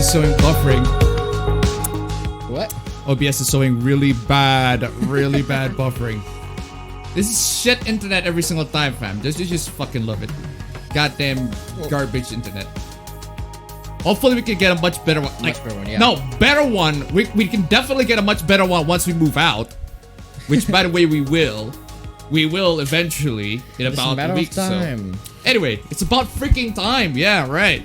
is showing buffering. What? OBS is showing really bad buffering. This is shit internet every single time, fam. You just fucking love it. Goddamn garbage internet. Hopefully we can get a much better one. Much better one, yeah. No, better one. We can definitely get a much better one once we move out. Which, by the way, we will. We will eventually in about a week. So anyway, it's about freaking time. Yeah, right.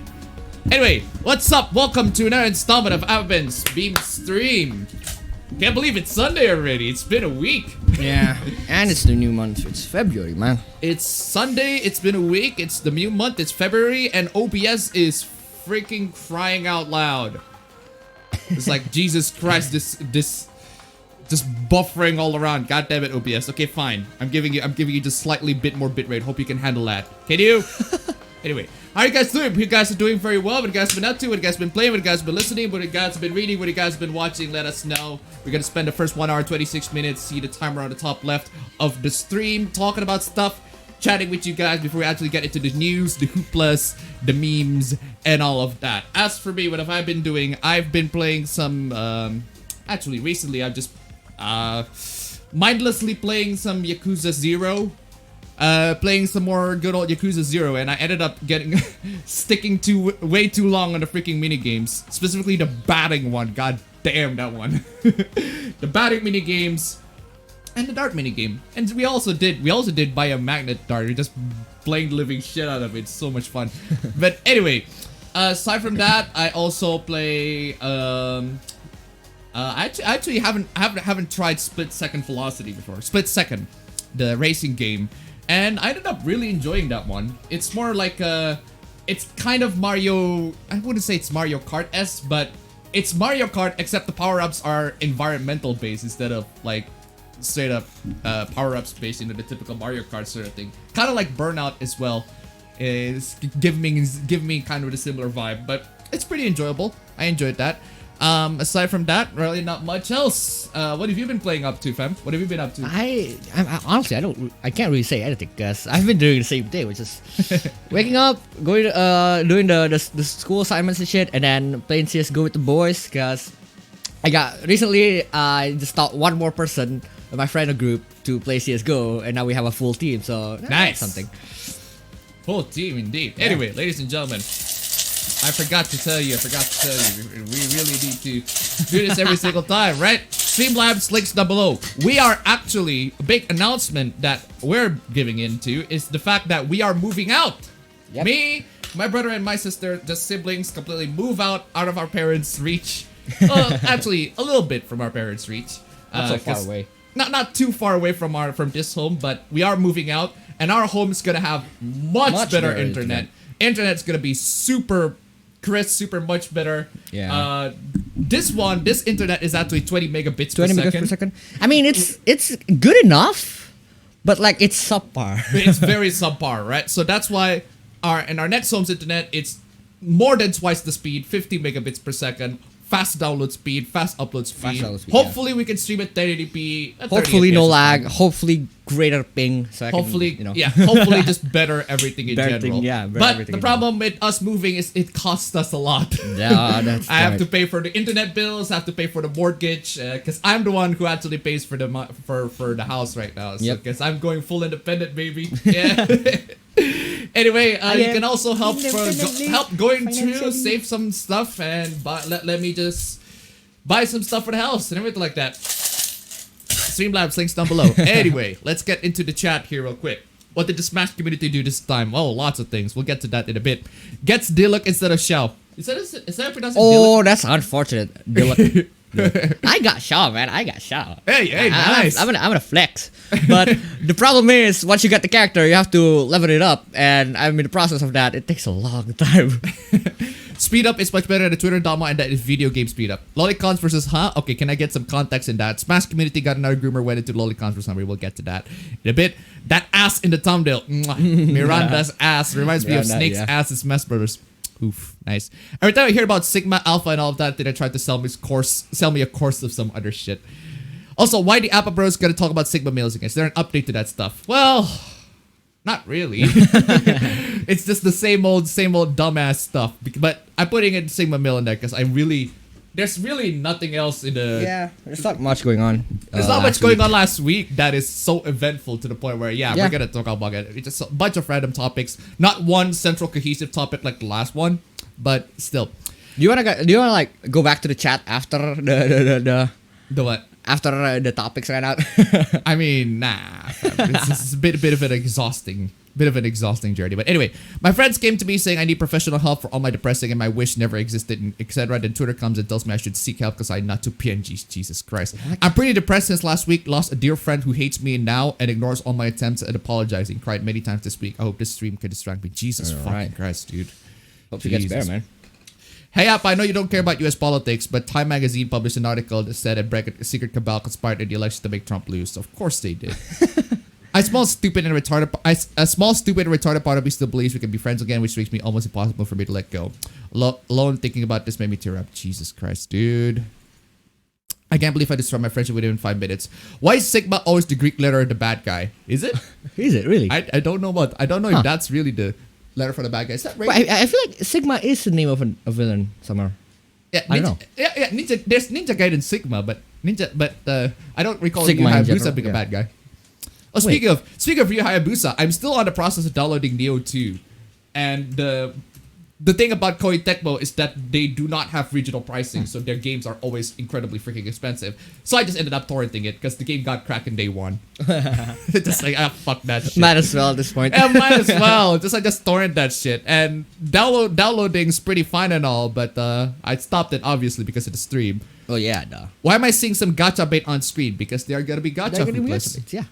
Anyway, what's up? Welcome to another installment of appabendyt's Beam Stream. Can't believe it's Sunday already. It's been a week. Yeah, and it's the new month. It's February, man. It's Sunday. It's been a week. It's the new month. It's February, and OBS is freaking crying out loud. It's like Jesus Christ. This buffering all around. God damn it, OBS. Okay, fine. I'm giving you just slightly bit more bitrate. Hope you can handle that. Can you? Anyway, how are you guys doing? You guys are doing very well. What you guys been up to? What you guys been playing? What you guys been listening? What you guys been reading? What you guys been watching? Let us know. We're gonna spend the first 1 hour 26 minutes. See the timer on the top left of the stream, talking about stuff, chatting with you guys before we actually get into the news, the hooplas, the memes, and all of that. As for me, what have I been doing? I've been playing some. Actually, recently I've just mindlessly playing some Yakuza 0. Playing some more good old Yakuza 0, and I ended up sticking to way too long on the freaking mini games, specifically the batting one. God damn that one. The batting mini games and the dart mini game, and we also did buy a magnet dart. We're just playing the living shit out of it. It's so much fun. But anyway, aside from that, I also play. I actually haven't tried Split Second Velocity before. Split Second, the racing game. And I ended up really enjoying that one. It's more like it's kind of Mario. I wouldn't say it's Mario Kart-esque, but it's Mario Kart except the power-ups are environmental based instead of like straight up power-ups based into the typical Mario Kart sort of thing. Kind of like Burnout as well. Is giving me kind of a similar vibe, but it's pretty enjoyable. I enjoyed that. Aside from that, really not much else. What have you been playing up to, fam? What have you been up to? I honestly, I can't really say anything because I've been doing the same thing, which is waking up, going doing the school assignments and shit, and then playing CS:GO with the boys. Because recently I just thought one more person in my friend group to play CS:GO, and now we have a full team. So nice. Something. Full team indeed. Yeah. Anyway, ladies and gentlemen. I forgot to tell you. We really need to do this every single time, right? Streamlabs, links down below. We are actually, a big announcement that we're giving into is the fact that we are moving out. Yep. Me, my brother, and my sister, the siblings, completely move out of our parents' reach. Actually, a little bit from our parents' reach. Not so far away. Not too far away from this home, but we are moving out, and our home is gonna have much better internet. Internet's gonna be super crisp, super much better. Yeah. This internet is actually 20 megabits per second. I mean, it's good enough, but like it's subpar. It's very subpar, right? So that's why our next home's internet, it's more than twice the speed, 50 megabits per second. Fast download speed, fast upload speed. Hopefully we can stream at 1080p. Hopefully no lag. Hopefully greater ping. So hopefully just better everything in general. But the problem with us moving is it costs us a lot. Yeah, that's I have to pay for the internet bills. I have to pay for the mortgage because I'm the one who actually pays for the house right now. So because I'm going full independent, baby. Yeah. Anyway, you can also help going through, save some stuff, and let me just buy some stuff for the house and everything like that. Streamlabs, links down below. Anyway, let's get into the chat here real quick. What did the Smash community do this time? Oh, lots of things. We'll get to that in a bit. Gets Diluc instead of Xiao. Is that pronounced Diluc? That's unfortunate. Diluc. I got Shaw, man. I got Shaw. Hey, nice. I'm gonna flex. But the problem is, once you get the character, you have to level it up, and I'm in the process of that. It takes a long time. Speed up is much better than the Twitter Dama, and that is video game speed up. Lolicons versus Okay, can I get some context in that? Smash community got another groomer, went into Lolicons for some reason. We'll get to that in a bit. That ass in the thumbnail. Miranda's ass reminds me of Snake's ass in Smash Brothers. Oof, nice. Every time I hear about Sigma, Alpha, and all of that, then I try to sell me a course of some other shit. Also, why the Appa Bros gonna talk about Sigma males again? Is there an update to that stuff? Well, not really. It's just the same old dumbass stuff. But I'm putting in Sigma Mill in there because there's really nothing else in the. Yeah, there's not much going on. There's not much going on last week that is so eventful to the point where we're gonna talk about it. It's just a bunch of random topics, not one central cohesive topic like the last one, but still. Do you wanna like go back to the chat after the what? After the topics ran out? I mean, nah. It's a bit of an exhausting journey. But anyway, my friends came to me saying I need professional help for all my depressing and my wish never existed, etc. Then Twitter comes and tells me I should seek help because I'm not too PNGs. Jesus Christ. What? I'm pretty depressed since last week. Lost a dear friend who hates me now and ignores all my attempts at apologizing. Cried many times this week. I hope this stream can distract me. Jesus fucking Christ, dude. Hope it gets better, man. Hey App, I know you don't care about US politics, but Time Magazine published an article that said a secret cabal conspired in the election to make Trump lose. Of course they did. A small, stupid, and retarded part of me still believes we can be friends again, which makes me almost impossible for me to let go. Alone thinking about this made me tear up. Jesus Christ, dude. I can't believe I destroyed my friendship within 5 minutes. Why is Sigma always the Greek letter the bad guy? Is it? Is it really? I don't know if that's really the letter for the bad guy. Is that right? But I feel like Sigma is the name of a villain somewhere. Yeah, I don't know. Yeah, Ninja. There's Ninja Gaiden Sigma, but I don't recall Sigma Yu in Hayabusa general, being a yeah. bad guy. Oh, speaking of Yu Hayabusa, I'm still on the process of downloading Neo 2, and the thing about Koei Tecmo is that they do not have regional pricing, so their games are always incredibly freaking expensive. So I just ended up torrenting it because the game got cracked in day one. Just like, fuck that shit. Might as well at this point. Yeah, might as well. I just torrent that shit. And downloading's pretty fine and all, but I stopped it obviously because of the stream. Oh yeah, duh. Why am I seeing some gacha bait on screen? Because they are gonna be gacha hoopless. Yeah.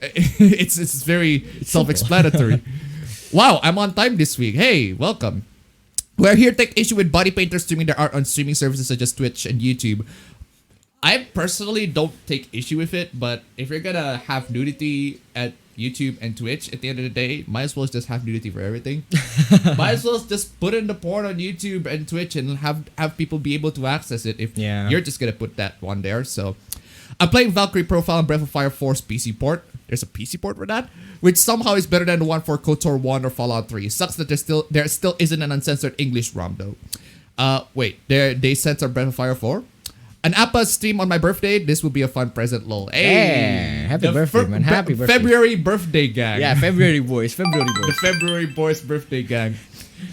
It's very self-explanatory. Wow, I'm on time this week. Hey, welcome. We're here to take issue with body painters streaming their art on streaming services such as Twitch and YouTube. I personally don't take issue with it, but if you're gonna have nudity at YouTube and Twitch at the end of the day, might as well just have nudity for everything. Might as well just put in the porn on YouTube and Twitch and have people be able to access it if you're just gonna put that one there. So I'm playing Valkyrie Profile and Breath of Fire 4's PC port. There's a PC port for that, which somehow is better than the one for KOTOR 1 or Fallout 3. Sucks that there still isn't an uncensored English ROM though. Wait, they censor Breath of Fire 4? An APA stream on my birthday? This will be a fun present, lol. Hey, happy birthday, man. Happy birthday. February birthday gang. Yeah, February boys. The February boys birthday gang.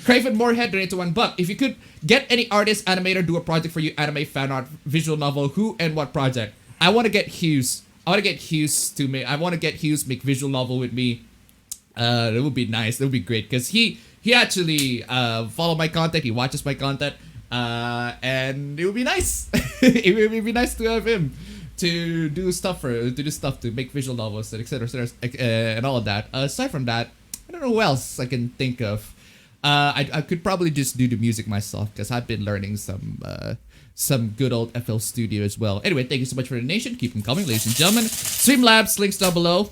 Craven Moorhead donated to $1. If you could get any artist, animator, do a project for you, anime, fan art, visual novel, who and what project? I want to get Hughes. I want to get Hughes make visual novel with me. It would be nice. It would be great because he actually follow my content. He watches my content, and it would be nice. It would be nice to have him to do stuff to make visual novels and etc. And all of that. Aside from that, I don't know who else I can think of. I could probably just do the music myself because I've been learning some good old FL Studio as well. Anyway, thank you so much for the donation. Keep them coming, ladies and gentlemen. Streamlabs, links down below.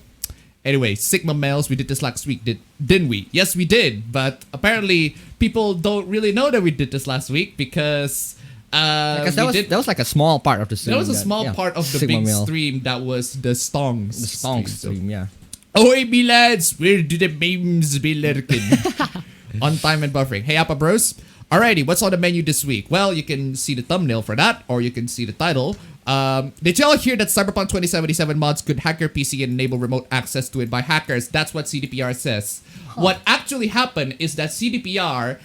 Anyway, Sigma Males, we did this last week, didn't we? Yes, we did. But apparently, people don't really know that we did this last week because that was like a small part of the stream. That was a small part of the Sigma big Male. stream that was the Stongs. The Stongs stream, yeah. OAB lads, where do the memes be lurking? On time and buffering. Hey, Appa Bros. Alrighty, what's on the menu this week? Well, you can see the thumbnail for that, or you can see the title. Did y'all hear that Cyberpunk 2077 mods could hack your PC and enable remote access to it by hackers? That's what CDPR says. What actually happened is that CDPR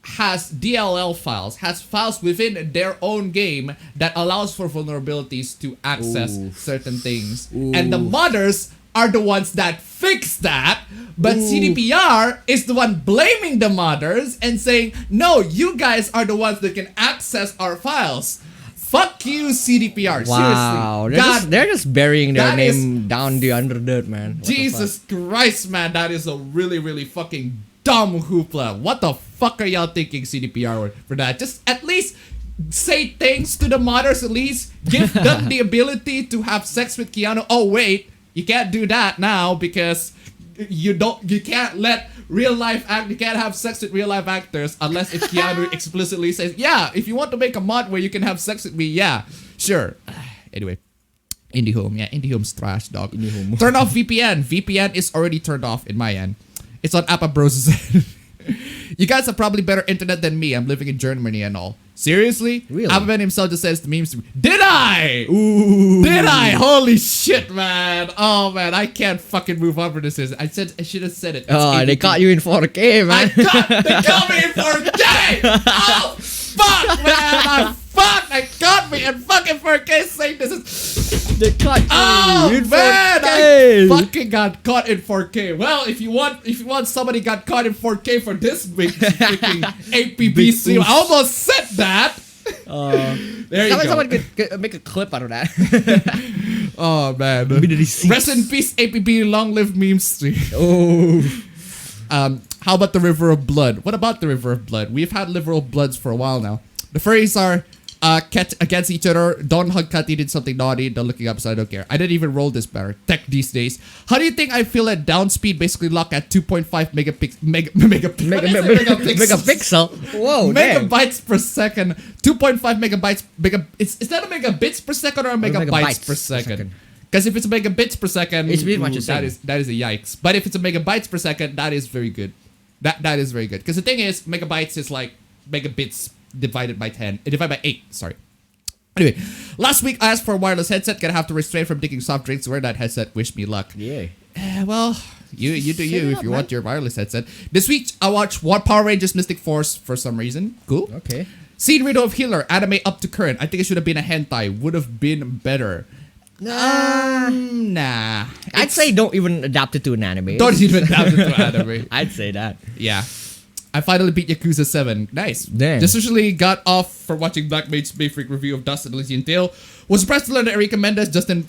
has DLL files, has files within their own game that allows for vulnerabilities to access certain things. And the modders are the ones that fix that, but CDPR is the one blaming the modders and saying, no, you guys are the ones that can access our files. Fuck you, CDPR. Wow, Seriously. they're just burying their name down the underdirt, man. What Jesus Christ, man, that is a really, really fucking dumb hoopla. What the fuck are y'all thinking, CDPR, for that? Just at least say thanks to the modders, at least. Give them the ability to have sex with Keanu. Oh, wait. You can't do that now because you can't let you can't have sex with real life actors unless if Keanu explicitly says, yeah, if you want to make a mod where you can have sex with me, yeah, sure. Anyway, IndieHome's trash, dog. IndieHome. Turn off VPN. VPN is already turned off in my end. It's on Appa Bros' end. You guys have probably better internet than me. I'm living in Germany and all. Seriously? Really? Appabendyt himself just says the memes to me. Did I? Ooh. Did I? Holy shit, man. Oh, man. I can't fucking move on for this. I should have said it. It's Oh, they APB. caught you in 4K, man. They got me in 4K. Oh, fuck, man. I got me in fucking 4K saying this is... They caught you Oh, in man. 4K. I fucking got caught in 4K. Well, if you want somebody got caught in 4K for this big freaking APB Big stream, I oof. almost said that. There you go. Someone could make a clip out of that. Oh, man. Be the receipts. Rest in peace, APB. Long live meme stream. Oh. How about the River of Blood? What about the River of Blood? We've had River of Bloods for a while now. The furries are against each other. Don't hug Cutty did something naughty. Don't looking up, so I don't care. I didn't even roll this better. Tech these days. How do you think I feel at down speed basically lock at 2.5 Megapixel. Whoa, damn. megabytes per second. 2.5 megabytes. Is that a megabits per second or a megabytes per second? Because if it's a megabits per second, It's pretty much the same. that is a yikes. But if it's a megabytes per second, that is very good. That is very good. Because the thing is, megabytes is like megabits divided by 10. Divided by 8, sorry. Anyway, last week I asked for a wireless headset. Gonna have to restrain from drinking soft drinks. Wear that headset. Wish me luck. Yeah. Well, you do Set you it if up, you man. want your wireless headset. This week I watched Power Rangers Mystic Force for some reason. Cool. Okay. Seen Riddle of Healer, anime up to current. I think it should have been a hentai. Would have been better. Nah. I'd say don't even adapt it to an anime. Don't even adapt it to anime. I'd say that. Yeah. I finally beat Yakuza 7. Nice. Damn. Just usually got off for watching Black Mage's Mayfreak review of Dust and Elysian Tale. Was surprised to learn that Erika Mendez, Justin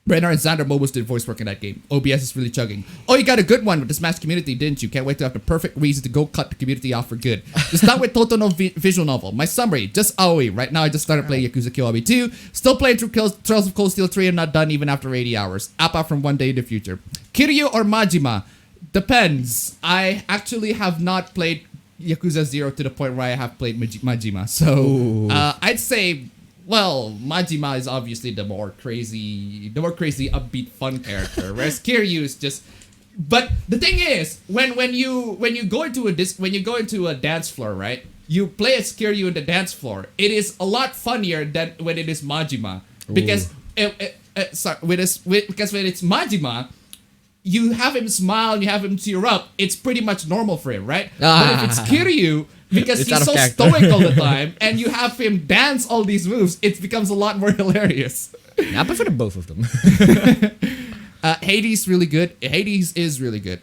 Brenner, and Xander Mobus did voice work in that game. OBS is really chugging. Oh, you got a good one with the Smash community, didn't you? Can't wait to have the perfect reason to go cut the community off for good. To start with Toto no visual novel. My summary, just AOE. Right now I just started playing Yakuza Kiwami 2. Still playing through Trails of Cold Steel 3 and not done even after 80 hours. Appa from one day in the future. Kiryu or Majima? Depends. I actually have not played Yakuza 0 to the point where I have played Majima. So I'd say, well, Majima is obviously the more crazy, upbeat, fun character, whereas Kiryu is just. But the thing is, when you go into a dance floor, right? You play as Kiryu in the dance floor. It is a lot funnier than when it is Majima because because when it's Majima, you have him smile and you have him tear up. It's pretty much normal for him, right? But if it's Kiryu, because It's he's out of so character. stoic all the time, and you have him dance all these moves, it becomes a lot more hilarious. I prefer the both of them. Hades really good. Hades is really good.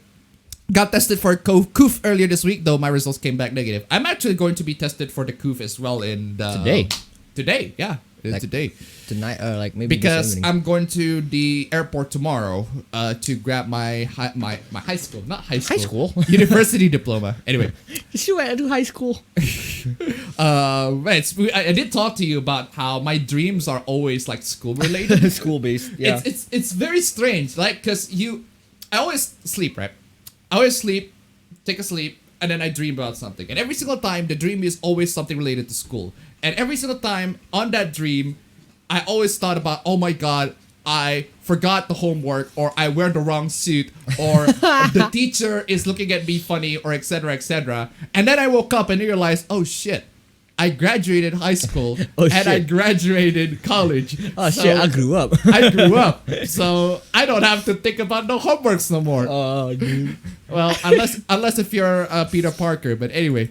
Got tested for Koof earlier this week, though my results came back negative. I'm actually going to be tested for the Koof as well in Today? Today, yeah, Like, today. Tonight, or like maybe Because this evening. I'm going to the airport tomorrow to grab my high school, not high school, school? university diploma. Anyway, You went to high school. I did talk to you about how my dreams are always like school related. School based. Yeah. It's very strange, like because I always sleep, right? I always sleep, take a sleep, and then I dream about something. And every single time, the dream is always something related to school. And every single time on that dream, I always thought about, oh my god, I forgot the homework, or I wear the wrong suit, or the teacher is looking at me funny, or etc. etc. And then I woke up and realized, oh shit, I graduated high school Oh, and I shit. graduated college. Oh So shit! I grew up. I grew up, so I don't have to think about no homeworks no more. Oh, dude. Well, unless if you're Peter Parker, but anyway.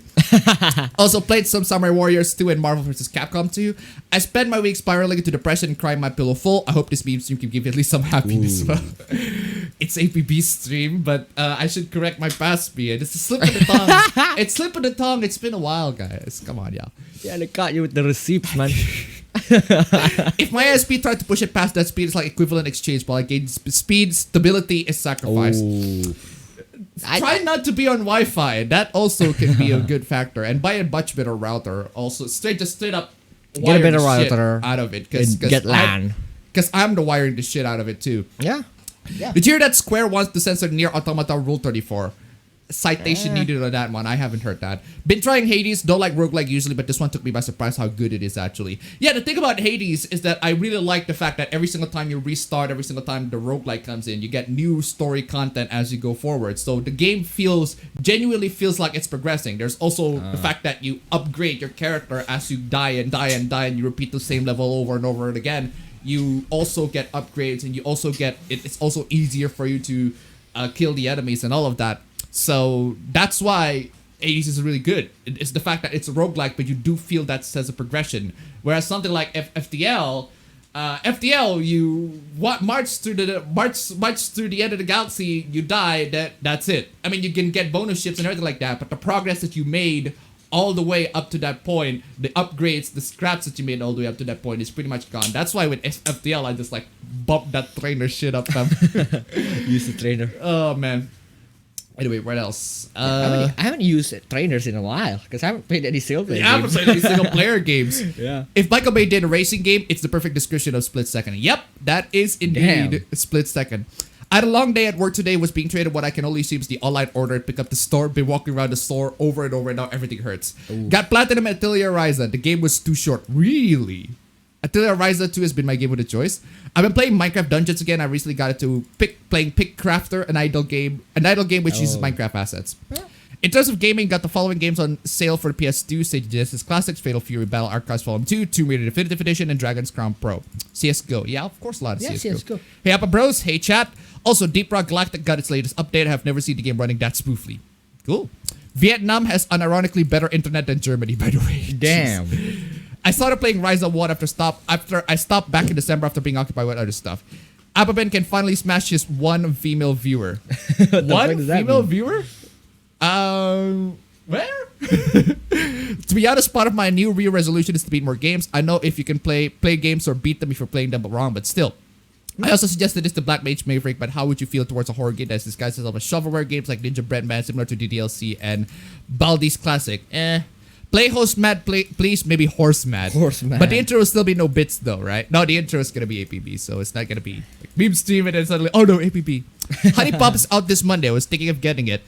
Also played some Samurai Warriors 2 and Marvel vs. Capcom 2. I spent my week spiraling into depression and crying my pillow full. I hope this meme stream can give you at least some happiness. Well, it's APB stream, but I should correct my past speed. It's a slip of the tongue. It's slip of the tongue. It's been a while, guys. Come on, y'all. Yeah, they caught you with the receipts, man. If my SP tried to push it past that speed, it's like equivalent exchange. While I gain speed, stability is sacrificed. Oh. Try not to be on Wi-Fi. That also can be a good factor. And buy a much better router. Also, straight up Get a wire better the shit router out of it. and get LAN. Because I'm the wiring the shit out of it too. Yeah. Yeah. Did you hear that Square wants to censor Near Automata Rule 34? citation needed on that one. I haven't heard that. Been trying Hades. Don't like roguelike usually, but this one took me by surprise how good it is actually. Yeah, the thing about Hades is that I really like the fact that every single time you restart, every single time the roguelike comes in, you get new story content as you go forward. So the game genuinely feels like it's progressing. There's also the fact that you upgrade your character as you die and die and die, and you repeat the same level over and over and again. You also get upgrades, and you also get it's also easier for you to kill the enemies and all of that. So that's why Hades is really good. It's the fact that it's a roguelike, but you do feel that sense of progression. Whereas something like FTL, you march through the end of the galaxy, you die. That's it. I mean, you can get bonus ships and everything like that, but the progress that you made all the way up to that point, the upgrades, the scraps that you made all the way up to that point is pretty much gone. That's why with FTL, I just like bump that trainer shit up. Use the trainer. Oh man. Anyway, what else? I haven't used trainers in a while because I haven't played any single player games. I haven't played any single player games. Yeah. If Michael Bay did a racing game, it's the perfect description of split second. Yep, that is indeed a split second. I had a long day at work today, was being traded what I can only assume is the online order, pick up the store, been walking around the store over and over, and now everything hurts. Ooh. Got Platinum at Atelier Ryza. The game was too short. Really? Atelier Ryza 2 has been my game of the choice. I've been playing Minecraft Dungeons again. I recently got it to playing Pick Crafter, an idle game which uses Minecraft assets. Yeah. In terms of gaming, got the following games on sale for the PS2: Sage Genesis Classics, Fatal Fury Battle Archives Volume 2, Tomb Raider Definitive Edition, and Dragon's Crown Pro. CSGO. Yeah, of course, a lot of CSGO. Hey, Appa Bros. Hey, chat. Also, Deep Rock Galactic got its latest update. I have never seen the game running that smoothly. Cool. Vietnam has unironically better internet than Germany, by the way. Damn. I started playing Ryza 1 after I stopped back in December after being occupied with other stuff. APB can finally smash his one female viewer. One female viewer? Where? To be honest, part of my new real resolution is to beat more games. I know if you can play games or beat them if you're playing them wrong, but still. I also suggested this to Black Mage Maverick, but how would you feel towards a horror game that's disguised itself as shovelware games like Ninja Breadman, similar to the DLC, and Baldi's Classic? Play Host Mad, please, maybe Horse Mad. Horse Mad. But the intro will still be no bits though, right? No, the intro is going to be APB, so it's not going to be like meme stream and then suddenly, oh no, APB. Honey Pop is out this Monday. I was thinking of getting it.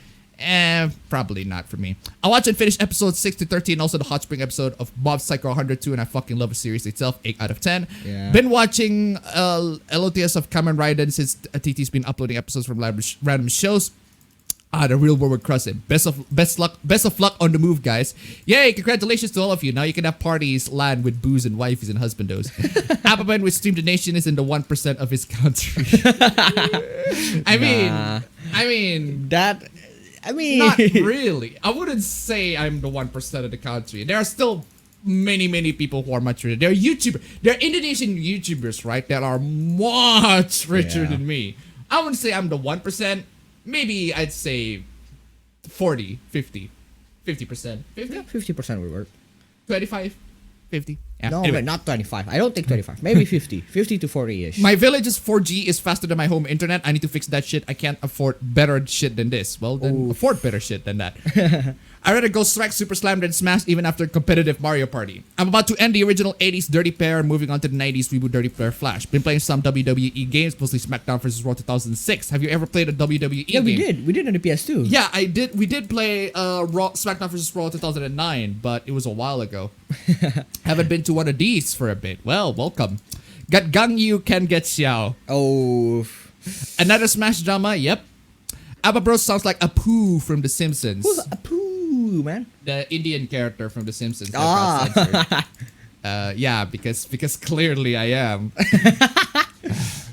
Probably not for me. I watched and finished episodes 6 to 13, also the Hot Spring episode of Mob Psycho 102, and I fucking love the series itself. 8 out of 10. Yeah. Been watching LOTS of Kamen Rider since TT's been uploading episodes from random shows. The Real World with Crescent. Best of luck on the move, guys. Yay, congratulations to all of you. Now you can have parties land with booze and wifeys and husbandos. APB with Stream Donation is in the 1% of his country. I mean not really. I wouldn't say I'm the 1% of the country. There are still many people who are much richer. There are Indonesian YouTubers, right, that are much richer than me. I wouldn't say I'm the 1%. Maybe I'd say 40, 50, 50%. 50? Yeah, 50% would work. 25, 50. Yeah. No, anyway. Not 25. I don't think 25. Maybe 50. 50 to 40-ish. My village's 4G is faster than my home internet. I need to fix that shit. I can't afford better shit than this. Well, then afford better shit than that. I'd rather go Strike Super Slam than Smash even after competitive Mario Party. I'm about to end the original 80s Dirty Pair and moving on to the 90s reboot Dirty Pair Flash. Been playing some WWE games, mostly SmackDown vs. Raw 2006. Have you ever played a WWE game? We did. We did on the PS2. Yeah, I did. We did play SmackDown vs. Raw 2009, but it was a while ago. Haven't been to one of these for a bit. Well, welcome. Got Gang Yu can get Xiao. Oh. Another Smash drama, yep. Abba Bros sounds like Apu from The Simpsons. Who's Apu, man? The Indian character from The Simpsons. Yeah, because clearly I am.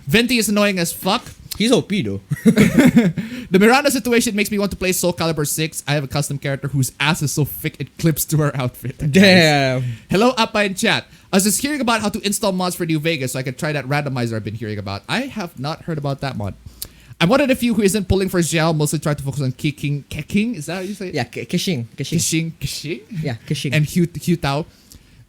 Venti is annoying as fuck. He's OP though. The Miranda situation makes me want to play Soul Calibur 6. I have a custom character whose ass is so thick it clips to her outfit. Damn. Nice. Hello, Appa in chat. I was just hearing about how to install mods for New Vegas so I could try that randomizer I've been hearing about. I have not heard about that mod. I'm one of the few who isn't pulling for Xiao, mostly try to focus on kicking. Is that how you say it? Yeah, Kishing. Yeah, Kishing. And Hu Tao.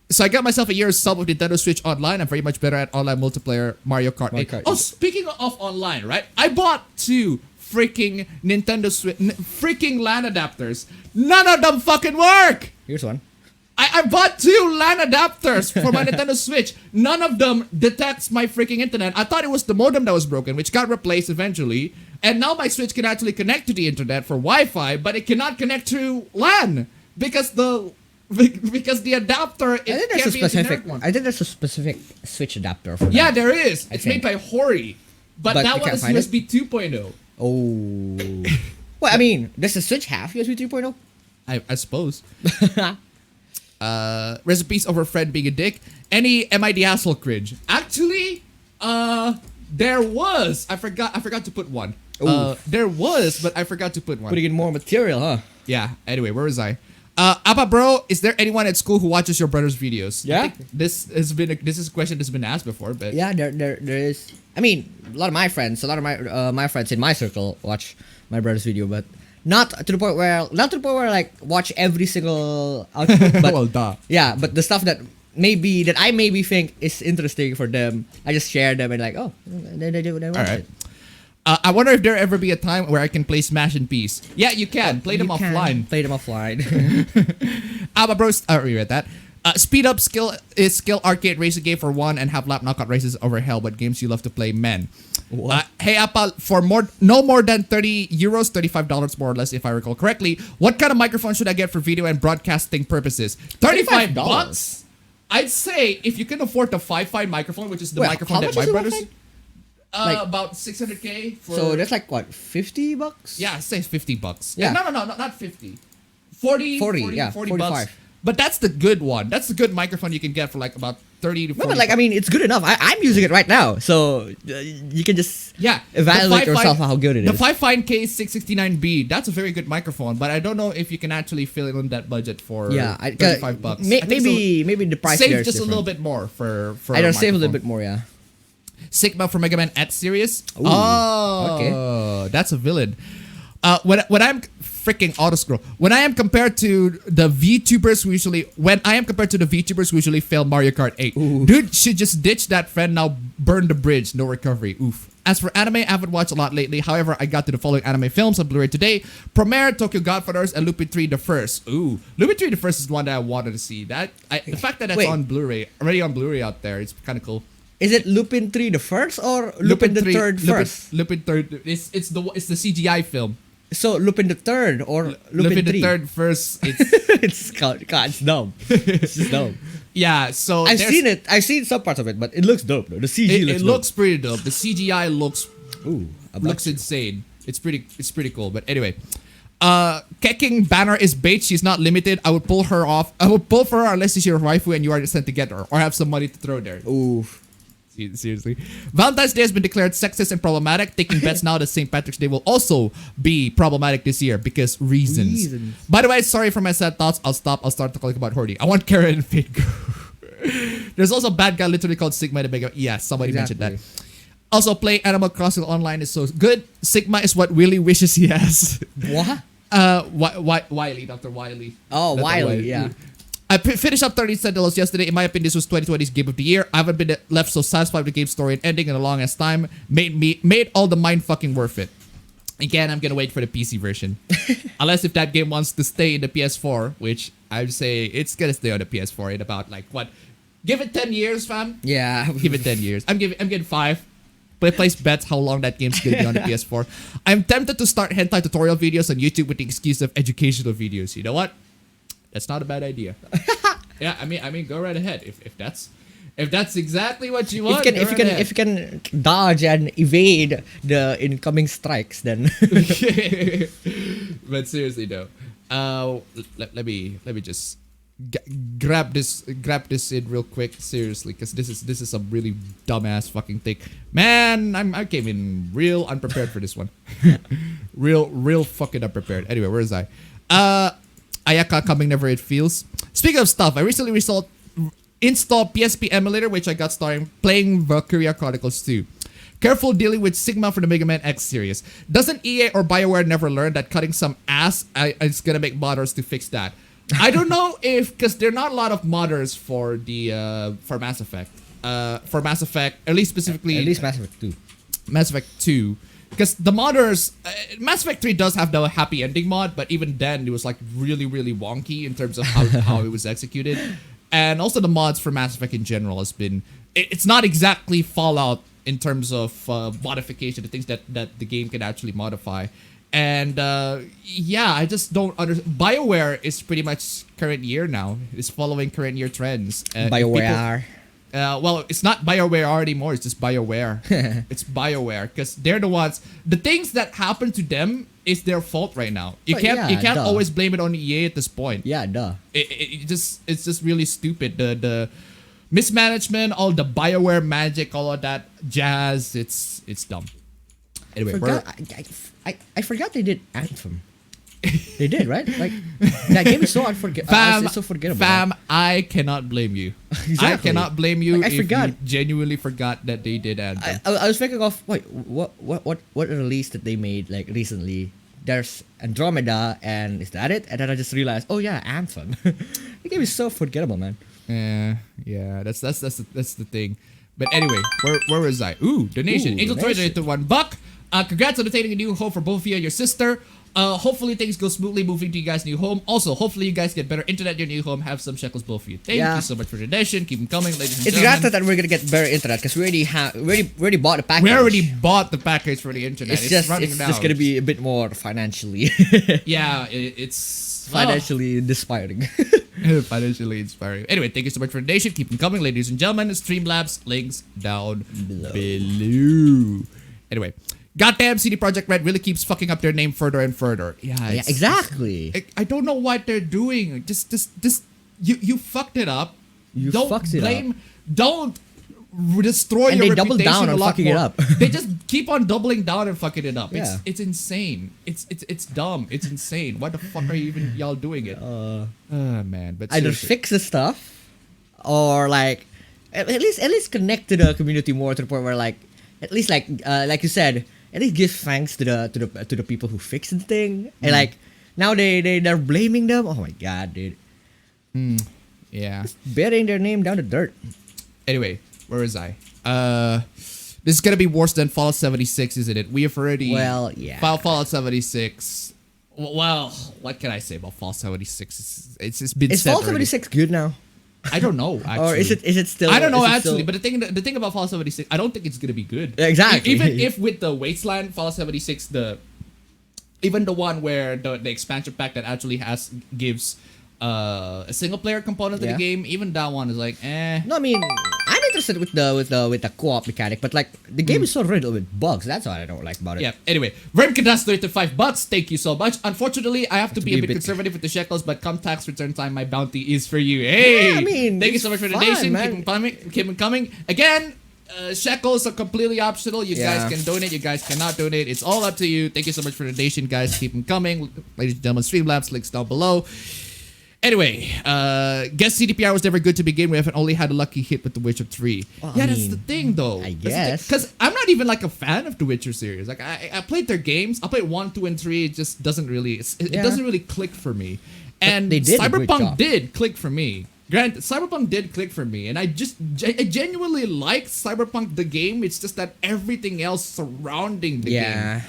So I got myself a year's sub of Nintendo Switch Online. I'm very much better at online multiplayer Mario Kart 8. Oh, speaking of online, right? I bought 2 freaking Nintendo Switch, freaking LAN adapters. None of them fucking work! Here's one. I bought 2 LAN adapters for my Nintendo Switch. None of them detects my freaking internet. I thought it was the modem that was broken, which got replaced eventually. And now my Switch can actually connect to the internet for Wi-Fi, but it cannot connect to LAN because the adapter it I think there's can't a be a specific. generic one. I think there's a specific Switch adapter for that. Yeah, there is. It's made think. by Hori, but But that you one can't is find it? USB 2.0. Oh. Well, I mean, does the Switch have USB 3.0? I suppose. Recipes over Fred being a dick. Any MID asshole cringe? Actually, there was. I forgot to put one. There was, but I forgot to put one. Putting in more material, huh? Yeah. Anyway, where was I? Appa bro, is there anyone at school who watches your brother's videos? Yeah. I think this is a question that's been asked before, but Yeah, there is. I mean, a lot of my friends my friends in my circle watch my brother's video, but not to the point where like watch every single output. But well, duh. yeah, but the stuff that I maybe think is interesting for them, I just share them and like, oh, they watch Alright. it. I wonder if there ever be a time where I can play Smash in peace. Yeah, you can. Play them You can offline. Play them offline. Abba Bros. I read that. Speed up skill arcade racing game for 1 and have lap knockout races over hell. What games you love to play, men? What? Hey Appa, for no more than €30, $35 more or less, if I recall correctly. What kind of microphone should I get for video and broadcasting purposes? $35. I'd say if you can afford the 5-fine microphone, which is the Wait, microphone how that much my is the brothers. Wi-Fi? Like- About $600K. For, So that's like what, $50? yeah, I'd say $50. Yeah. No, not 50. 40, 40, yeah, bucks. 45. But that's the good one. That's the good microphone you can get for like about 30 to 40. No, but like, I mean, it's good enough. I'm using it right now, so you can just yeah, evaluate yourself how good it the is. 5-Fine K669B, that's a very good microphone, but I don't know if you can actually fill it on that budget for Yeah, $35. I think maybe the price save there is just a little different. bit more for I don't save a little microphone. bit more, yeah. Sigma for Mega Man X series. Ooh, Okay, that's a villain. When I'm freaking autoscroll, when I am compared to the VTubers who usually fail Mario Kart 8, dude should just ditch that friend now. Burn the bridge, no recovery. Oof. As for anime, I haven't watched a lot lately. However, I got to the following anime films on Blu-ray today: Premiere, Tokyo Godfathers, and Lupin 3: The First. Ooh, Lupin 3: The First is one that I wanted to see. The fact that that's Wait. on Blu-ray, already on Bluray out there, it's kind of cool. Is it Lupin 3 the first or Lupin the 3rd first? Lupin 3rd. It's the CGI film. So Lupin the 3rd or Lupin 3? the 3rd first. It's it's dumb. It's just dumb. yeah. So I've seen it. I've seen some parts of it, but it looks dope though. The CG It looks pretty dope. The CGI looks Ooh, insane. It's pretty cool. But anyway, Keking Banner is bait. She's not limited. I would pull her off. I would pull for her unless she's your waifu and you are sent to get her or have some money to throw there. Ooh. Seriously. Valentine's Day has been declared sexist and problematic. Taking bets now that St. Patrick's Day will also be problematic this year because reasons. By the way, sorry for my sad thoughts. I'll stop. I'll start talking about Hordy. I want Karen and Fate. There's also a bad guy literally called Sigma in the Mega. Yeah, somebody mentioned that. Also, playing Animal Crossing online is so good. Sigma is what Willy wishes he has. What? Wiley, Dr. Wiley. Oh, Dr. Wiley, yeah. I finished up 30 Sentinels yesterday. In my opinion, this was 2020's game of the year. I haven't been left so satisfied with the game's story and ending in a long ass time. Made all the mind fucking worth it. Again, I'm gonna wait for the PC version. Unless if that game wants to stay in the PS4, which I would say it's gonna stay on the PS4 in about like what? Give it 10 years, fam. Yeah. Give it 10 years. I'm getting 5. But I place bets how long that game's gonna be on the PS4. I'm tempted to start hentai tutorial videos on YouTube with the excuse of educational videos. You know what? That's not a bad idea. Yeah, I mean, go right ahead. If that's exactly what you want. If you can dodge and evade the incoming strikes, then But seriously though, let me just grab this in real quick. Seriously, because this is some really dumbass fucking thing. Man, I came in real unprepared for this one. real fucking unprepared. Anyway, where is I? Ayaka coming never it feels. Speaking of stuff, I recently installed PSP emulator, which I got starting playing Valkyria Chronicles 2. Careful dealing with Sigma for the Mega Man X series. Doesn't EA or BioWare never learn that cutting some ass is gonna make modders to fix that? I don't know because there are not a lot of modders for the for Mass Effect. For Mass Effect, at least specifically at least Mass Effect 2. Mass Effect 2. because the modders, Mass Effect 3 does have the happy ending mod, but even then it was like really, really wonky in terms of how it was executed. And also the mods for Mass Effect in general has been, it's not exactly Fallout in terms of modification, the things that the game can actually modify. And yeah, I just don't understand. BioWare is pretty much current year now. It's following current year trends. BioWare. Well, it's not BioWare anymore. It's just BioWare. It's BioWare because they're the ones. The things that happen to them is their fault right now. You can't always blame it on EA at this point. Yeah, duh. It's just really stupid. The mismanagement, all the BioWare magic, all of that jazz. It's dumb. Anyway, I forgot they did Anthem. They did, right? Like that game is so Fam, it's so forgettable. Fam, I cannot blame you. Exactly. I cannot blame you Like, I if forgot. you genuinely forgot that they did Anthem. I was thinking of what release that they made like recently. There's Andromeda, and is that it? And then I just realized, oh yeah, Anthem. The game is so forgettable, man. Yeah, that's the thing. But anyway, where was I? Ooh, donation. Ooh, Angel Troy donation. donated $1. Congrats on obtaining a new home for both of you and your sister. Hopefully things go smoothly moving to you guys' new home. Also, hopefully you guys get better internet in your new home. Have some shekels both of you. Thank you so much for the donation. Keep them coming, ladies and It's gentlemen. granted that we're gonna get better internet because we already bought the package. We already bought the package for the internet. It's just running gonna be a bit more financially Yeah, it's financially inspiring. financially inspiring. Anyway, thank you so much for the donation. Keep them coming, ladies and gentlemen. Streamlabs links down below. Anyway, goddamn CD Projekt Red really keeps fucking up their name further and further. Yeah, Exactly. I don't know what they're doing. Just you fucked it up. You don't fucked it blame. up. Don't destroy And your they double reputation down a on lot fucking more. it up. They just keep on doubling down and fucking it up. Yeah. It's insane. It's dumb. It's insane. Why the fuck are you even y'all doing it? Man, but Either seriously. fix the stuff, or like at least connect to the community more to the point where like at least like you said, at least give thanks to the people who fixed the thing. And like now they're blaming them. Oh my god, dude. Yeah. Burying their name down the dirt. Anyway, where was I? This is gonna be worse than Fallout 76, isn't it? We have already Fallout 76. Well, what can I say about Fallout 76? It's been Is said Fallout already. 76 good now? I don't know, actually. Or is it still? I don't know is it actually, still- but the thing about Fallout 76, I don't think it's gonna be good. Exactly. Even if with the Wasteland Fallout 76, even the one where the expansion pack that actually gives a single player component to the game, even that one is like No, I mean, I'm interested with the co-op mechanic, but like the game is so riddled with bugs. That's what I don't like about it. Yeah. Anyway, Vermkadas donated $5. Thank you so much. Unfortunately, I have to be a bit conservative with the shekels, but come tax return time, my bounty is for you. Hey, Yeah, I mean, thank you it's so much for the fine, donation. man. Keep them coming. Again, shekels are completely optional. You guys can donate. You guys cannot donate. It's all up to you. Thank you so much for the donation, guys. Keep them coming, ladies and gentlemen. Streamlabs links down below. Anyway, guess CDPR was never good to begin with and only had a lucky hit with The Witcher 3. Well, yeah, I that's mean, the thing, though. I guess. Because I'm not even like a fan of The Witcher series. Like, I played their games. I played 1, 2, and 3. It just doesn't really, it doesn't really click for me. And they did a great Cyberpunk job. did click for me. Granted, Cyberpunk did click for me. And I genuinely like Cyberpunk the game. It's just that everything else surrounding the game.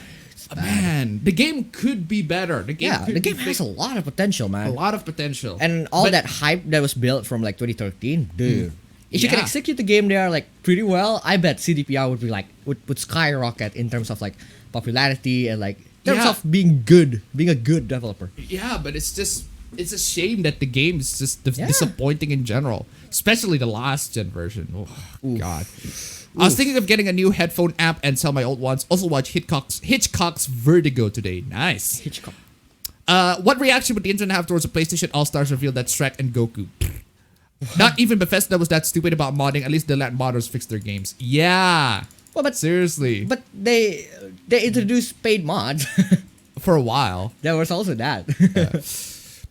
Man, the game could be better. The game has a lot of potential, man. a lot of potential. And all that hype that was built from like 2013, dude. If you can Yeah. execute the game there like pretty well, I bet CDPR would be like would skyrocket in terms of like popularity and like in terms of being a good developer. Yeah, but it's a shame that the game is just disappointing in general, especially the last gen version. Oh, God. I was thinking of getting a new headphone amp and sell my old ones. Also watch Hitchcock's Vertigo today. Nice. Hitchcock. What reaction would the internet have towards the PlayStation All-Stars reveal that Shrek and Goku? Not even Bethesda was that stupid about modding. At least they let modders fix their games. Yeah. Well, but Seriously. But they introduced paid mods. For a while. There was also that.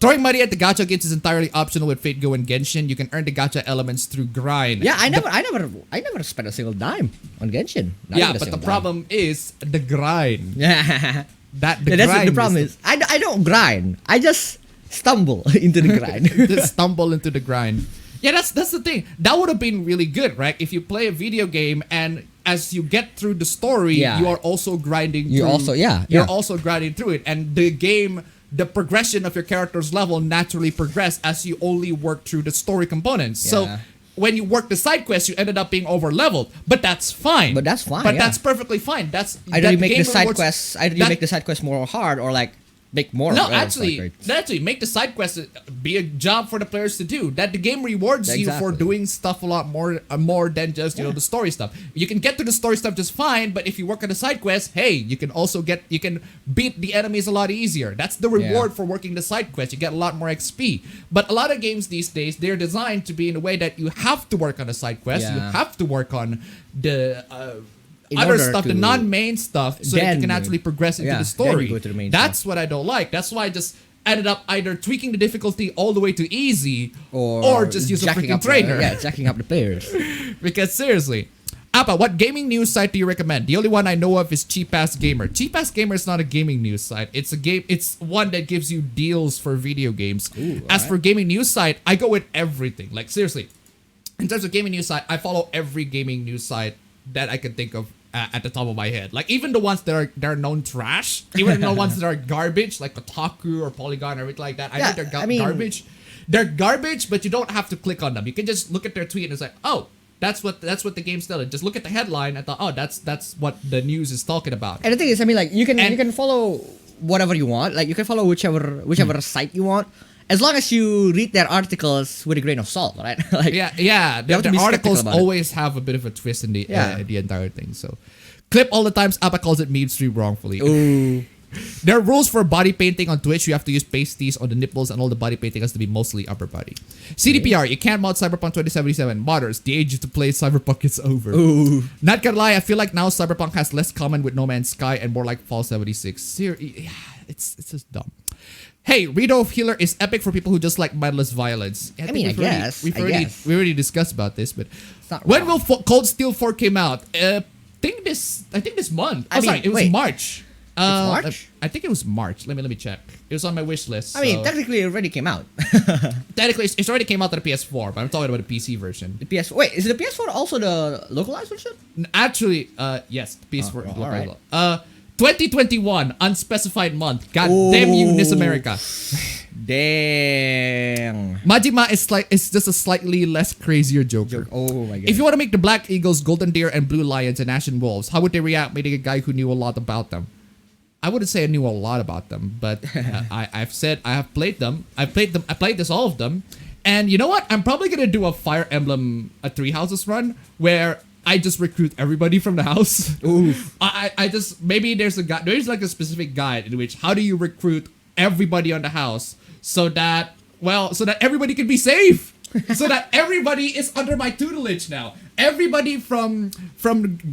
Throwing money at the gacha games is entirely optional with Fate Go and Genshin. You can earn the gacha elements through grind. Yeah, I never spent a single dime on Genshin. Yeah, but the problem is the grind. Yeah. That's The problem is I don't grind. I just stumble into the grind. Just stumble into the grind. Yeah, that's the thing. That would have been really good, right? If you play a video game and as you get through the story, Yeah. you are also grinding. You through, also- yeah, you're yeah. also grinding through it, and the game. The progression of your character's level naturally progress as you only work through the story components. So Yeah. when you work the side quests, you ended up being over leveled, but that's fine. But that's fine, But yeah. that's perfectly fine. That's Either that you make game the side rewards- quests, either you that- make the side quests more hard, or like make more. No, side actually, quests. make the side quests be a job for the players to do. That the game rewards you for Exactly. doing stuff a lot more than just the story stuff. You can get to the story stuff just fine, but if you work on the side quests, hey, you can beat the enemies a lot easier. That's the reward for working the side quests. You get a lot more XP. But a lot of games these days, they're designed to be in a way that you have to work on the side quests. You Yeah. have to work on the In other order stuff, the to- non-main stuff, so that you Then- can actually progress into yeah, the then story. you go to the main That's what I don't like. That's why I just ended up either tweaking the difficulty all the way to easy, or just use a jacking freaking up trainer. jacking up the players. Because seriously, Appa, what gaming news site do you recommend? The only one I know of is Cheap Ass Gamer. Cheap Ass Gamer is not a gaming news site. It's a game. It's one that gives you deals for video games. Ooh, As alright. for gaming news site, I go with everything. Like seriously, in terms of gaming news site, I follow every gaming news site that I can think of at the top of my head. Like even the ones that are known trash, even the ones that are garbage, like Kotaku or Polygon or everything like that. I Yeah, know they're I mean- garbage. They're garbage, but you don't have to click on them. You can just look at their tweet and it's like, oh, that's what the game's telling. Just look at the headline and thought, oh, that's what the news is talking about. And the thing is, I mean, like you can And- you can follow whatever you want. Like you can follow whichever site you want, as long as you read their articles with a grain of salt, right? Like Yeah. You have to The be skeptical articles about it. always have a bit of a twist in the Yeah. the entire thing. So, clip all the times Appa calls it meme stream wrongfully. Ooh. There are rules for body painting on Twitch. You have to use pasties on the nipples, and all the body painting has to be mostly upper body. CDPR, you can't mod Cyberpunk 2077. Modders, the age to play Cyberpunk is over. Ooh. Not gonna lie, I feel like now Cyberpunk has less common with No Man's Sky and more like Fallout 76. Yeah, it's just dumb. Hey, Rito of Healer is epic for people who just like mindless violence. I mean, think I guess. we already discussed about this, but not when wrong. will Cold Steel 4 came out? I think this month. I mean, Sorry, it was wait. March. March? I think it was March. Let me check. It was on my wish list. I mean, so- technically, it already came out. technically, it's already came out to the PS4, but I'm talking about the PC version. The PS. Wait, is the PS4 also the localized version? Actually, yes, the PS4. Oh, alright. 2021, unspecified month. God damn you, Miss America. Dang. Majima is just a slightly less crazier Joker. Oh my god. If you want to make the Black Eagles, Golden Deer, and Blue Lions and Ashen Wolves, how would they react meeting a guy who knew a lot about them? I wouldn't say I knew a lot about them, but I've said I have played them. I played this all of them, and you know what? I'm probably gonna do a Fire Emblem Three Houses run where I just recruit everybody from the house. Oof. I just maybe there's like a specific guide in which how do you recruit everybody on the house so that everybody can be safe. So that everybody is under my tutelage now. Everybody from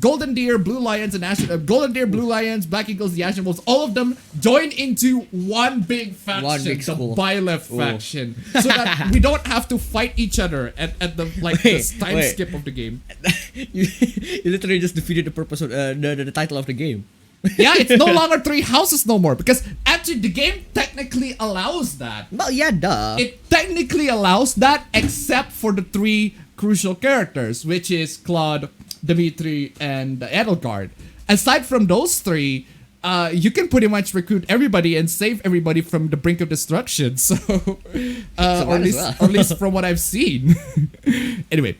Golden Deer, Blue Lions, and Golden Deer, Blue Lions, Black Eagles, the Ashen Wolves, all of them join into one big faction, One big the school. Byleth faction, so that we don't have to fight each other at the this time wait. skip of the game. you literally just defeated the purpose of the title of the game. Yeah, it's no longer Three Houses no more because actually the game technically allows that. Well, yeah, duh. It technically allows that except for the three crucial characters, which is Claude, Dimitri, and Edelgard. Aside from those three, you can pretty much recruit everybody and save everybody from the brink of destruction. So, or at least from what I've seen. Anyway.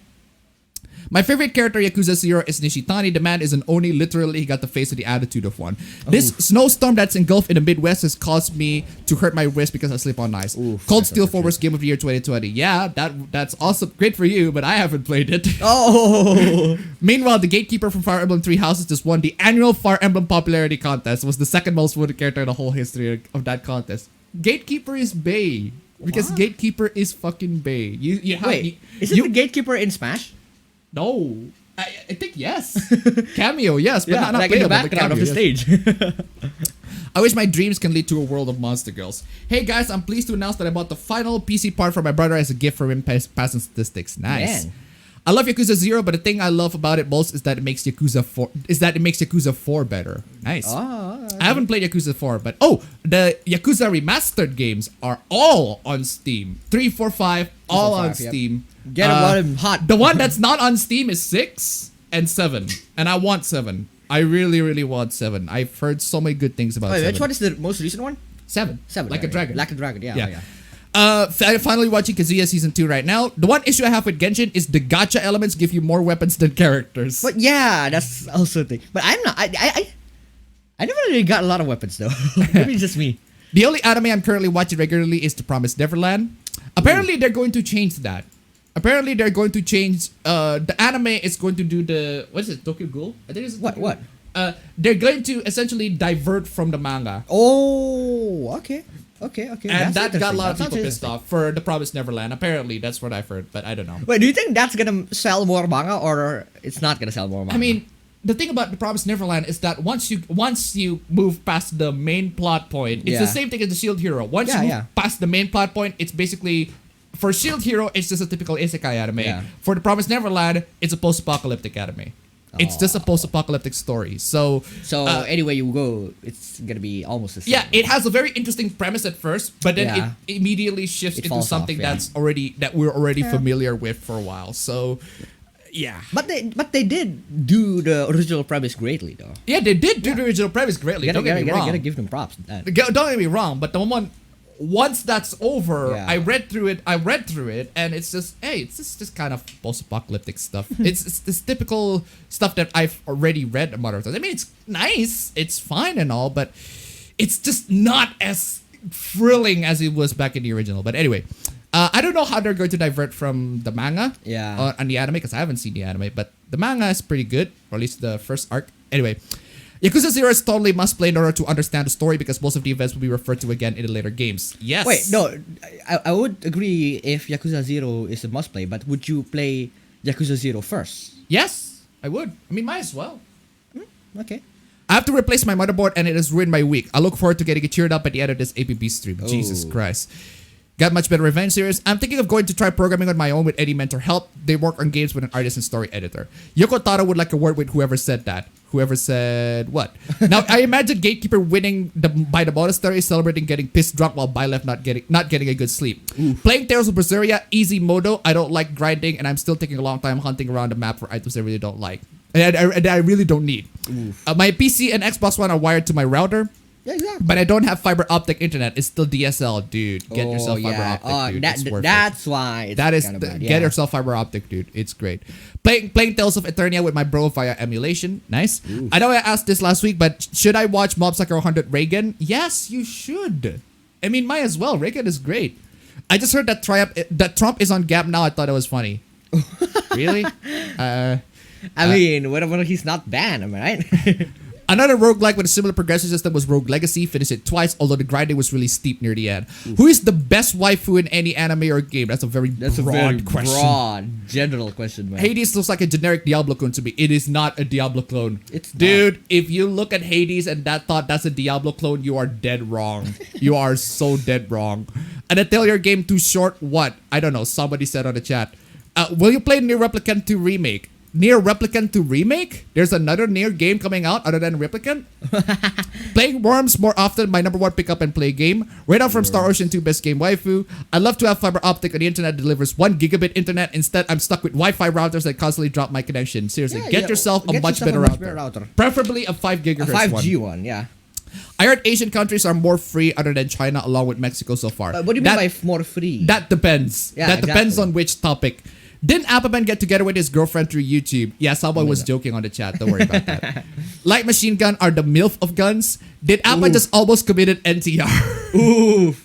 My favorite character Yakuza 0 is Nishitani. The man is an Oni. Literally, he got the face of the attitude of one. This snowstorm that's engulfed in the Midwest has caused me to hurt my wrist because I sleep on ice. Cold Steel 4 was Game of the Year 2020. Yeah, that's awesome. Great for you, but I haven't played it. Oh. Meanwhile, the gatekeeper from Fire Emblem Three Houses just won the annual Fire Emblem popularity contest. Was the second most voted character in the whole history of that contest. Gatekeeper is Bay. Because What? Gatekeeper is fucking Bay. Wait, is it the gatekeeper in Smash? No. I think yes. Cameo, yes, but not like in the playable, but background of cameo, the yes. stage. I wish my dreams can lead to a world of monster girls. Hey guys, I'm pleased to announce that I bought the final PC part for my brother as a gift for him passing statistics. Nice. Man. I love Yakuza 0, but the thing I love about it most is that it makes Yakuza 4 better. Nice. I haven't played Yakuza 4, but the Yakuza remastered games are all on Steam. 3, 4, 5, all on 5, yep. Steam. Get them while I'm hot. The one that's not on Steam is 6. and 7. And I want 7. I really, really want 7. I've heard so many good things about Wait, 7. which one is the most recent one? 7. 7. Like a dragon. Like a dragon, yeah. Yeah. Oh, yeah. Finally watching Kazuya Season 2 right now. The one issue I have with Genshin is the gacha elements give you more weapons than characters. But yeah, that's also a thing. But I'm not. I never really got a lot of weapons though. Maybe it's just me. The only anime I'm currently watching regularly is The Promised Neverland. Apparently, they're going to change that. Apparently, they're going to change. The anime is going to do the what's it? Tokyo Ghoul? I think it's What? They're going to essentially divert from the manga. Oh, okay. And That's that got a lot of interesting. people pissed off for The Promised Neverland. Apparently, that's what I've heard, but I don't know. Wait, do you think that's gonna sell more manga or it's not gonna sell more manga? I mean, the thing about The Promised Neverland is that once you move past the main plot point, it's the same thing as the Shield Hero. Once you move past the main plot point, it's basically for Shield Hero, it's just a typical isekai anime. Yeah. For The Promised Neverland, it's a post-apocalyptic anime. It's just a post-apocalyptic story. So anyway you go, it's gonna be almost the same. yeah, it has a very interesting premise at first, but then Yeah. it immediately shifts It into falls something off, yeah. that we're already familiar with for a while. So yeah. But they did do the original premise greatly though. Yeah, they did do the original premise greatly. Don't get me wrong. Gotta give them props. Don't get me wrong, but the one once that's over, Yeah. I read through it, and it's just it's just kind of post-apocalyptic stuff. it's this typical stuff that I've already read a lot of times. I mean, it's nice, it's fine and all, but it's just not as thrilling as it was back in the original. But anyway, I don't know how they're going to divert from the manga on the anime because I haven't seen the anime, but the manga is pretty good, or at least the first arc. Anyway, Yakuza 0 is totally must play in order to understand the story because most of the events will be referred to again in the later games. Yes. Wait, no, I would agree if Yakuza 0 is a must play, but would you play Yakuza 0 first? Yes, I would. I mean, might as well. Okay. I have to replace my motherboard and it has ruined my week. I look forward to getting it cheered up at the end of this APB stream. Jesus Christ. Got much better revenge series. I'm thinking of going to try programming on my own with any mentor help. They work on games with an artist and story editor. Yoko Taro would like a word with whoever said that. Whoever said what? Now I imagine Gatekeeper winning by the monastery, celebrating getting pissed drunk while Byleth not getting a good sleep. Playing Tales of Berseria, easy modo. I don't like grinding, and I'm still taking a long time hunting around the map for items I really don't like. And I really don't need. My PC and Xbox One are wired to my router. Yeah, exactly. But I don't have fiber optic internet. It's still DSL, dude. Get yourself fiber optic, dude. It's worth that's it. why. It's That is kinda bad, get yourself fiber optic, dude. It's great. Playing Tales of Eternia with my bro via emulation. Nice. I know I asked this last week, but should I watch Mob Psycho 100 Reagan? Yes, you should. I mean, might as well. Reagan is great. I just heard that Trump is on Gap now. I thought it was funny. Really? I mean, whatever. He's not banned, am I right? Another roguelike with a similar progression system was Rogue Legacy. Finished it twice, although the grinding was really steep near the end. Who is the best waifu in any anime or game? That's a very broad question. Broad, general question, man. Hades looks like a generic Diablo clone to me. It is not a Diablo clone. It's Dude, if you look at Hades and thought that's a Diablo clone, you are dead wrong. You are so dead wrong. And Atelier game too short? What? I don't know. Somebody said on the chat. Will you play Nier Replicant 2 Remake? Nier Replicant 2 Remake? There's another Nier game coming out other than Replicant? Playing Worms more often, my number one pick up and play game. Right now from Star Ocean 2 Best Game Waifu. I love to have fiber optic and the internet delivers 1 gigabit internet. Instead, I'm stuck with Wi-Fi routers that constantly drop my connection. Seriously, get yourself a much better router. Preferably a 5 gigahertz a 5G one, yeah. I heard Asian countries are more free other than China along with Mexico so far. What do you mean by more free? That depends. Yeah, that depends on which topic. Didn't APB get together with his girlfriend through YouTube? Yeah, someone was joking on the chat. Don't worry about that. Light machine gun are the MILF of guns. Did APB just almost committed NTR? Ooh.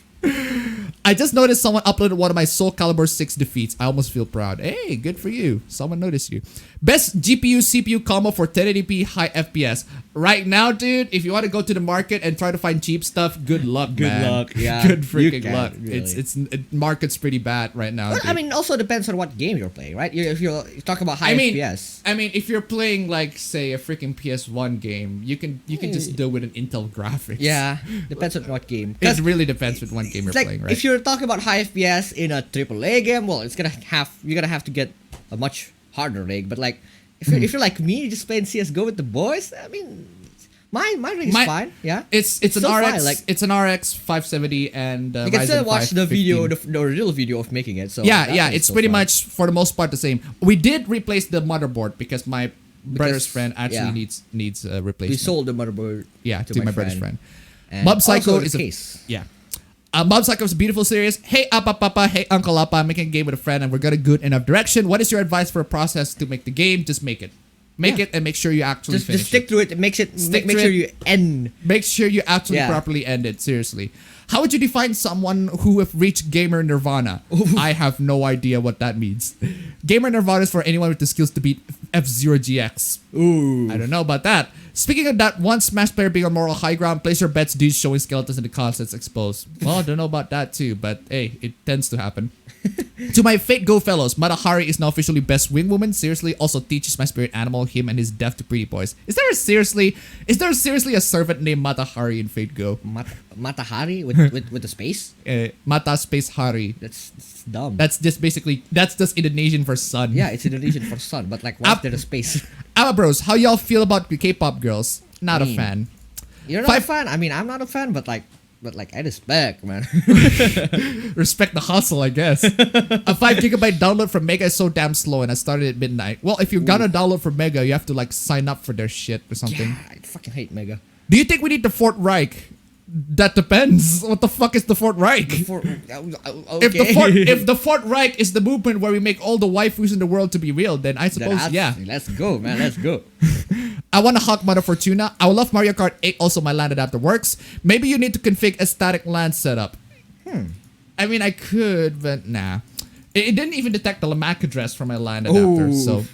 I just noticed someone uploaded one of my Soul Calibur 6 defeats. I almost feel proud. Hey, good for you. Someone noticed you. Best GPU CPU combo for 1080p high FPS. Right now, dude, if you want to go to the market and try to find cheap stuff, good luck, man. Good luck, yeah. Good freaking luck. Really. Market's pretty bad right now. Well, I mean, also depends on what game you're playing, right? If you talk about high FPS. I mean, if you're playing like say a freaking PS1 game, you can just do with an Intel graphics. Yeah, depends on what game. It really depends with what game you're playing, right? If you're talking about high FPS in a AAA game, well, you're gonna have to get a much harder rig. But like, if you're like me, just playing CS:GO with the boys, I mean, my rig is fine. Yeah, it's an RX. Fine. It's an RX 570, and you can still watch the video, the original video of making it. So yeah, it's pretty much for the most part the same. We did replace the motherboard because my brother's friend actually needs a replacement. We sold the motherboard. to my brother's friend. And Mob Psycho also is the a case. Mob Psycho is a beautiful series. Hey Appa Papa, hey Uncle Appa, I'm making a game with a friend and we're going a good enough direction. What is your advice for a process to make the game? Just make it. Make it and make sure you actually finish just stick it. to it. Make sure you end. Make sure you actually properly end it. Seriously. How would you define someone who have reached gamer nirvana? I have no idea what that means. Gamer nirvana is for anyone with the skills to beat F-Zero GX. Ooh. I don't know about that. Speaking of that, one Smash player being on moral high ground, place your bets, dudes showing skeletons in the concepts exposed. Well, I don't know about that too, but hey, it tends to happen. To my Fate Go fellows, Matahari is now officially best wing woman. Seriously, also teaches my spirit animal, him and his death to pretty boys. Is there seriously a servant named Matahari in Fate Go? Matahari with the space? Mata Space Hari. That's dumb. That's just Indonesian for sun. Yeah, it's Indonesian for sun, but like what's there a space? Bros, how y'all feel about K-pop girls? Not a fan. You're not a fan? I mean, I'm not a fan, but I respect, man. Respect the hustle, I guess. A 5 GB download from Mega is so damn slow and I started at midnight. Well, if you're gonna download from Mega, you have to like sign up for their shit or something. Yeah, I fucking hate Mega. Do you think we need the Fourth Reich? That depends. What the fuck is the Fourth Reich? Okay. If the Fourth Reich is the movement where we make all the waifus in the world to be real, then I suppose Let's go, man. Let's go. I want a Hawk Mother Fortuna. I would love Mario Kart 8. Also, my LAN adapter works. Maybe you need to config a static LAN setup. I mean, I could, but nah. It didn't even detect the MAC address for my LAN adapter. So,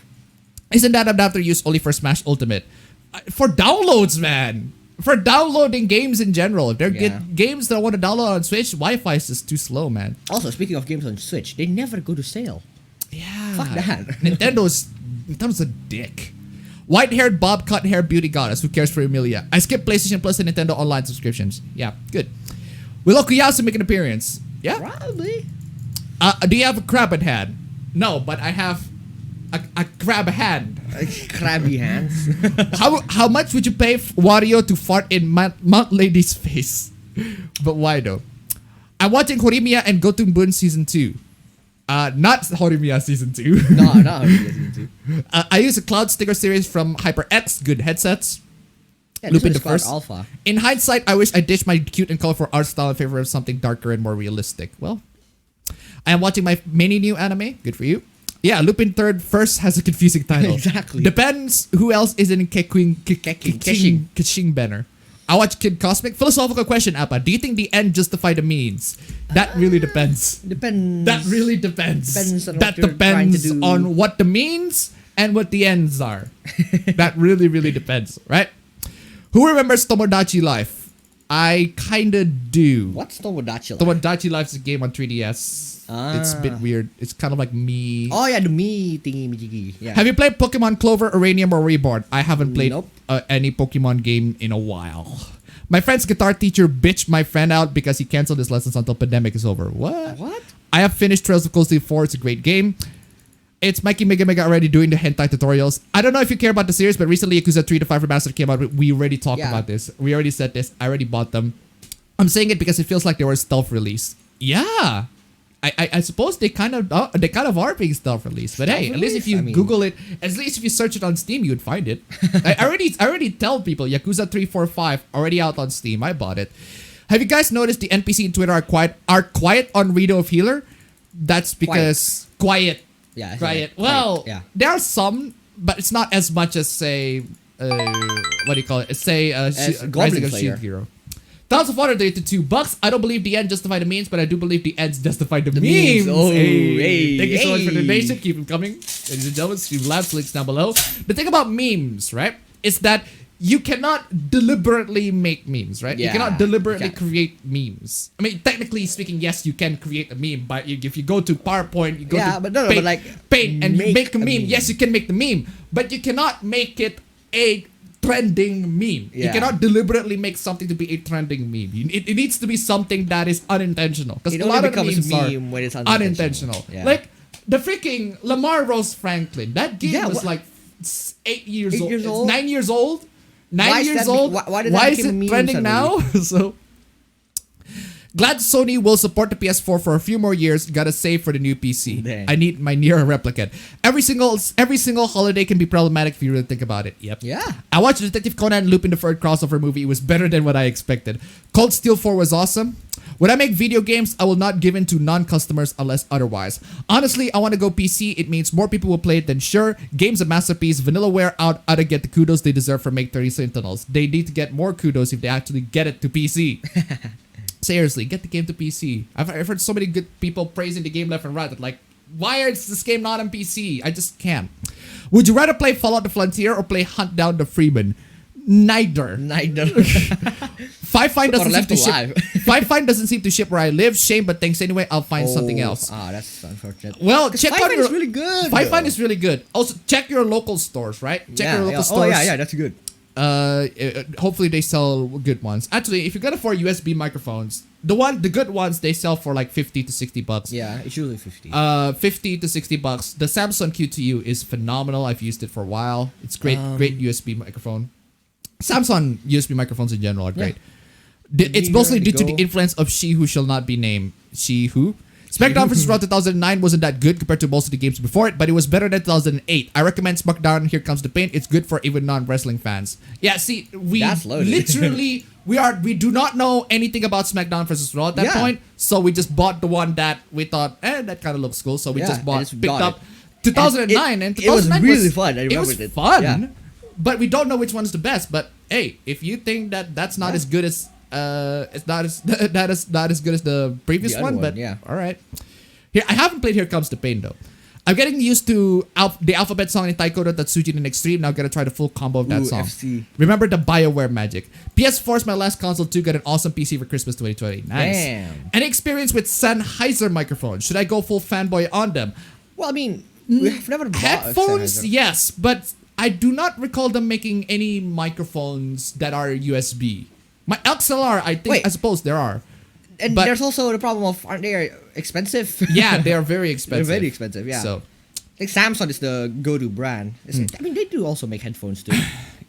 isn't that adapter used only for Smash Ultimate? For downloads, man. For downloading games in general. If they're games that I want to download on Switch, Wi-Fi is just too slow, man. Also, speaking of games on Switch, they never go to sale. Yeah. Fuck that. Nintendo's a dick. White-haired Bob cut-hair beauty goddess. Who cares for Emilia? I skipped PlayStation Plus and Nintendo Online subscriptions. Yeah, good. Will Okuyasu make an appearance? Yeah. Probably. Do you have a crab at hand? No, but I have a crab hand. Crabby hands. How much would you pay Wario to fart in Mount Lady's face? But why though? I'm watching Horimiya and Gotoon Season 2. Not Horimiya Season 2. No, not Horimiya Season 2. I use a Cloud Sticker series from HyperX. Good headsets. Yeah, Lupin the First. Alpha. In hindsight, I wish I ditched my cute and colorful art style in favor of something darker and more realistic. Well, I am watching my many new anime. Good for you. Yeah, Lupin First has a confusing title. Exactly. Depends who else is in Kaching Banner. I watch Kid Cosmic. Philosophical question, Appa. Do you think the end justify the means? That really depends. Depends. That really depends. That depends on what the means and what the ends are. That really, really depends, right? Who remembers Tomodachi Life? I kinda do. What's Tomodachi Life? Tomodachi Life is a game on 3DS. It's a bit weird. It's kind of like me. Oh yeah, the me thingy. Yeah. Have you played Pokemon Clover, Uranium, or Reborn? I haven't played any Pokemon game in a while. My friend's guitar teacher bitched my friend out because he canceled his lessons until pandemic is over. What? I have finished Trails of Cold Steel 4. It's a great game. It's Mikey Mega already doing the hentai tutorials. I don't know if you care about the series, but recently Yakuza 3 to 5 Remastered came out. We already talked about this. We already said this. I already bought them. I'm saying it because it feels like they were stealth release. Yeah. I suppose they kind of are being stealth released. But hey, at least if you Google it, at least if you search it on Steam, you would find it. I already tell people Yakuza 3, 4, 5 already out on Steam. I bought it. Have you guys noticed the NPC in Twitter are quiet on Rito of Healer? That's because quiet. Yeah, quiet. Well, there are some, but it's not as much as say what do you call it? Say Rising of Shield Hero. Thoughts of Water to $2. I don't believe the end justify the means, but I do believe the ends justify the memes. Oh, Thank you so much for the donation. Keep them coming. Ladies and gentlemen, Stream Labs, links down below. The thing about memes, right, is that you cannot deliberately make memes, right? Yeah, you cannot deliberately create memes. I mean, technically speaking, yes, you can create a meme, but if you go to PowerPoint, you go to Paint and you make a meme. Yes, you can make the meme, but you cannot make it a trending meme. You cannot deliberately make something to be a trending meme. It needs to be something that is unintentional. Because a lot of memes are when it's unintentional. Yeah. Like the freaking Lamar Rose Franklin. That game was like 8 years old. It's 9 years old. 9 years old. Why is it trending now? So Glad Sony will support the PS4 for a few more years. Gotta save for the new PC. Dang. I need my near replicant. Every single holiday can be problematic if you really think about it. Yep. Yeah. I watched Detective Conan Lupin the Third crossover movie. It was better than what I expected. Cold Steel 4 was awesome. When I make video games, I will not give in to non-customers unless otherwise. Honestly, I want to go PC. It means more people will play it than sure. Game's a masterpiece. Vanillaware ought to get the kudos they deserve for Make 30 Sentinels. They need to get more kudos if they actually get it to PC. Seriously, get the game to PC. I've heard so many good people praising the game left and right that like, why is this game not on PC? I just can't. Would you rather play Fallout the Frontier or play Hunt Down the Freeman? Neither. Five Fine doesn't seem to ship. Five Fine doesn't seem to ship where I live. Shame, but thanks anyway. I'll find something else. That's unfortunate. Well, check Five Fine is really good. Five Fine is really good. Also, check your local stores, right? Check your local stores. Oh yeah, that's good. Hopefully they sell good ones. Actually, if you're gonna for USB microphones, the good ones they sell for like $50 to $60. Yeah, it's usually 50. $50 to $60. The Samsung Q2U is phenomenal. I've used it for a while. It's great USB microphone. Samsung USB microphones in general are great. It's mostly due to the influence of She Who Shall Not Be Named. She Who? SmackDown vs. Raw 2009 wasn't that good compared to most of the games before it, but it was better than 2008. I recommend SmackDown Here Comes the Pain. It's good for even non-wrestling fans. Yeah, see, we literally, we do not know anything about SmackDown vs. Raw at that point, so we just bought the one that we thought, that kind of looks cool, so we just picked up 2009, and 2009 it was really fun. I remember it was fun, but we don't know which one's the best. But hey, if you think that that's not as good as it's not as not as good as the previous one, but all right. Here, I haven't played Here Comes the Pain though. I'm getting used to the alphabet song in Taiko no Tatsujin in Extreme. Now I'm gonna try the full combo of that song. FC. Remember the BioWare magic. PS4 is my last console too. Got an awesome PC for Christmas 2020. Nice. Damn. Any experience with Sennheiser microphones? Should I go full fanboy on them? Well, I mean, we've never bought headphones, yes, but I do not recall them making any microphones that are USB. My XLR, I suppose there are. And there's also the problem of, aren't they expensive? Yeah, they are very expensive. They're very expensive, yeah. So, I think Samsung is the go-to brand. I mean, they do also make headphones too.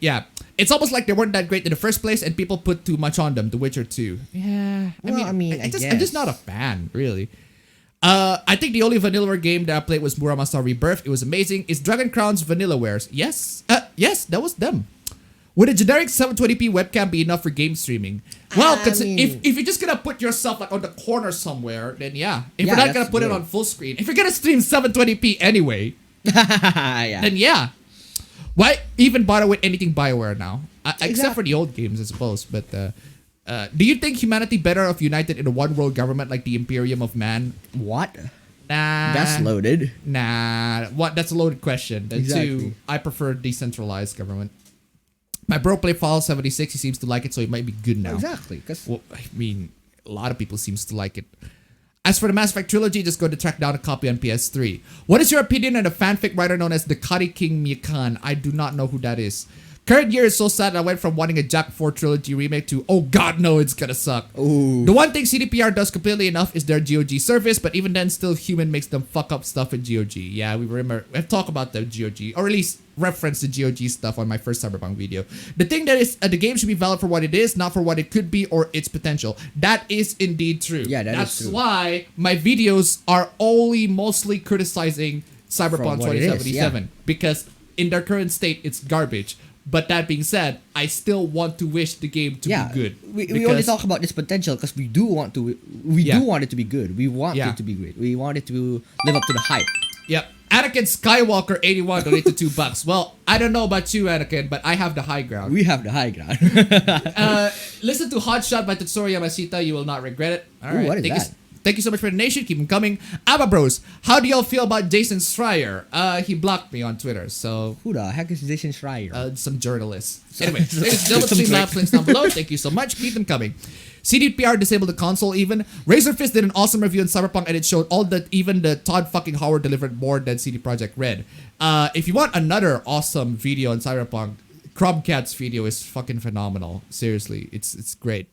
Yeah. It's almost like they weren't that great in the first place and people put too much on them. The Witcher 2. Yeah. I'm just not a fan, really. I think the only Vanillaware game that I played was Muramasa Rebirth. It was amazing. Is Dragon Crown's Vanillawares? Yes. Yes, that was them. Would a generic 720p webcam be enough for game streaming? Well, if you're just gonna put yourself like on the corner somewhere, then yeah. If you're not gonna put it on full screen, if you're gonna stream 720p anyway, then yeah. Why even bother with anything BioWare now? Except for the old games, I suppose. But do you think humanity better off united in a one world government like the Imperium of Man? What? Nah. That's loaded. Nah. What? That's a loaded question. Two, I prefer decentralized government. My bro played Fallout 76. He seems to like it, so it might be good now. Exactly. Well, I mean, a lot of people seems to like it. As for the Mass Effect trilogy, just go to track down a copy on PS3. What is your opinion on a fanfic writer known as the Kari King Mikan? I do not know who that is. Current year is so sad I went from wanting a Jack 4 trilogy remake to, oh god no, it's gonna suck. Ooh. The one thing CDPR does completely enough is their GOG service, but even then still human makes them fuck up stuff in GOG. Yeah, we've talked about the GOG, or at least reference the GOG stuff on my first Cyberpunk video. The thing that is, the game should be valid for what it is, not for what it could be or its potential. That is indeed true. Yeah, that's true. why my videos are only mostly criticizing Cyberpunk 2077, because in their current state, it's garbage. But that being said, I still want to wish the game to be good. We only talk about this potential because we do want to. We do want it to be good. We want it to be great. We want it to live up to the hype. Yep. Anakin Skywalker 81 donated $2. Well, I don't know about you, Anakin, but I have the high ground. We have the high ground. Listen to Hot Shot by Tetsuya Yamashita. You will not regret it. All right. What is that? Thank you so much for the donation. Keep them coming. Abba Bros, how do y'all feel about Jason Schreier? He blocked me on Twitter, so... Who the heck is Jason Schreier? Some journalists. Anyway, ladies and gentlemen, Streamlabs links down below. Thank you so much. Keep them coming. CDPR disabled the console even. Razorfist did an awesome review on Cyberpunk and it showed all that even the Todd fucking Howard delivered more than CD Projekt Red. If you want another awesome video on Cyberpunk, Crobcat's video is fucking phenomenal. Seriously, it's great.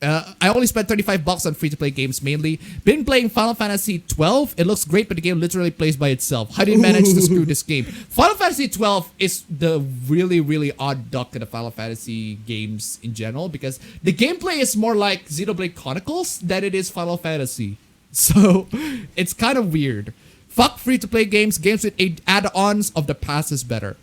I only spent $35 on free-to-play games mainly. Been playing Final Fantasy 12. It looks great, but the game literally plays by itself. How do you manage to screw this game? Final Fantasy 12 is the really, really odd duck in the Final Fantasy games in general because the gameplay is more like Xenoblade Chronicles than it is Final Fantasy. So it's kind of weird. Fuck free-to-play games. Games with add-ons of the past is better.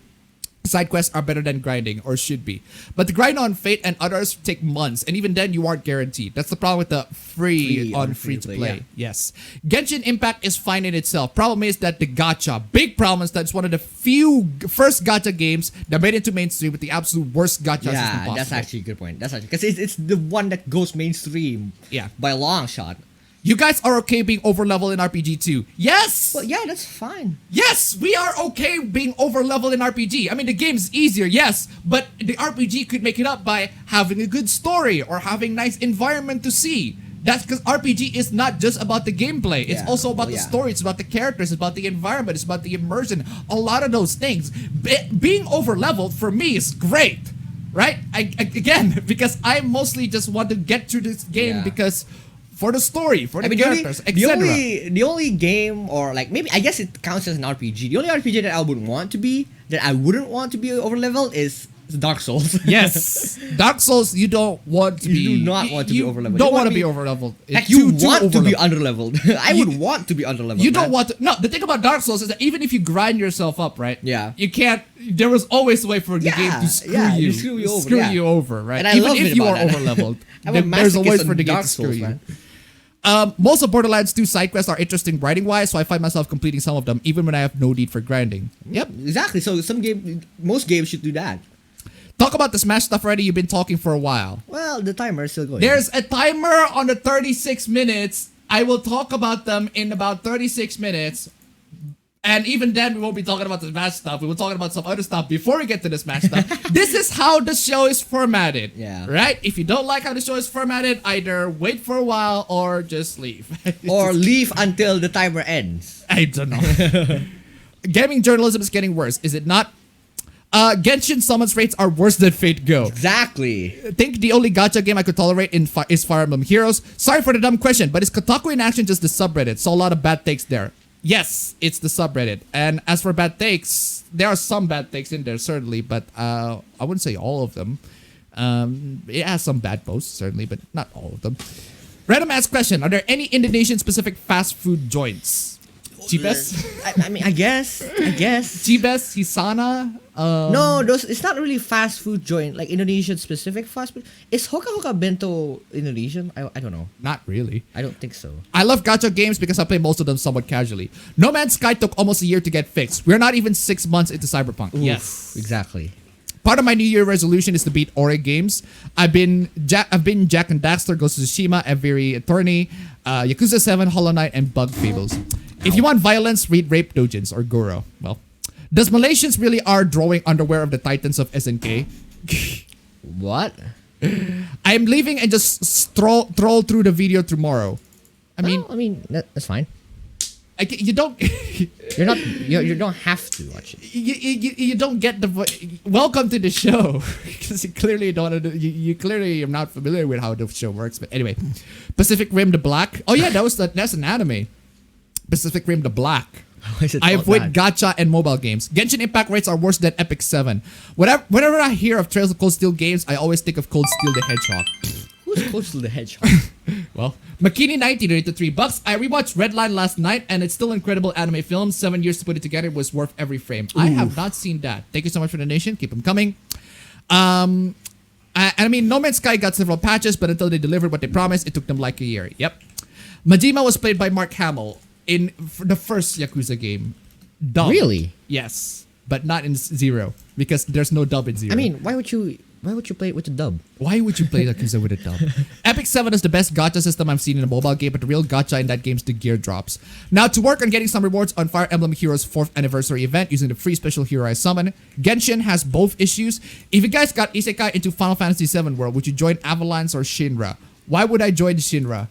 Side quests are better than grinding, or should be. But the grind on Fate and others take months, and even then you aren't guaranteed. That's the problem with the free to play. Yeah. Yes. Genshin Impact is fine in itself. Problem is that the gacha, big problem is that it's one of the few first gacha games that made it to mainstream with the absolute worst gacha system possible. Yeah, that's actually a good point. That's actually, because it's the one that goes mainstream by a long shot. You guys are okay being over-leveled in RPG too. Yes! Well, yeah, that's fine. Yes, we are okay being over-leveled in RPG. I mean, the game's easier, yes, but the RPG could make it up by having a good story or having nice environment to see. That's because RPG is not just about the gameplay. It's also about the story. It's about the characters. It's about the environment. It's about the immersion. A lot of those things. Being over-leveled for me is great, right? Again, because I mostly just want to get through this game because... for the story, for the characters, etc. The only game, or like maybe I guess it counts as an RPG. The only RPG that I wouldn't want to be over leveled is Dark Souls. Yes, Dark Souls. You don't want to be. You do not want to be over leveled. Don't want to be over leveled. Like you want to be under leveled. I would want to be under leveled. You don't want to. No, the thing about Dark Souls is that even if you grind yourself up, right? Yeah. You can't. There was always a way for the game to screw you over, right? And even if you are over leveled, there's a way for the game to screw you. Most of Borderlands 2 side quests are interesting grinding-wise, so I find myself completing some of them, even when I have no need for grinding. Yep, exactly. So most games should do that. Talk about the Smash stuff already. You've been talking for a while. Well, the timer is still going. There's a timer on the 36 minutes. I will talk about them in about 36 minutes. And even then, we won't be talking about the Smash stuff. We will talking about some other stuff before we get to the Smash stuff. This is how the show is formatted. Yeah. Right? If you don't like how the show is formatted, either wait for a while or just leave. Or leave until the timer ends. I don't know. Gaming journalism is getting worse, is it not? Genshin summons rates are worse than Fate Go. Exactly. I think the only gacha game I could tolerate is Fire Emblem Heroes. Sorry for the dumb question, but is Kotaku in Action just the subreddit? Saw a lot of bad takes there. Yes, it's the subreddit. And as for bad takes, there are some bad takes in there, certainly, but I wouldn't say all of them. It has some bad posts, certainly, but not all of them. Random ask question. Are there any Indonesian-specific fast food joints? Chibes? I mean, I guess. Chibes, Hisana? No, it's not really fast food joint, like Indonesian specific fast food. Is Hoka Hoka Bento Indonesian? I don't know. Not really. I don't think so. I love gacha games because I play most of them somewhat casually. No Man's Sky took almost a year to get fixed. We're not even 6 months into Cyberpunk. Oof, yes. Exactly. Part of my New Year resolution is to beat Ori games. I've been Jack and Daxter, Ghost of Tsushima, Every Attorney, Yakuza 7, Hollow Knight, and Bug Fables. If you want violence, read Rape Dojins or Goro. Well, does Malaysians really are drawing underwear of the Titans of SNK? What? I am leaving and just troll through the video tomorrow. I mean, that's fine. You don't. You don't have to watch it. You don't get the. Welcome to the show, because you clearly don't. You clearly are not familiar with how the show works. But anyway, Pacific Rim: The Black. Oh yeah, that's an anime. Pacific Rim: The Black. I avoid gacha and mobile games. Genshin Impact rates are worse than Epic 7. Whenever I hear of Trails of Cold Steel games, I always think of Cold Steel the Hedgehog. Who's Cold Steel the Hedgehog? Well, Makini90 donated $3. I rewatched Redline last night, and it's still an incredible anime film. 7 years to put it together was worth every frame. Ooh. I have not seen that. Thank you so much for the donation. Keep them coming. I mean, No Man's Sky got several patches, but until they delivered what they promised, it took them like a year. Yep. Majima was played by Mark Hamill in the first Yakuza game. Dubbed. Really? Yes, but not in Zero, because there's no dub in Zero. I mean, why would you play it with a dub? Why would you play Yakuza with a dub? Epic 7 is the best gacha system I've seen in a mobile game, but the real gacha in that game is the gear drops. Now, to work on getting some rewards on Fire Emblem Heroes 4th anniversary event using the free special hero I summon, Genshin has both issues. If you guys got Isekai into Final Fantasy 7 world, would you join Avalanche or Shinra? Why would I join Shinra?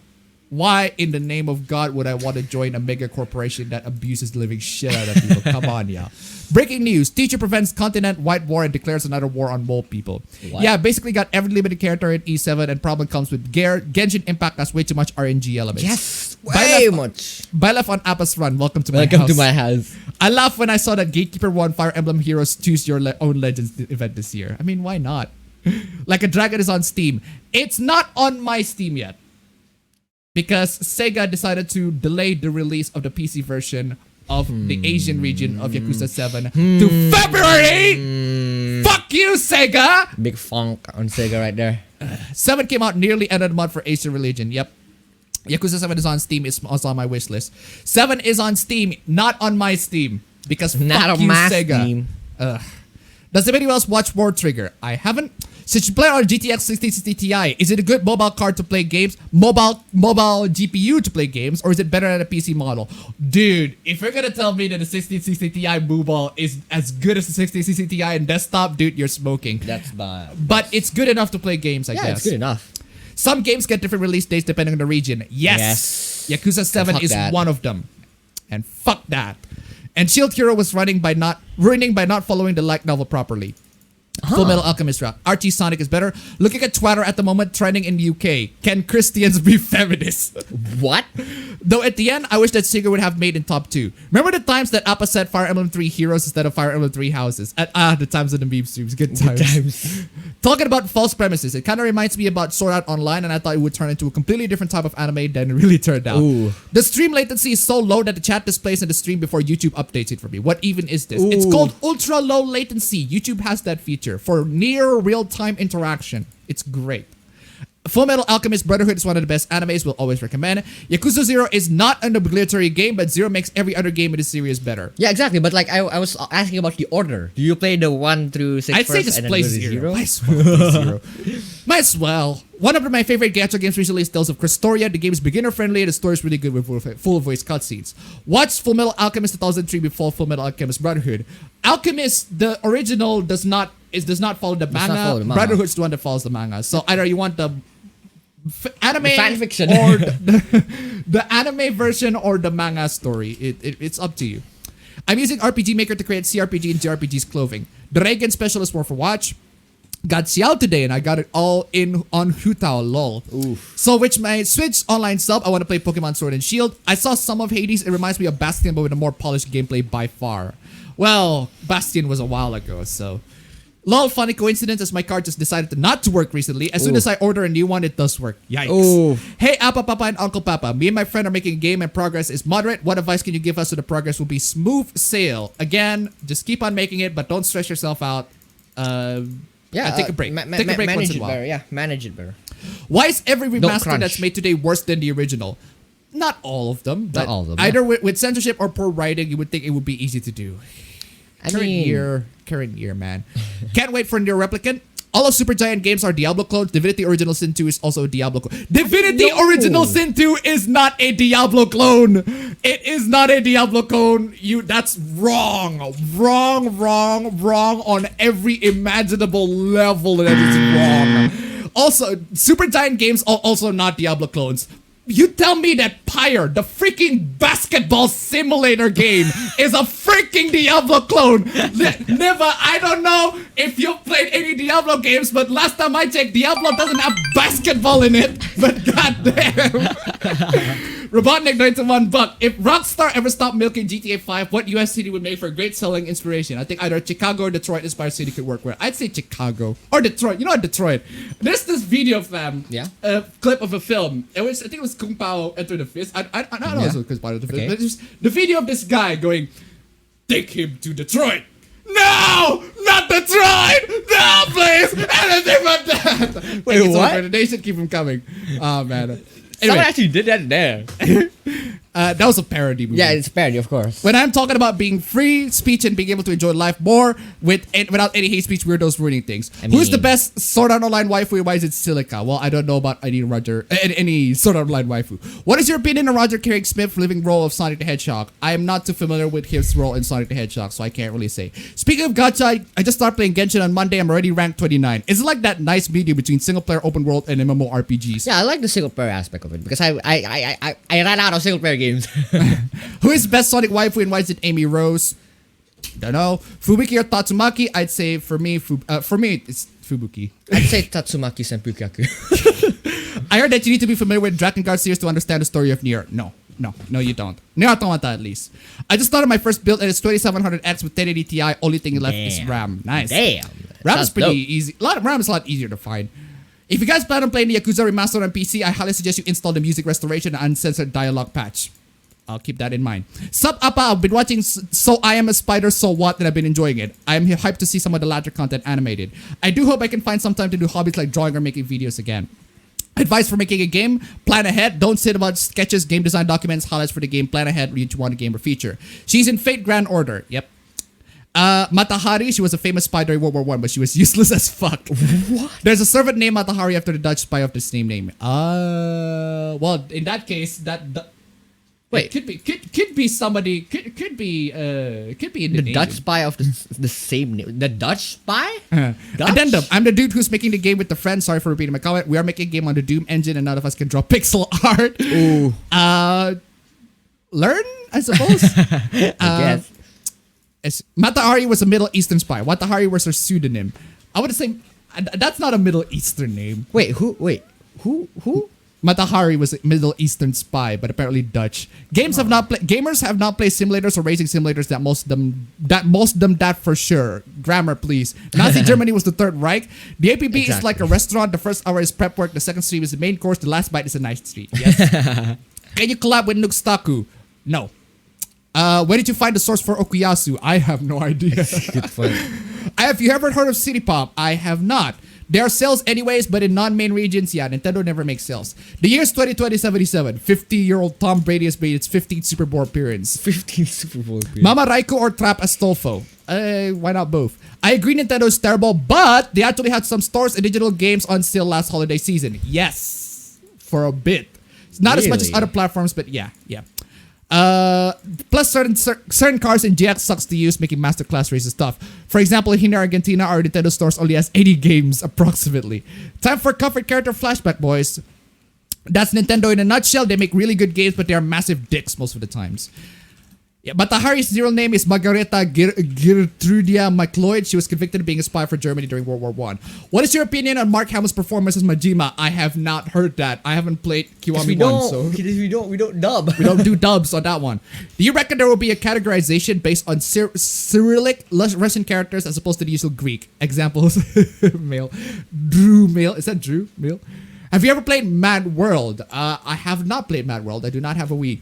Why in the name of God would I want to join a mega corporation that abuses the living shit out of people? Come on, yeah. Breaking news. Teacher prevents continent-wide war and declares another war on mole people. What? Yeah, basically got every limited character in E7 and problem comes with Genshin Impact has way too much RNG elements. Yes, way much. Bylef on Appa's run. Welcome to my house. Welcome to my house. I laughed when I saw that Gatekeeper won Fire Emblem Heroes Choose Your Own Legends event this year. I mean, why not? Like a Dragon is on Steam. It's not on my Steam yet. Because Sega decided to delay the release of the PC version of the Asian region of Yakuza 7 to February! Fuck you, Sega! Big funk on Sega right there. 7 came out nearly end of the month for Asian region. Yep. Yakuza 7 is on Steam. It's also on my wish list. 7 is on Steam, not on my Steam. Because not fuck on you, my Sega. Steam. Does anybody else watch War Trigger? I haven't. Since you play on GTX 1660 Ti, is it a good mobile card to play games? Mobile GPU to play games? Or is it better than a PC model? Dude, if you're gonna tell me that the 1660 Ti mobile is as good as the 1660 Ti in desktop, dude, you're smoking. That's bad. But it's good enough to play games, I guess. Yeah, it's good enough. Some games get different release dates depending on the region. Yes. Yakuza 7 Fuck is that. one of them. And fuck that. And Shield Hero was ruining by not following the light novel properly. Full Metal Alchemist route. RT Sonic is better. Looking at Twitter at the moment, trending in the UK. Can Christians be feminists? What? Though at the end, I wish that Sigurd would have made in top 2. Remember the times that Appa said Fire Emblem 3 Heroes instead of Fire Emblem 3 Houses? The times of the meme streams. Good times. Talking about false premises, it kind of reminds me about Sword Art Online, and I thought it would turn into a completely different type of anime than it really turned out. Ooh. The stream latency is so low that the chat displays in the stream before YouTube updates it for me. What even is this? Ooh. It's called ultra low latency. YouTube has that feature for near real-time interaction. It's great. Full Metal Alchemist Brotherhood is one of the best animes. We'll always recommend. Yakuza 0 is not an obligatory game, but 0 makes every other game in the series better. Yeah, exactly. But like, I was asking about the order. Do you play the 1 through 6 I'd first say just and then play go to 0. Might as well play 0. Might as well. One of my favorite Gacha games recently is Tales of Cristoria. The game is beginner-friendly and the story is really good with full voice cutscenes. Watch Full Metal Alchemist 2003 before Full Metal Alchemist Brotherhood. Alchemist, the original, does not follow the manga. Brotherhood's the one that follows the manga. So either you want the anime fan fiction or the anime version or the manga story. It's up to you. I'm using RPG Maker to create CRPG and JRPG's clothing. The Reigen Specialist more for watch. Got Xiao today and I got it all in on Hutao, lol. Oof. So with my Switch online sub, I want to play Pokemon Sword and Shield. I saw some of Hades. It reminds me of Bastion, but with a more polished gameplay by far. Well, Bastion was a while ago, so... Lol, funny coincidence as my card just decided to not to work recently. As soon as I order a new one, it does work. Yikes. Ooh. Hey, Appa Papa and Uncle Papa. Me and my friend are making a game and progress is moderate. What advice can you give us so the progress will be smooth sail? Again, just keep on making it, but don't stress yourself out. Take a break. Take a break once in a while. Better. Yeah, manage it better. Why is every remaster crunch. that's made today worse than the original? Not all of them. But Not all of them, either with censorship or poor writing, you would think it would be easy to do. Current year, man. Can't wait for Nier Replicant. All of Supergiant games are Diablo clones. Divinity Original Sin 2 is also a Diablo clone. Divinity Original Sin 2 is not a Diablo clone. It is not a Diablo clone. That's wrong. Wrong on every imaginable level. That is wrong. Also, Supergiant games are also not Diablo clones. You tell me that Pyre, the freaking basketball simulator game, is a freaking Diablo clone. Never, I don't know if you've played any Diablo games, but last time I checked, Diablo doesn't have basketball in it. But goddamn. Robotnik 91 buck. If Rockstar ever stopped milking GTA 5, what US city would make for a great selling inspiration? I think either Chicago or Detroit inspired city could work well. I'd say Chicago or Detroit. You know what, Detroit? There's this video, fam. Yeah. A clip of a film. I think it was Kung Pao Enter the Fist. I don't know if it was Kung Pao Enter the Fist. Okay. But it's just the video of this guy going, take him to Detroit. No! Not Detroit! No, please! Anything but that! Wait, what? They should keep him coming. Oh, man. Someone Anyway, actually did that there. That was a parody movie. Yeah, it's a parody, of course. When I'm talking about being free speech and being able to enjoy life more without any hate speech weirdos ruining things. Who's the best Sword Art Online waifu? Why is it Silica? Well, I don't know about any Sword Art Online waifu. What is your opinion on Roger Craig Smith's living role of Sonic the Hedgehog? I am not too familiar with his role in Sonic the Hedgehog, so I can't really say. Speaking of gacha, I just started playing Genshin on Monday. I'm already ranked 29. It's like that nice medium between single player open world and MMORPGs. Yeah, I like the single player aspect of it because I ran out of single player games. Who is best Sonic waifu and why is it Amy Rose? Don't know. Fubuki or Tatsumaki? I'd say for me it's Fubuki. I'd say Tatsumaki Senpukyaku. I heard that you need to be familiar with Drakengard series to understand the story of Nier. No, you don't. Nier Automata at least. I just started my first build and it's 2700X with 1080 Ti. Only thing left is RAM. Nice. Damn. RAM is pretty easy. RAM is a lot easier to find. If you guys plan on playing the Yakuza Remastered on PC, I highly suggest you install the music restoration and uncensored dialogue patch. I'll keep that in mind. Sup, Appa, I've been watching So I Am a Spider, So What, and I've been enjoying it. I'm hyped to see some of the latter content animated. I do hope I can find some time to do hobbies like drawing or making videos again. Advice for making a game: plan ahead. Don't sit about sketches, game design documents, highlights for the game. Plan ahead what you want a game or feature. She's in Fate Grand Order. Yep. Matahari, she was a famous spy during World War I, but she was useless as fuck. What? There's a servant named Matahari after the Dutch spy of the same name. Well, in that case, Wait, could be somebody. Could be the Dutch spy of the same name. The Dutch spy? Dutch? Addendum. I'm the dude who's making the game with the friend. Sorry for repeating my comment. We are making a game on the Doom engine, and none of us can draw pixel art. Ooh. Learn, I suppose. I guess. Matahari was a Middle Eastern spy. Matahari was her pseudonym. I would say that's not a Middle Eastern name. Wait, who? Matahari was a Middle Eastern spy, but apparently Dutch. Gamers have not played simulators or racing simulators that most of them that for sure. Grammar, please. Nazi Germany was the Third Reich. The APB is like a restaurant. The first hour is prep work. The second stream is the main course. The last bite is a nice treat. Yes. Can you collab with Nuxtaku? No. Where did you find the source for Okuyasu? I have no idea. Good point. Have you ever heard of City Pop? I have not. There are sales anyways, but in non-main regions, yeah, Nintendo never makes sales. The year is 2077. 50-year-old Tom Brady has made its 15th Super Bowl appearance. 15th Super Bowl appearance. Mama Raiko or Trap Astolfo? Why not both? I agree Nintendo is terrible, but they actually had some stores and digital games on sale last holiday season. Yes, for a bit. Not as much as other platforms, but yeah. Plus certain cars in GX sucks to use, making masterclass races tough. For example, here in Argentina, our Nintendo stores only has 80 games approximately. Time for comfort character flashback, boys. That's Nintendo in a nutshell. They make really good games, but they are massive dicks most of the times. Yeah, but Tahari's real name is Margareta Gertrudia McLeod. She was convicted of being a spy for Germany during World War I. What is your opinion on Mark Hamill's performance as Majima? I have not heard that. I haven't played Kiwami 1, so... We don't dub. We don't do dubs on that one. Do you reckon there will be a categorization based on Cyrillic Russian characters as opposed to the usual Greek? Examples, male. Drew, male. Is that Drew, male? Have you ever played Mad World? I have not played Mad World. I do not have a Wii.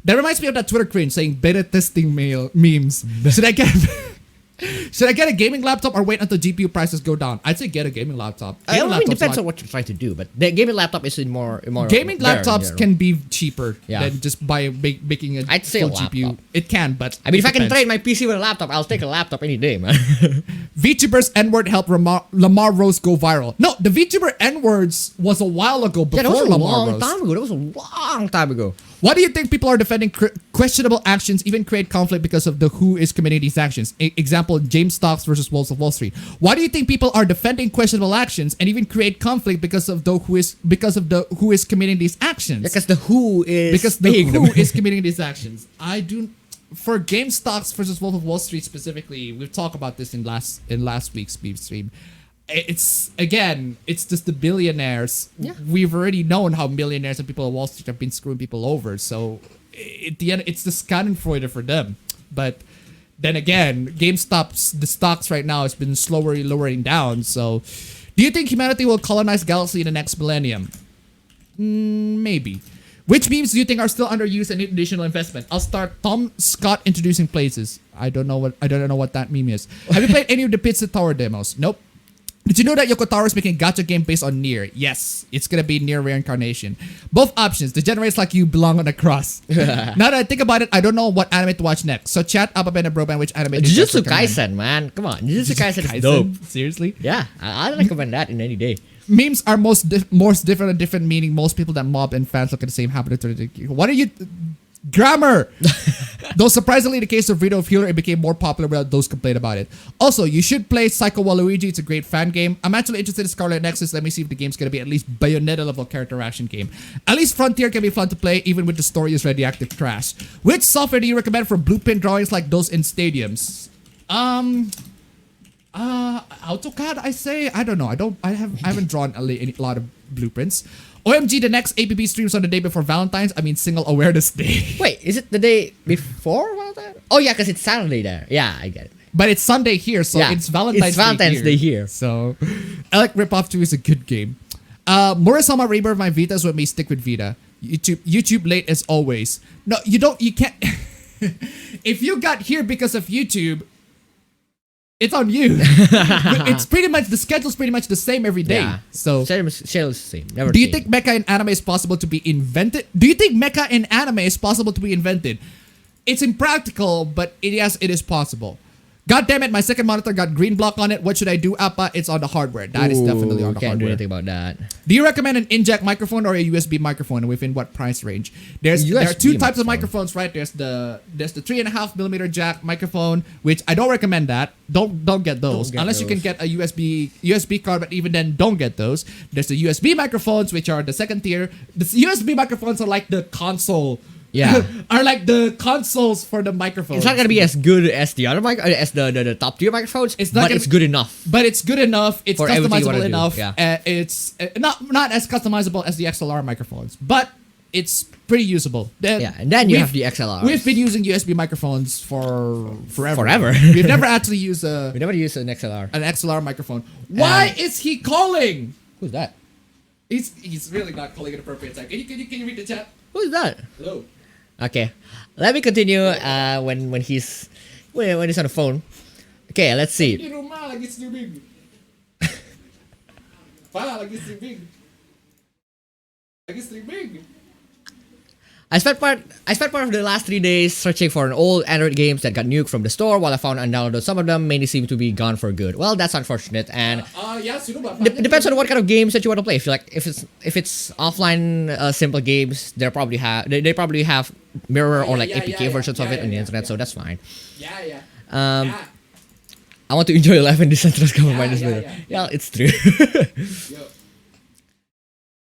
That reminds me of that Twitter cringe saying beta testing memes. Should I get a gaming laptop or wait until GPU prices go down? I'd say get a gaming laptop. It depends on what you're trying to do, but the gaming laptop is more gaming laptops can be cheaper than just making a I'd say full a laptop. GPU. It can, but I mean, if I can trade my PC with a laptop, I'll take a laptop any day, man. VTuber's N-word helped Lamar Rose go viral. No, the VTuber N-words was a while ago before Lamar Rose. That was a long time ago. Why do you think people are defending questionable actions, even create conflict because of the who is committing these actions? Example, James Stocks versus Wolves of Wall Street. Why do you think people are defending questionable actions and even create conflict because of the who is committing these actions? Because the who is committing these actions. For Game Stocks versus Wolf of Wall Street specifically, we've talked about this in last week's beef stream. It's just the billionaires. Yeah. We've already known how millionaires and people at Wall Street have been screwing people over. So at the end, it's the Schadenfreude for them. But then again, GameStop's the stocks right now has been slowly lowering down. So, do you think humanity will colonize galaxy in the next millennium? Maybe. Which memes do you think are still underused and need additional investment? I'll start. Tom Scott introducing places. I don't know what that meme is. Have you played any of the Pizza Tower demos? Nope. Did you know that Yoko Taro is making a gacha game based on Nier? Yes, it's gonna be Nier Reincarnation. Both options. The generates like you belong on a cross. Now that I think about it, I don't know what anime to watch next. So chat, appabendyt and Broban, which anime do you guys Jujutsu recommend? Kaisen, man. Come on. Jujutsu Kaisen is dope. Seriously? Yeah, I recommend that in any day. Memes are most different and different, meaning most people that mob and fans look at the same happen to. What are you... Grammar! Though surprisingly, in the case of Rito of Healer, it became more popular without those complain about it. Also, you should play Psycho Waluigi. It's a great fan game. I'm actually interested in Scarlet Nexus. Let me see if the game's gonna be at least Bayonetta level character action game. At least Frontier can be fun to play, even with the story is radioactive trash. Which software do you recommend for blueprint drawings like those in stadiums? AutoCAD, I say. I don't know. I haven't drawn a lot of blueprints. OMG, the next APB streams on the day before Valentine's. I mean, Single Awareness Day. Wait, is it the day before Valentine's? Oh yeah, because it's Saturday there. Yeah, I get it. But it's Sunday here, so Yeah, it's Valentine's Day here. So, Elec Ripoff 2 is a good game. Murasama Rebirth My Vita is what may stick with Vita. YouTube late as always. No, you can't. If you got here because of YouTube, it's on you. It's pretty much, the schedule's pretty much the same every day. Yeah. So, Schedule's the same. Never do you change. think mecha in anime is possible to be invented? Do you think mecha in anime is possible to be invented? It's impractical, but yes, it is possible. God damn it, my second monitor got green block on it. What should I do, Appa? It's on the hardware. That is definitely on the Can't do hardware. anything about that. Do you recommend an in-jack microphone or a USB microphone, and within what price range? There are two USB types of microphone. microphones, right? There's the 3.5mm jack microphone, which I don't recommend that. Don't get those Don't get unless you can those. get a USB card. But even then, don't get those. There's the USB microphones, which are the second tier. The USB microphones are like the console. Yeah. Are like the consoles for the microphones. It's not gonna be as good as the other as the top tier microphones. It's not but gonna it's be- good enough. But it's good enough. It's For everything you wanna customizable do, enough. yeah. It's not as customizable as the XLR microphones, but it's pretty usable. Yeah, and then you have the XLR. We've been using USB microphones for forever. Forever. We've never actually used We never use an XLR. an XLR microphone. Why is he calling? Who's that? He's really not calling at the appropriate time. Can you read the chat? Who's that? Hello. Okay, let me continue. When he's on the phone. Okay, let's see. Di rumah lagi streaming. Pala lagi streaming. Lagi streaming. I spent part of the last 3 days searching for an old Android games that got nuked from the store. While I found and downloaded some of them, many seem to be gone for good. Well, that's unfortunate, and Yeah, sino ba? depends on what kind of games that you want to play. If it's offline simple games, they probably have mirror or like APK versions of it on the internet, so that's fine. Yeah. I want to enjoy life in decentralized government. Yeah. Yeah, it's true. Yo.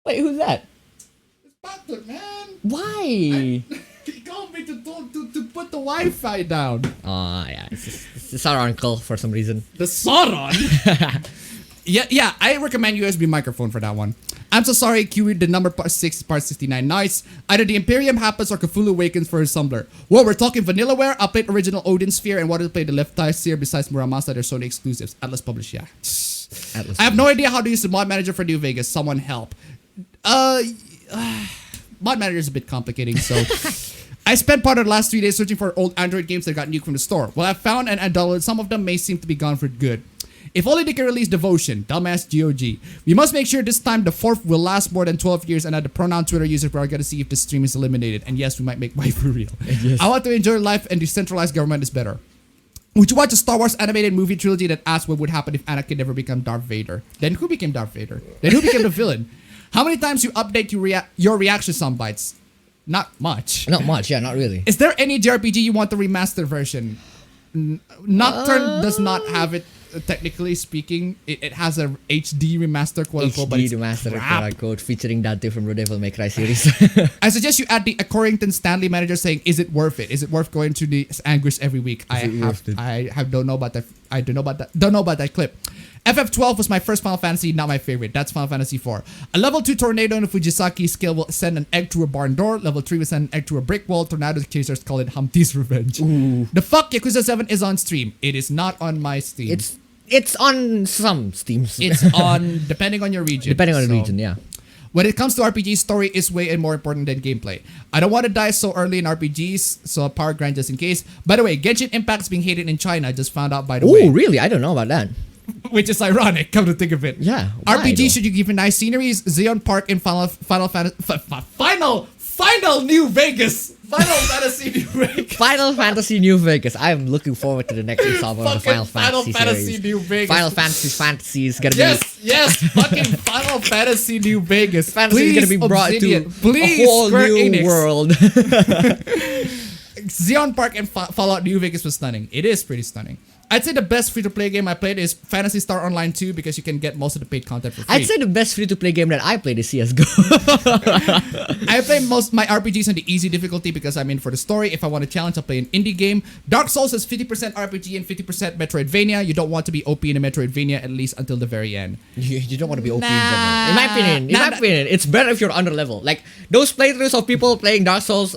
Wait, who's that? It's Patrick, man. Why? He called me to put the Wi-Fi down. Yeah, it's our uncle for some reason. The Sauron? yeah, I recommend USB microphone for that one. I'm so sorry, Q, the number part 6 part 69. Nice. Either the Imperium happens or Cthulhu awakens for his Assembler. Whoa, we're talking Vanillaware. I played original Odin Sphere and wanted to play the Left Eye Sphere besides Muramasa. They're Sony exclusives. Atlas published, yeah. I have no idea how to use the mod manager for New Vegas. Someone help. Mod manager is a bit complicating, so I spent part of the last 3 days searching for old Android games that got nuked from the store. Well, I found and I downloaded some of them may seem to be gone for good. If only they can release Devotion, dumbass GOG. We must make sure this time the 4th will last more than 12 years and that the pronoun Twitter users are gonna see if the stream is eliminated. And yes, we might make waifu real. Yes. I want to enjoy life and decentralized government is better. Would you watch a Star Wars animated movie trilogy that asks what would happen if Anakin never became Darth Vader? Then who became Darth Vader? Then who became the villain? How many times you update your reaction soundbites? Not much. Not much, yeah, not really. Is there any JRPG you want the remastered version? Nocturne does not have it. Technically speaking, it has a HD remaster quote unquote, but HD it's remastered crap. quote unquote featuring Dante from the Devil May Cry series. I suggest you add the Corrington Stanley manager saying, "Is it worth it? Is it worth going through the anguish every week?" Don't know about that. I don't know about that. Don't know about that clip. FF12 was my first Final Fantasy, not my favorite. That's Final Fantasy 4. A level 2 tornado in a Fujisaki skill will send an egg through a barn door. Level 3 will send an egg through a brick wall. Tornado chasers call it Humpty's Revenge. Ooh. The fuck Yakuza 7 is on stream. It is not on my Steam. It's on some Steams. It's on depending on your region. Depending on the So, region, yeah. When it comes to RPG, story is way more important than gameplay. I don't want to die so early in RPGs, so a power grind just in case. By the way, Genshin Impact's being hated in China. I just found out by the way. Oh, really? I don't know about that. Which is ironic, come to think of it. Yeah, why RPG though? should you give you nice sceneries? Zion Park in Final New Vegas. Final Fantasy New Vegas. Final Fantasy New Vegas. I'm looking forward to the next installment of the Fucking Final Fantasy series. New Vegas. Final Fantasy is gonna Yes, fucking Final Fantasy New Vegas. Fantasy is gonna be brought Obsidian. to Please, a whole Square new Enix. world. Zion Park and Fallout New Vegas was stunning. It is pretty stunning. I'd say the best free-to-play game I played is Phantasy Star Online 2 because you can get most of the paid content for free. I'd say the best free-to-play game that I played is CS:GO. I play most my RPGs on the easy difficulty because I'm in for the story. If I want a challenge, I'll play an indie game. Dark Souls is 50% RPG and 50% Metroidvania. You don't want to be OP in a Metroidvania at least until the very end. You don't want to be OP in Nah. general. In my opinion, it's better if you're under level. Like those playthroughs of people playing Dark Souls,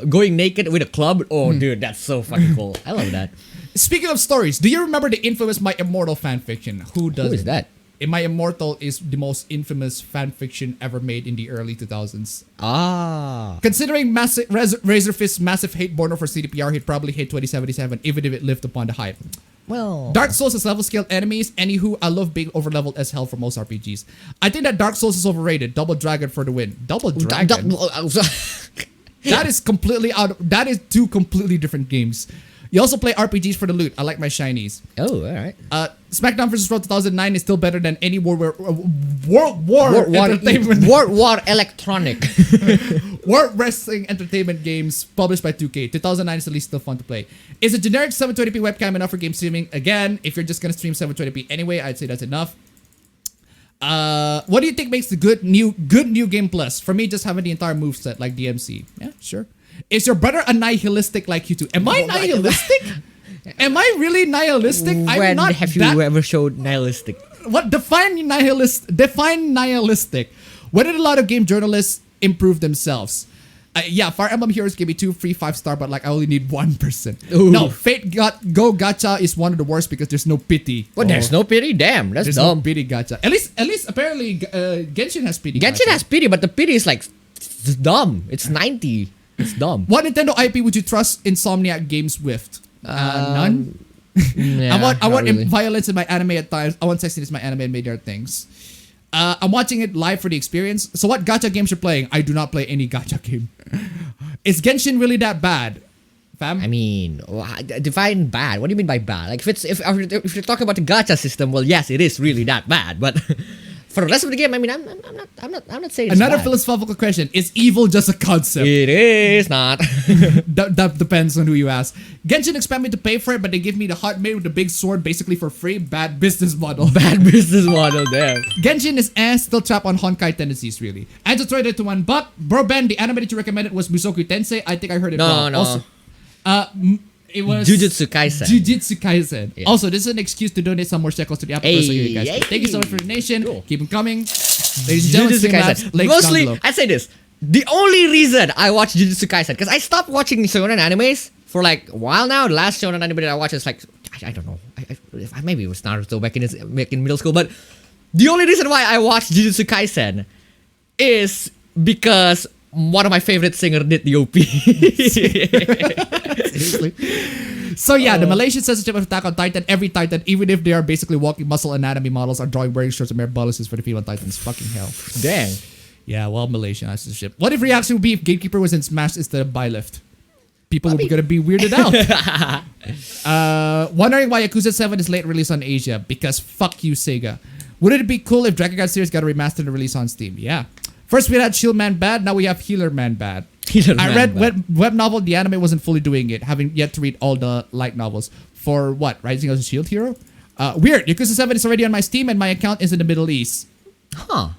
going naked with a club. Oh, dude, that's so fucking cool. I love that. Speaking of stories, do you remember the infamous My Immortal fanfiction? Who does Who is that? My Immortal is the most infamous fanfiction ever made in the early 2000s. Ah. Considering massive Razorfist's massive hate born over CDPR, he'd probably hit 2077 even if it lived upon the hype. Well. Dark Souls has level scaled enemies. Anywho, I love being overleveled as hell for most RPGs. I think that Dark Souls is overrated. Double Dragon for the win. Double Dragon? That is completely that is two completely different games. You also play RPGs for the loot. I like my shinies. Oh, alright. SmackDown vs. Raw 2009 is still better than any World War Entertainment. War Electronic. World Wrestling Entertainment games published by 2K. 2009 is at least still fun to play. Is a generic 720p webcam enough for game streaming? Again, if you're just gonna stream 720p anyway, I'd say that's enough. What do you think makes the good new game plus? For me, just having the entire moveset like DMC. Yeah, sure. Is your brother a nihilistic like you two? Am I nihilistic? Am I really nihilistic? I'm When not have you ever showed nihilistic? What define nihilistic? When did a lot of game journalists improve themselves? Yeah, Fire Emblem Heroes gave me 2 free 5-star, but like I only need 1%. Ooh. No, Go Gacha is one of the worst because there's no pity. Well, there's no pity. Damn, that's There's dumb. no pity gacha. At least apparently Genshin has pity. Genshin gacha. has pity, but the pity is like it's dumb. It's 90. It's dumb. What Nintendo IP would you trust Insomniac Games with? None. Nah, I want not really. violence in my anime at times. I want sexiness in my anime and made other things. I'm watching it live for the experience. So what gacha games you're playing? I do not play any gacha game. Is Genshin really that bad, fam? I mean, define bad. What do you mean by bad? Like if you're talking about the gacha system, well, yes, it is really that bad. But for the rest of the game, I mean, I'm not saying it's Another bad. philosophical question: is evil just a concept? It is not. That depends on who you ask. Genshin expect me to pay for it, but they give me the hot maid with the big sword basically for free. Bad business model. Bad business model there. Genshin is still trapped on Honkai tendencies, really. I just tried it to $1. Bro, Ben, the anime that you recommended was Musoku Tensei. I think I heard it wrong. No. Also, it was Jujutsu Kaisen. Jujutsu Kaisen. Yeah. Also, this is an excuse to donate some more shekels to the Apple. So you guys. Hey. Thank you so much for the donation. Cool. Keep them coming. Ladies and Jujutsu gentlemen, Kaisen. links down Mostly, below. I say this. The only reason I watch Jujutsu Kaisen, because I stopped watching shonen animes for like a while now. The last shonen anime that I watched is like, I don't know. Maybe it was Naruto back in middle school. But the only reason why I watched Jujutsu Kaisen is because one of my favorite singers did the OP. Seriously. So yeah, the Malaysian censorship of Attack on Titan, every Titan, even if they are basically walking muscle anatomy models, are drawing wearing shorts and mere boluses for the female Titans. Fucking hell. Dang. Yeah, well, Malaysian censorship. What if reaction would be if Gatekeeper was in Smash instead of Bylift? People would be gonna be weirded out. Wondering why Yakuza 7 is late release on Asia. Because fuck you, Sega. Wouldn't it be cool if Dragon Guard series got a remastered release on Steam? Yeah. First we had Shield Man Bad, now we have Healer Man Bad. I read web novel, the anime wasn't fully doing it, having yet to read all the light novels. For what? Rising as a Shield Hero? Weird. Yakuza 7 is already on my Steam and my account is in the Middle East. Huh.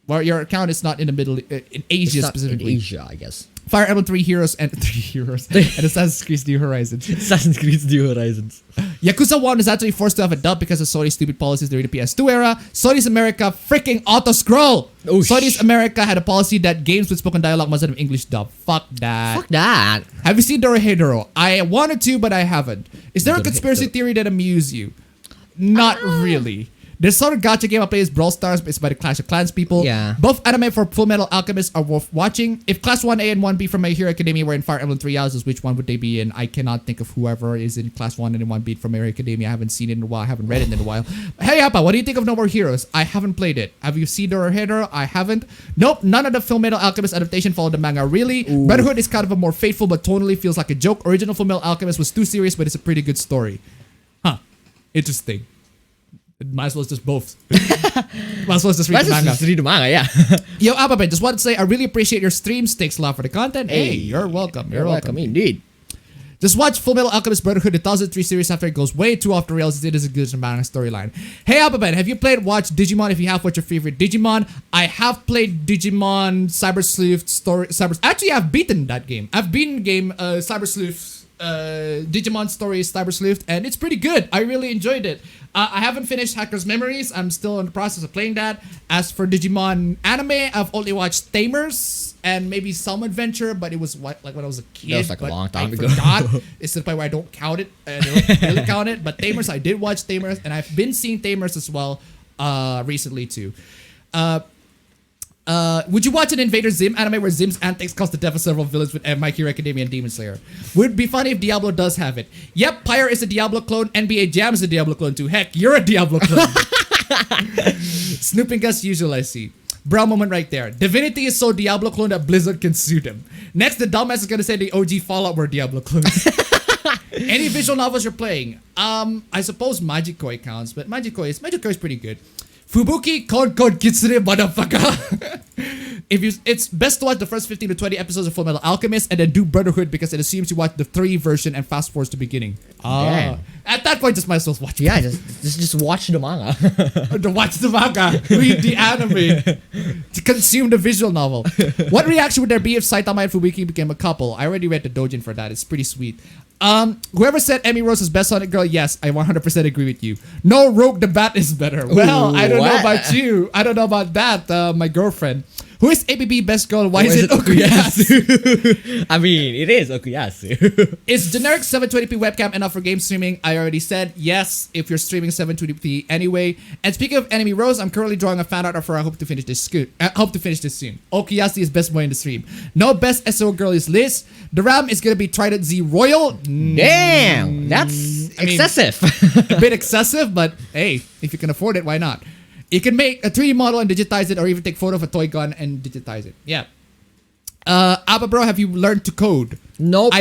Well, your account is not in the Middle in Asia It's not specifically. in Asia, I guess. Fire Emblem 3 Heroes and Assassin's Creed New Horizons. Assassin's Creed New Horizons. Yakuza 1 is actually forced to have a dub because of Sony's stupid policies during the PS2 era. Sony's America freaking auto-scroll! Oh, Sony's America had a policy that games with spoken dialogue must have English dub. Fuck that. Fuck that. Have you seen Dorohedoro? I wanted to, but I haven't. Is there a conspiracy Dorohedoro. theory that amused you? Not really. This sort of gacha game I play is Brawl Stars. It's by the Clash of Clans people. Yeah. Both anime for Full Metal Alchemist are worth watching. If Class 1A and 1B from My Hero Academia were in Fire Emblem Three Houses, which one would they be in? I cannot think of whoever is in Class 1 and 1B from My Hero Academia. I haven't seen it in a while. I haven't read it in a while. Hey, Appa, what do you think of No More Heroes? I haven't played it. Have you seen No More Hero? I haven't. Nope, none of the Full Metal Alchemist adaptation followed the manga, really. Ooh. Brotherhood is kind of a more faithful but tonally feels like a joke. Original Full Metal Alchemist was too serious, but it's a pretty good story. Huh. Interesting. Might as well just both. Might as well just read the manga. Just read the manga, yeah. Yo, Appaben, just want to say I really appreciate your streams. Thanks a lot for the content. Hey, you're welcome. You're welcome indeed. Just watch Full Metal Alchemist Brotherhood, the 2003 series after it goes way too off the rails. It is a good manga storyline. Hey, Appaben, have you played Watch Digimon? If you have, what's your favorite Digimon? I have played Digimon Cyber Sleuth story. Actually, I've beaten that game. I've beaten the game Cyber Sleuth. Digimon Stories Cyber Sleuth, and it's pretty good. I really enjoyed it. I haven't finished Hacker's Memories. I'm still in the process of playing that. As for Digimon anime, I've only watched Tamers and maybe some Adventure, but it was like when I was a kid. That was like a long time ago. Forgot. It's to the point where I don't count it. I don't really count it. But Tamers, I did watch Tamers, and I've been seeing Tamers as well recently too. Would you watch an Invader Zim anime where Zim's antics cause the death of several villains with My Hero Academia and Demon Slayer? Would be funny if Diablo does have it. Yep, Pyre is a Diablo clone. NBA Jam is a Diablo clone too. Heck, you're a Diablo clone. Snooping as usual, I see. Bro moment right there. Divinity is so Diablo clone that Blizzard can sue them. Next, the dumbass is gonna say the OG Fallout were Diablo clones. Any visual novels you're playing? I suppose Magikoi counts, but Magikoi is pretty good. Fubuki Code Kitsune motherfucker. It's best to watch the first 15 to 20 episodes of Full Metal Alchemist and then do Brotherhood because it assumes you watch the 3 version and fast forwards to the beginning. Damn. At that point, just might as well watch. Yeah, just watch the manga. To watch the manga, read the anime, to consume the visual novel. What reaction would there be if Saitama and Fubuki became a couple? I already read the doujin for that. It's pretty sweet. Whoever said Emmy Rose is best Sonic girl, yes, I 100% agree with you. No, Rogue the Bat is better. Well, I don't know about you. I don't know about that, my girlfriend. Who is APB best girl? Why is it Okuyasu? I mean, it is Okuyasu. Is generic 720p webcam enough for game streaming? I already said yes if you're streaming 720p anyway. And speaking of Enemy Rose, I'm currently drawing a fan art for I hope to finish this soon. Okuyasu is best boy in the stream. No best SO girl is Liz. The RAM is gonna be Trident Z Royal. Damn, that's excessive. A bit excessive, but hey, if you can afford it, why not? You can make a 3D model and digitize it, or even take photo of a toy gun and digitize it. Yeah. Appa bro, have you learned to code? Nope.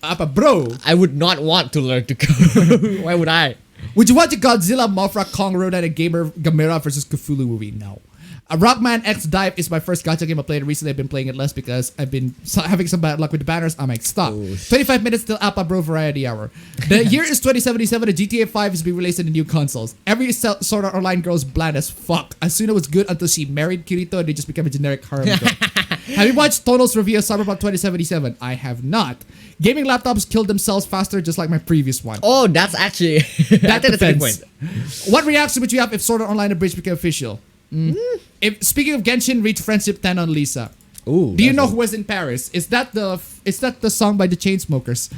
Appa bro, I would not want to learn to code. Why would I? Would you watch a Godzilla, Mothra, Kong, Rodan, and Gamera versus Cthulhu movie? No. Rockman X Dive is my first gacha game I played. Recently, I've been playing it less because I've been having some bad luck with the banners. I'm like, stop. 25 minutes till Appa Bro Variety Hour. The year is 2077 and GTA 5 is being released in the new consoles. Every Sword Art Online girl is bland as fuck. Asuna was good until she married Kirito and they just became a generic harem girl. Have you watched Tono's review of Cyberpunk 2077? I have not. Gaming laptops kill themselves faster just like my previous one. Oh, that's actually... That depends. What reaction would you have if Sword Art Online Abridged became official? If speaking of Genshin, reach Friendship 10 on Lisa. Ooh, do you know who was in Paris? Is that the song by the Chainsmokers?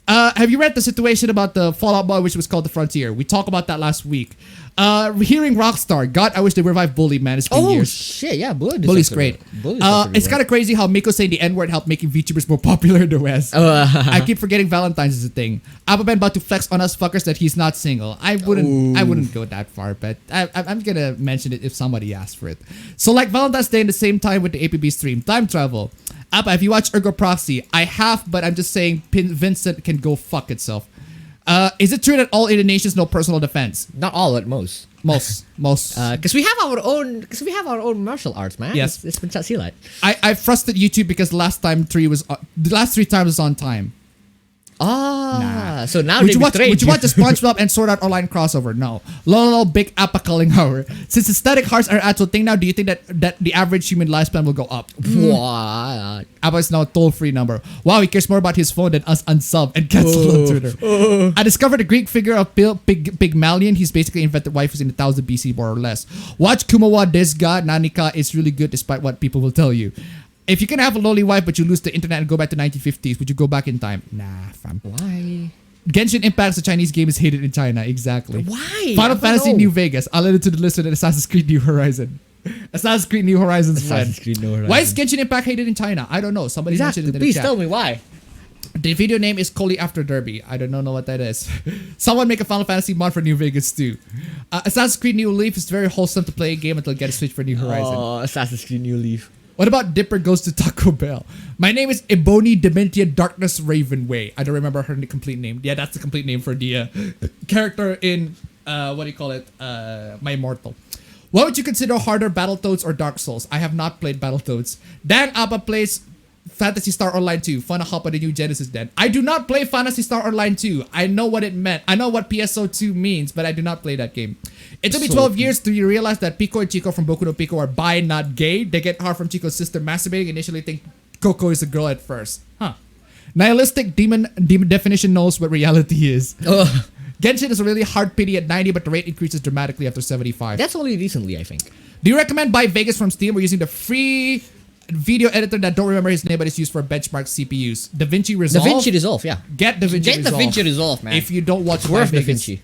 Have you read the situation about the Fallout Boy, which was called The Frontier? We talked about that last week. Hearing Rockstar. God, I wish they revived Bully, man. It's been years. Shit, yeah, Bully's great. It's kind of crazy how Miko saying the N-word helped making VTubers more popular in the West. I keep forgetting Valentine's is a thing. Appaben about to flex on us fuckers that he's not single. I wouldn't go that far, but I'm gonna mention it if somebody asks for it. So like Valentine's Day in the same time with the APB stream. Time travel. Appa, have you watched Ergo Proxy? I have, but I'm just saying Vincent can go fuck itself. Is it true that all Indonesians know personal defense? Not all, at most. Most. Because we have our own martial arts, man. Yes, it's pencak silat. I frustrated YouTube because the last 3 times was on time. So now would you watch the SpongeBob and Sword Art Online crossover? No. Lolo Big Appa calling hour. Since aesthetic hearts are an actual thing now, do you think that the average human lifespan will go up? What? Appa is now a toll-free number. Wow, he cares more about his phone than us unsub and cancel on Twitter. I discovered the Greek figure of Pygmalion. He's basically invented waifus in 1000 BC more or less. Watch Kumawa Desga Nanika is really good despite what people will tell you. If you can have a lowly wife but you lose the internet and go back to 1950s, would you go back in time? Nah, fam. Why? Genshin Impact is a Chinese game is hated in China. Exactly. Why? Final I don't Fantasy know. New Vegas. I'll let it to the list of Assassin's Creed New Horizon. Assassin's Creed New Horizons Assassin's when? Creed New Horizon. Why is Genshin Impact hated in China? I don't know. Somebody mentioned it in the Please chat. tell me why. The video name is Coley After Derby. I don't know what that is. Someone make a Final Fantasy mod for New Vegas too. Assassin's Creed New Leaf is very wholesome to play a game until it gets switched for New Horizon. Oh, Assassin's Creed New Leaf. What about Dipper Goes to Taco Bell? My name is Ebony Dementia Darkness Ravenway. I don't remember her complete name. Yeah, that's the complete name for the character in, what do you call it? My Immortal. What would you consider harder, Battletoads or Dark Souls? I have not played Battletoads. Dan Appa plays Phantasy Star Online 2. Fun to hop on the new Genesis then. I do not play Phantasy Star Online 2. I know what it meant. I know what PSO2 means, but I do not play that game. It took me 12 years to realize that Pico and Chico from Boku no Pico are bi, not gay. They get hard from Chico's sister masturbating. Initially think Coco is a girl at first. Huh. Nihilistic demon definition knows what reality is. Ugh. Genshin is a really hard pity at 90, but the rate increases dramatically after 75. That's only recently, I think. Do you recommend buy Vegas from Steam or using the free video editor that don't remember his name but is used for benchmark CPUs? DaVinci Resolve? DaVinci Resolve, yeah. Get DaVinci Get Resolve. DaVinci Resolve, man. If you don't watch Worth Buy Vegas. DaVinci.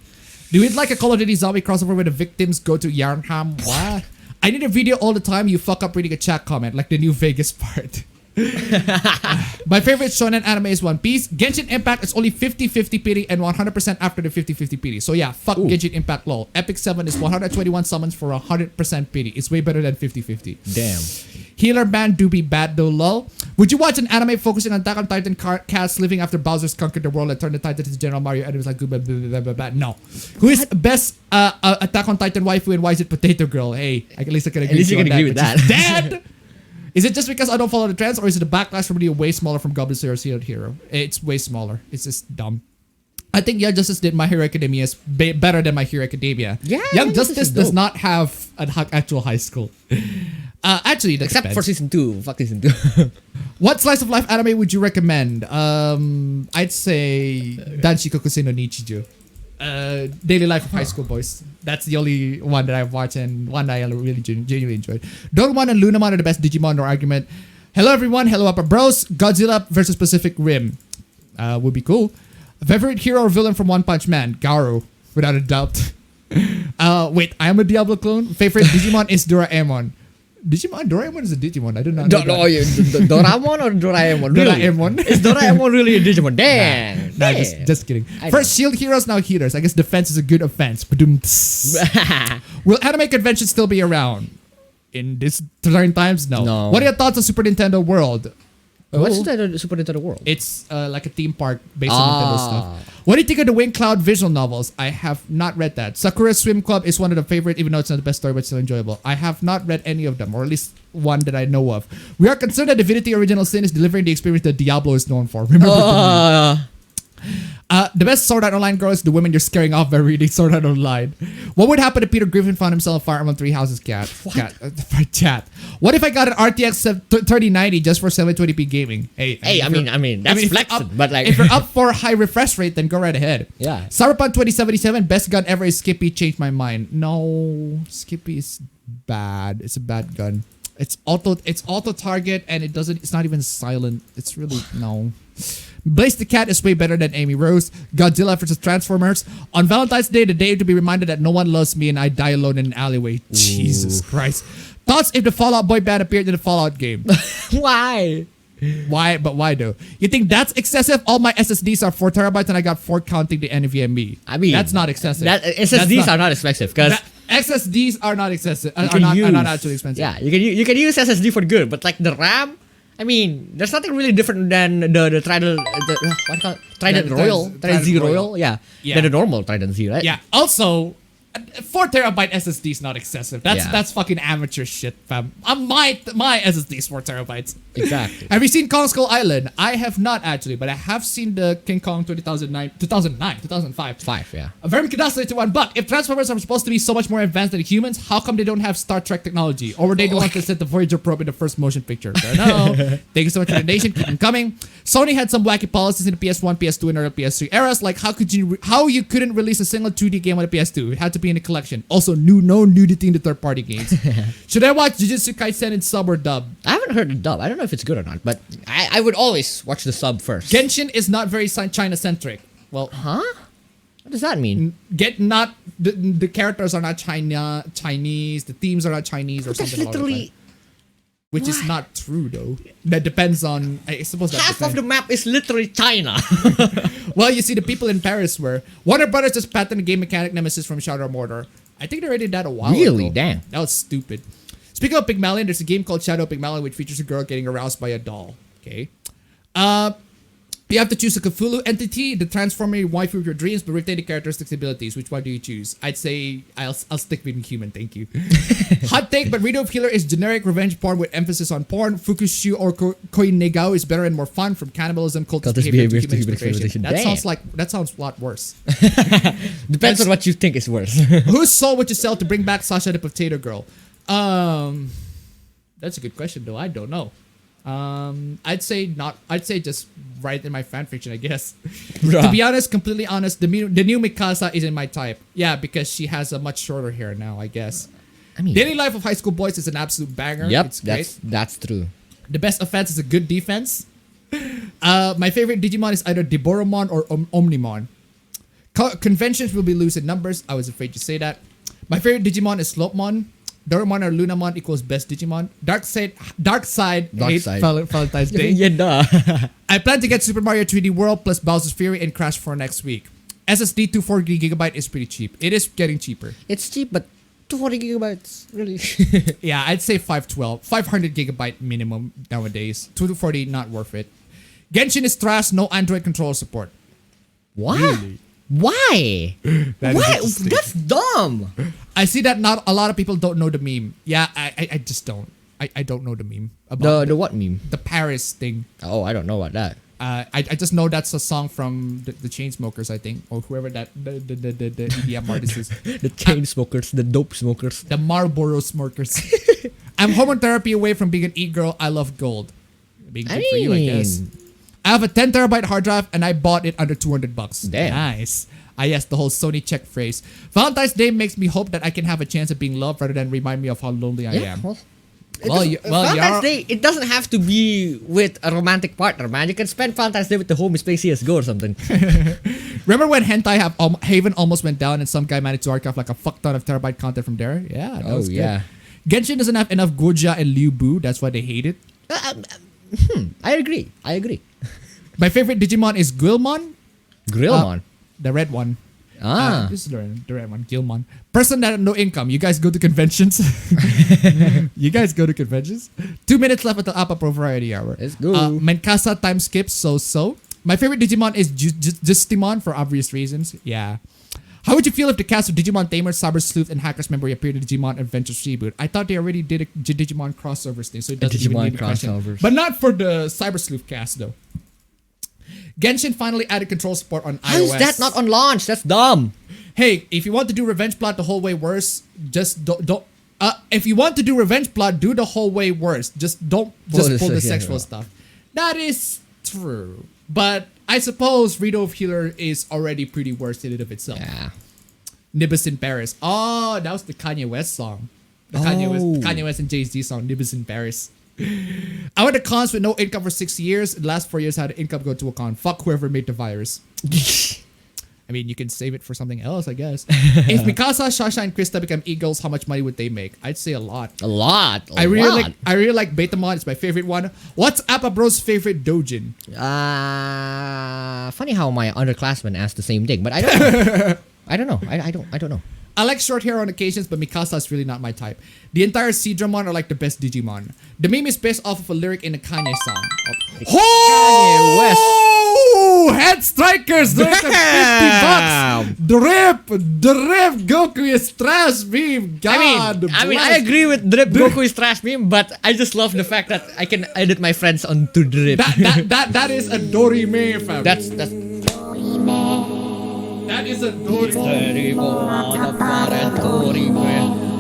Do it like a Call of Duty zombie crossover where the victims go to Yarnham? What? I need a video all the time. You fuck up reading a chat comment, like the new Vegas part. My favorite shonen anime is One Piece. Genshin Impact is only 50-50 pity and 100% after the 50-50 pity. So yeah, fuck Genshin Impact lol. Epic 7 is 121 summons for 100% pity. It's way better than 50-50. Damn. Healer Band do be bad though lol. Would you watch an anime focusing on Attack on Titan cast living after Bowser's conquered the world and turned the Titan into General Mario enemies like blah, blah, blah, blah, blah. No. Who is best Attack on Titan waifu and why is it Potato Girl? Hey, at least I can agree, At least you with can agree with but that. she's dead! Is it just because I don't follow the trends, or is it the backlash from being way smaller from Goblin Slayer Shield Hero? It's way smaller. It's just dumb. I think Young Justice did My Hero Academia is better than My Hero Academia. Yeah, Young Young Justice Justice is does dope. not have an actual high school. Actually, that Except for depends. season 2. Fuck season 2. What slice of life anime would you recommend? I'd say Danshiko Kuseno Nichijou. Daily Life of High School Boys. That's the only one that I've watched and one that I really genuinely enjoyed. Doremon and Lunamon are the best Digimon, no argument. Hello everyone, hello Upper Bros. Godzilla versus Pacific Rim. Would be cool. Favorite hero or villain from One Punch Man? Garo, without a doubt. Wait, I am a Diablo clone. Favorite Digimon is Doraemon. Doraemon is a Digimon. I did not know that. Doraemon or Doraemon? Really? Doraemon. Is Doraemon really a Digimon? Damn. Nah, Damn. just kidding. I First, shield heroes, now healers. I guess defense is a good offense. Badum-ts. Will anime conventions still be around? In this current times? No. No. What are your thoughts on Super Nintendo World? What's the Super Nintendo World? It's like a theme park based on Nintendo stuff. What do you think of the Wing Cloud visual novels? I have not read that. Sakura Swim Club is one of the favorite, even though it's not the best story, but still enjoyable. I have not read any of them, or at least one that I know of. We are concerned that Divinity Original Sin is delivering the experience that Diablo is known for. Remember the best Sword Art Online girl is the women you're scaring off by reading Sword Art Online. What would happen if Peter Griffin found himself a Fire Emblem Three Houses cat? Chat. What if I got an RTX 3090 just for 720p gaming? Hey, I mean, that's if you're flexing, but like, if you're up for a high refresh rate, then go right ahead. Yeah. Cyberpunk 2077, best gun ever is Skippy. Changed my mind. No, Skippy is bad. It's a bad gun. It's auto target and it's not even silent. It's really no. Blaze the Cat is way better than Amy Rose. Godzilla versus Transformers. On Valentine's Day, the day to be reminded that no one loves me and I die alone in an alleyway. Jesus Christ. Thoughts if the Fallout Boy band appeared in the Fallout game? why? Why? But why though? You think that's excessive? All my SSDs are 4 terabytes and I got 4 counting the NVMe. I mean, that's not excessive. SSDs are not expensive because SSDs are not excessive. Are not actually expensive. Yeah, you can use SSD for good, but like the RAM, I mean, there's nothing really different than the Trident, Trident Royal, Trident Z Royal, yeah, than the normal Trident Z, right? Yeah. Also, 4 terabyte SSD is not excessive. Yeah. That's fucking amateur shit, fam. My SSD is 4 terabytes. Exactly. Have you seen Kong Skull Island? I have not actually, but I have seen the King Kong 2005. 5, yeah. A very curiosity to one, but if Transformers are supposed to be so much more advanced than humans, how come they don't have Star Trek technology? Or were they the ones that set the Voyager probe in the first motion picture? I don't know. Thank you so much for the donation. Keep them coming. Sony had some wacky policies in the PS1, PS2, and early PS3 eras, like how you couldn't release a single 2D game on the PS2. It had to be in a collection. Also, no nudity in the third-party games. Should I watch Jujutsu Kaisen in sub or dub? I haven't heard the dub. I don't know if it's good or not, but I would always watch the sub first. Genshin is not very China-centric. Well, Huh? What does that mean? the characters are not Chinese. The themes are not Chinese or That's something. along those literally lines. Which is not true though. That depends on. I suppose that half of the map is literally China. Well, you see, the people in Paris were Warner Brothers just patented the game mechanic Nemesis from Shadow of Mordor. I think they already did that a while ago. Really? Damn. That was stupid. Speaking of Pygmalion, there's a game called Shadow of Pygmalion which features a girl getting aroused by a doll. Okay. You have to choose a Cthulhu entity, the transformer waifu of your dreams, but retain the characteristics and abilities. Which one do you choose? I'd say I'll stick with human, thank you. Hot take, but Rido of Healer is generic revenge porn with emphasis on porn. Fukushu or Koinegao is better and more fun, from cannibalism, cultist behavior to human exploitation. That sounds a lot worse. Depends on what you think is worse. Whose soul would you sell to bring back Sasha the Potato Girl? That's a good question though. I don't know. I'd say just write in my fanfiction, I guess. To be honest, completely honest, the new Mikasa isn't my type. Yeah, because she has a much shorter hair now, I guess. I mean, Daily Life of High School Boys is an absolute banger. Yep, It's great. that's true. The best offense is a good defense. My favorite Digimon is either Deboromon or Omnimon. Conventions will be loose in numbers. I was afraid to say that. My favorite Digimon is Slopemon. Doremon or Lunamon equals best Digimon. Dark side. Valentine's Day. Yeah, duh. I plan to get Super Mario 3D World plus Bowser's Fury and Crash for next week. SSD 240GB is pretty cheap. It is getting cheaper. It's cheap, but 240 gigabytes, really. Yeah, I'd say 500GB minimum nowadays. 240, not worth it. Genshin is trash, no Android controller support. What? Really? Why? Why? That's dumb. I see that not a lot of people don't know the meme. Yeah, I just don't. I don't know the meme about The what meme? the Paris thing. Oh, I don't know about that. I just know that's a song from the Chainsmokers, I think, or whoever that the EDM artist is. The chain smokers, the dope smokers. The Marlboro Smokers. I'm hormone therapy away from being an e-girl. I love gold. Being good for you, I guess. I have a 10 terabyte hard drive and I bought it under $200. Damn. Nice. Yes, the whole Sony check phrase. Valentine's Day makes me hope that I can have a chance of being loved rather than remind me of how lonely I am. Valentine's Day, it doesn't have to be with a romantic partner, man. You can spend Valentine's Day with the homies, play CSGO or something. Remember when Hentai Haven almost went down and some guy managed to archive like a fuck ton of terabyte content from there? Yeah, that was good. Yeah. Genshin doesn't have enough Goja and Liu Bu. That's why they hate it. I agree. My favorite Digimon is Guilmon. Grillmon. The red one. This is the red one. Guilmon. Person that had no income. You guys go to conventions? 2 minutes left until Appa Pro Variety Hour. Let's go. Menkasa time skip. So. My favorite Digimon is Justimon for obvious reasons. Yeah. How would you feel if the cast of Digimon Tamer, Cyber Sleuth, and Hacker's Memory appeared in Digimon Adventures reboot? I thought they already did a Digimon crossovers thing, so it doesn't even need a question. Crossovers. But not for the Cyber Sleuth cast, though. Genshin finally added control support on How iOS. is that not on launch? That's dumb. Hey, if you want to do Revenge Plot the whole way worse, just don't. If you want to do Revenge Plot, do the whole way worse. Just don't pull the sexual stuff. That is true. But I suppose Rido of Healer is already pretty worse in and of itself. Yeah. Nibbles in Paris. Oh, that was the Kanye West song. The Kanye West and Jay-Z song, Nibbles in Paris. I went to cons with no income for 6 years. The last 4 years I had an income go to a con. Fuck whoever made the virus. I mean, you can save it for something else, I guess. If Mikasa, Shasha, and Krista become e-girls, how much money would they make? I'd say a lot. A lot. I really like Betamon. It's my favorite one. What's Appa Bro's favorite doujin? Funny how my underclassman asked the same thing, but I don't know. I don't know. I like short hair on occasions, but Mikasa is really not my type. The entire Seadramon are like the best Digimon. The meme is based off of a lyric in a Kanye song. Kanye West. Head strikers, $50. Drip, Goku is trash meme. God, I mean, I agree with Drip Goku is trash meme, but I just love the fact that I can edit my friends onto Drip. That is a Dorime, fam. That's That is a Dorime.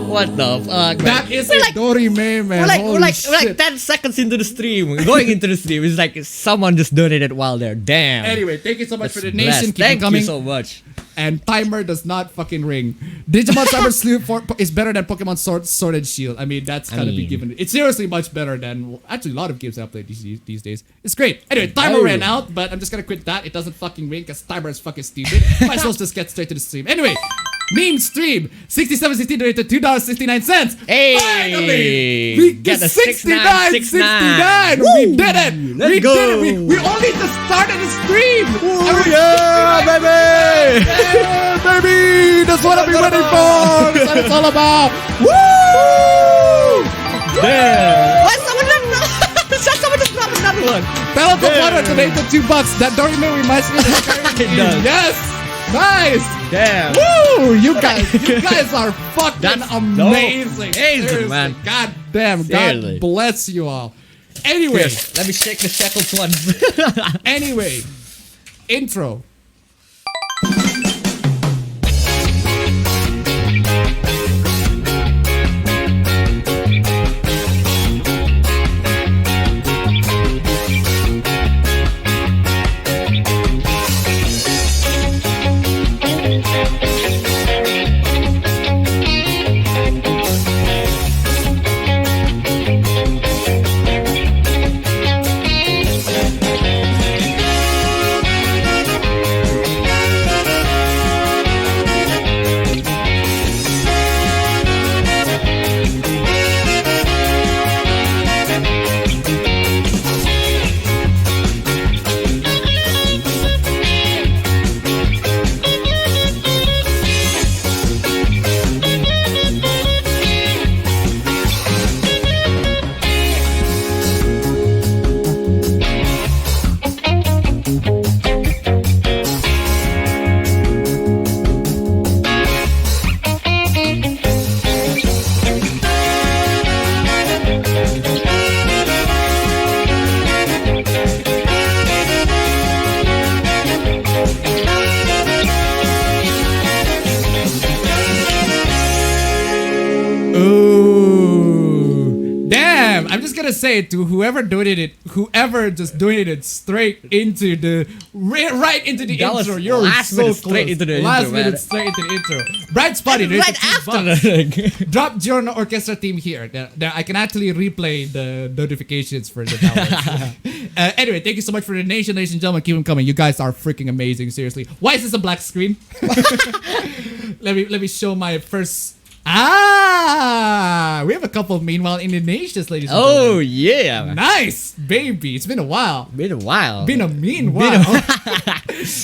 What the fuck, man? That is a Dorime, man. We're like 10 seconds into the stream. Going into the stream. It's like someone just donated while there. Damn. Anyway, thank you so much That's for the donation. blessed. Keep Thank it coming. you so much. and timer does not fucking ring. Digimon Cyber Sleuth is better than Pokemon Sword and Shield. I mean, that's gotta be given. It's seriously much better than actually a lot of games I've played these days. It's great. Anyway, timer ran out, but I'm just gonna quit that. It doesn't fucking ring because timer is fucking stupid. Might as well just get straight to the stream. Anyway. Meme stream 6716 donated $2.69. Hey, finally we get the 69. We did it. Let's go. Did it. We only just started the stream. Oh yeah, baby. Yeah, baby. That's what I've been waiting for. That's what it's all about. Woo! Damn. Why someone just dropped another one? Pellet of Water donated $2. That don't even reminds me of the It does. Yes. Nice! Damn! Woo! You guys are fucking amazing. Amazing, man. God damn. Seriously. God bless you all. Anyway, let me shake the shekels once. Anyway, intro. Say to whoever just donated straight into the right into the intro. You're last so minute close. straight into the last intro, minute man. straight into the intro. Bright Spotty Right after the drop your orchestra team here. I can actually replay the notifications for the downloads. Anyway, thank you so much for the donation, ladies and gentlemen. Keep them coming. You guys are freaking amazing. Seriously. Why is this a black screen? Let me show my first. We have a couple of Meanwhile Indonesians, ladies and gentlemen. Oh yeah. Nice, baby. It's been a while. Been a while. Been a mean while.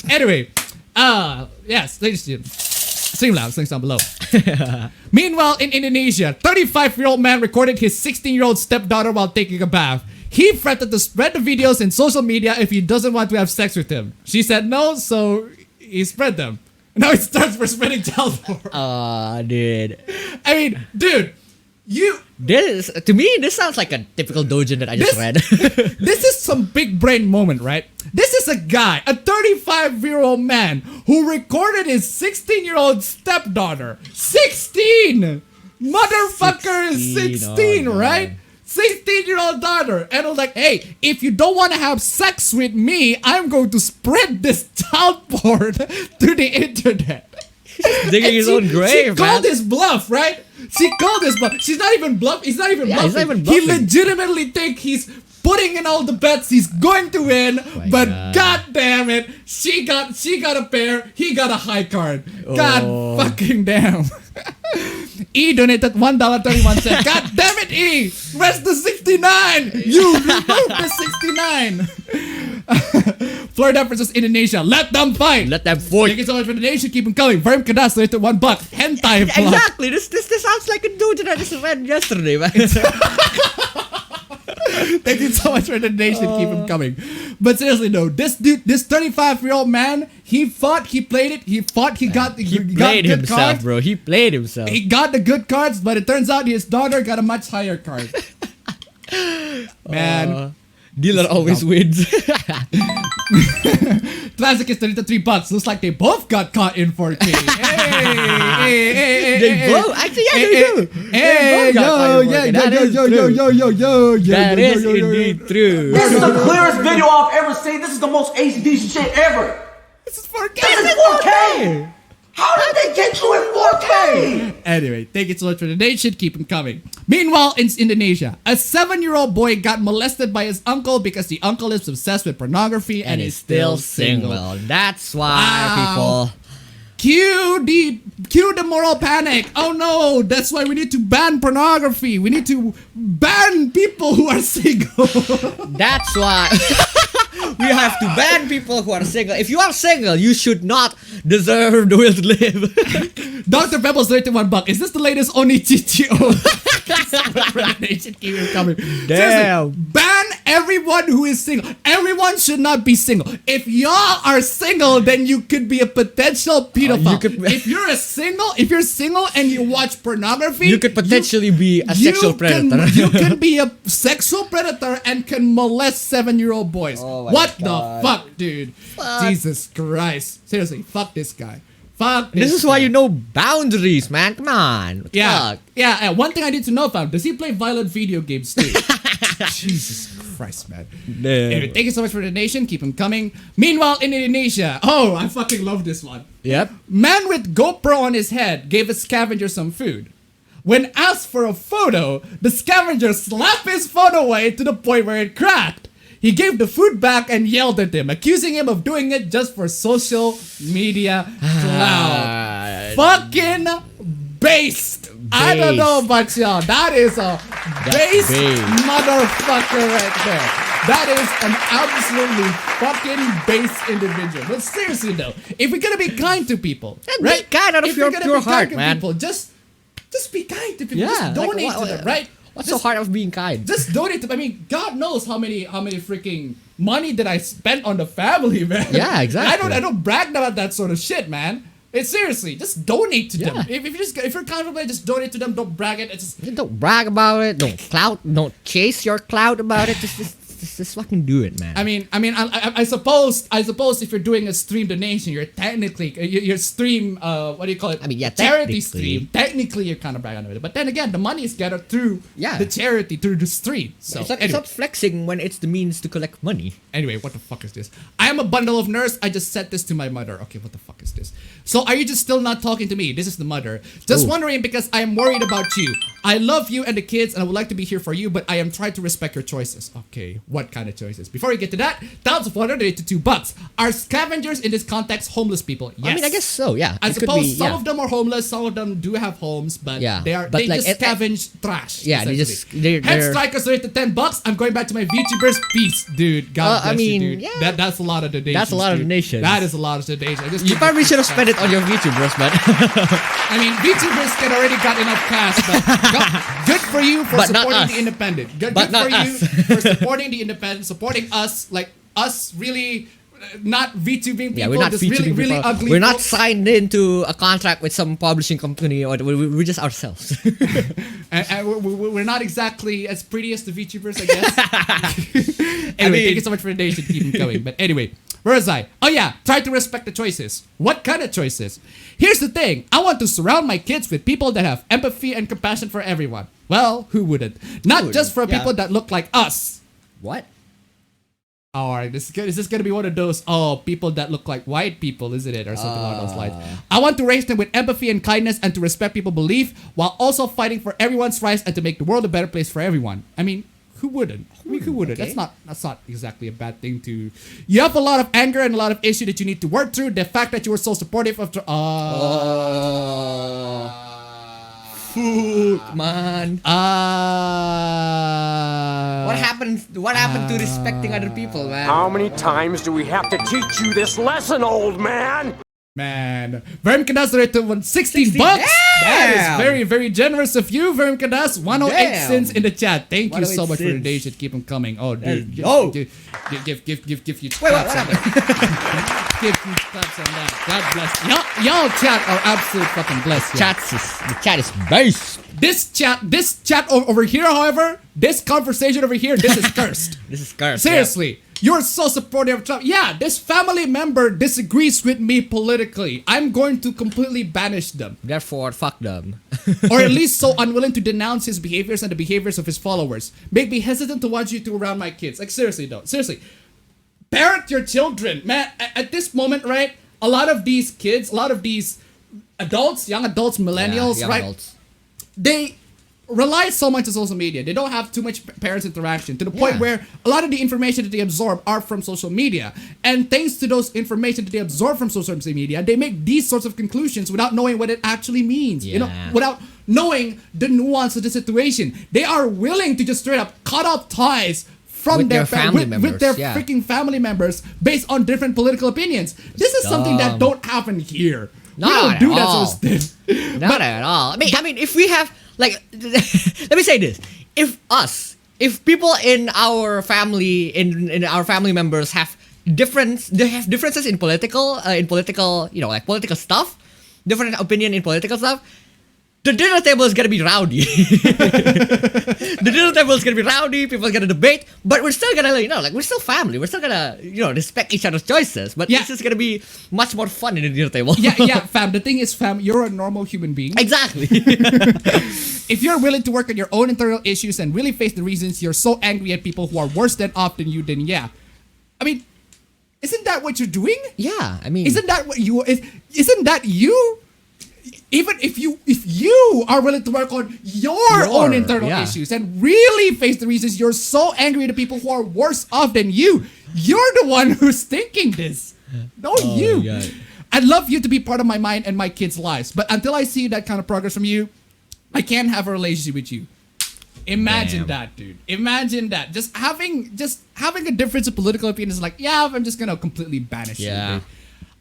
Anyway, yes, ladies and gentlemen. Streamlabs, links down below. Meanwhile, in Indonesia, 35-year-old man recorded his 16-year-old stepdaughter while taking a bath. He threatened to spread the videos in social media if he doesn't want to have sex with him. She said no, so he spread them. Now it starts for spreading child porn. Dude. I mean, dude, to me, this sounds like a typical doujin that I just read. This is some big brain moment, right? This is a guy, a 35-year-old man, who recorded his 16-year-old stepdaughter. 16! Motherfucker is 16, right? 16-year-old daughter. And I was like, hey, if you don't want to have sex with me, I'm going to spread this child porn to the internet. Digging his own grave, She called his bluff, right? She called his bluff. She's not even bluff. He's not even bluffing. He's not even He bluffing. legitimately think he's putting in all the bets. He's going to win, but God damn it, she got a pair. He got a high card. God fucking damn. E donated $1.31. God damn it, E! Where's the 69? You removed the 69. Florida versus Indonesia. Let them fight. Let them fight. Thank you so much for the donation. Keep them coming. Verm Kadas donated $1. Hentai vlog. Exactly. This sounds like a doujin I just read yesterday, man. Thank you so much for the donation. Keep them coming. But seriously, no. This dude, this 35-year-old man, he fought, he played it, he fought, he got played good himself, cards. bro. He played himself. He got the good cards, but it turns out his daughter got a much higher card. Man. Dealer always wins. Classic is $33. Looks like they both got caught in 4K. Hey, They both? Actually, yeah, they do. Hey, yo. That is indeed true. This is the clearest video I've ever seen. This is the most HD shit ever. This is 4K. This is 4K. How did they get you in 4K? Anyway, thank you so much for the donation. Keep them coming. Meanwhile, in Indonesia, a 7-year-old boy got molested by his uncle because the uncle is obsessed with pornography and is still single. That's why people. Cue the moral panic. Oh no, that's why we need to ban pornography. We need to ban people who are single. That's why we have to ban people who are single. If you are single, you should not deserve the will to live. Dr. Pebbles 31 buck. Is this the latest Oni Chichio? Keep it coming. Damn. Seriously, ban everyone who is single. Everyone should not be single. If y'all are single, then you could be a potential pedophile. If you're single and you watch pornography, You could potentially be a sexual predator. You can be a sexual predator and can molest 7-year-old boys. Oh my What God. the fuck, dude? Jesus Christ. Seriously, fuck this guy. Fuck This is guy. why you know boundaries, man. Come on. What the Yeah, fuck? yeah. One thing I need to know, fam. Does he play violent video games too? Jesus Christ, man. Anyway, thank you so much for the donation. Keep them coming. Meanwhile, in Indonesia, oh, I fucking love this one. Yep. Man with GoPro on his head gave a scavenger some food. When asked for a photo, the scavenger slapped his phone away to the point where it cracked. He gave the food back and yelled at him, accusing him of doing it just for social media clout. Fucking based. I don't know about y'all. That is a based motherfucker right there. That is an absolutely fucking base individual. But seriously though, if we're gonna be kind to people, right? Be kind out of If your we're gonna pure be kind heart, to man. people, just be kind to people. Yeah, Just donate to them, right? What's Just- so hard of being kind? Just donate to. I mean, God knows how many freaking money that I spent on the family, man. Yeah, exactly. I don't brag about that sort of shit, man. It's seriously, just donate to them. Yeah. If you're comfortable, just donate to them. Don't brag it. It's just, Don't brag about it. Don't chase your clout about it. Just fucking do it, man. I suppose if you're doing a stream donation, you're technically your stream. What do you call it? I mean, yeah, charity technically. stream. Technically, you're kind of bragging on it. But then again, the money is gathered through Yeah. the charity through the stream. So it's anyway. not flexing when it's the means to collect money. Anyway, what the fuck is this? I am a bundle of nerves. I just said this to my mother. Okay, what the fuck is this? So are you just still not talking to me? This is the mother. Just Oh. wondering because I am worried about you. I love you and the kids and I would like to be here for you, but I am trying to respect your choices. Okay, what kind of choices? Before we get to that, thousands of $182. Are scavengers in this context homeless people? Yes. I mean, I guess so. Yeah. I It could suppose be, some yeah. of them are homeless, some of them do have homes, but Yeah, they but like, just scavenge trash. Yeah, they essentially. just- they're- Strikers rate to $10. I'm going back to my VTubers. Peace, dude. God bless I mean, you, dude. yeah. That's a lot of donations. That's a lot of dude. donations. That is a lot of donations. I just You probably should have spent it on your VTubers, but I mean, VTubers can already got enough cash, but good for you for But not supporting us. the independent. Good, But good for not you us. for supporting the independent, supporting us, like us really not VTubing people. yeah, we're not just featuring really people. ugly We're not folks. signed into a contract with some publishing company, or we're just ourselves. And we're not exactly as pretty as the VTubers, I guess. Anyway, thank you so much for the donation. Keep them coming. But anyway, where was I? Oh yeah, try to respect the choices. What kind of choices? Here's the thing. I want to surround my kids with people that have empathy and compassion for everyone. Well, who wouldn't? Not just for Yeah. people that look like us. What? Alright, is this gonna be one of those people that look like white people, isn't it? Or something along those lines. I want to raise them with empathy and kindness and to respect people's belief while also fighting for everyone's rights and to make the world a better place for everyone. I mean, who wouldn't? Who wouldn't? okay. That's not exactly a bad thing to. You have a lot of anger and a lot of issue that you need to work through. The fact that you were so supportive of Man. What happened to respecting other people, man? How many times do we have to teach you this lesson, old man? Man, Verm Cadas donated $16. 16? That Damn. is very, very generous of you, Verm Cadas. 108 Damn. cents in the chat. Thank you 108 so much for the cents. donation. Keep them coming. Oh, dude. Oh. Give you Wait, what claps on happened? that. Give you claps on that. God bless. Y'all chat are absolute fucking blessed. y'all. The chat is base. This chat over here, however, this conversation over here, this is cursed. This is cursed. Seriously, you're so supportive of Trump. Yeah, this family member disagrees with me politically. I'm going to completely banish them. Therefore, fuck them. Or at least so unwilling to denounce his behaviors and the behaviors of his followers. Make me hesitant to want you to around my kids. Like, seriously, though. Seriously. Parent your children. Man, at this moment, right? A lot of these kids, a lot of these adults, young adults, millennials, young right? adults. They rely so much on social media. They don't have too much parents interaction to the point Yeah. where a lot of the information that they absorb are from social media. And thanks to those information that they absorb from social media, they make these sorts of conclusions without knowing what it actually means. You know, Yeah. without knowing the nuance of the situation. They are willing to just straight up cut off ties from With their family with their members, yeah. freaking family members based on different political opinions. This is something that dumb. don't happen here. We Not don't at do that all. sort of stuff. Not at all. I mean, if we have like, let me say this: if people in our family, in our family members have differences in political, like political stuff, different opinion in political stuff. The dinner table is gonna be rowdy. The dinner table is gonna be rowdy. People are gonna debate, but we're still gonna, we're still family. We're still gonna, respect each other's choices. But Yeah. this is gonna be much more fun in the dinner table. Yeah, fam. The thing is, fam, you're a normal human being. Exactly. If you're willing to work on your own internal issues and really face the reasons you're so angry at people who are worse than off than you, then yeah. I mean, isn't that what you're doing? Yeah, I mean, Isn't that what you? Isn't that you? Even if you are willing to work on your own internal yeah. issues and really face the reasons you're so angry at the people who are worse off than you're the one who's thinking this. Not you. God. I'd love you to be part of my mind and my kids' lives, but until I see that kind of progress from you, I can't have a relationship with you. Imagine Damn. that, dude. Imagine that. Just having a difference of political opinions, like, yeah, I'm just gonna completely banish you. Yeah. Dude.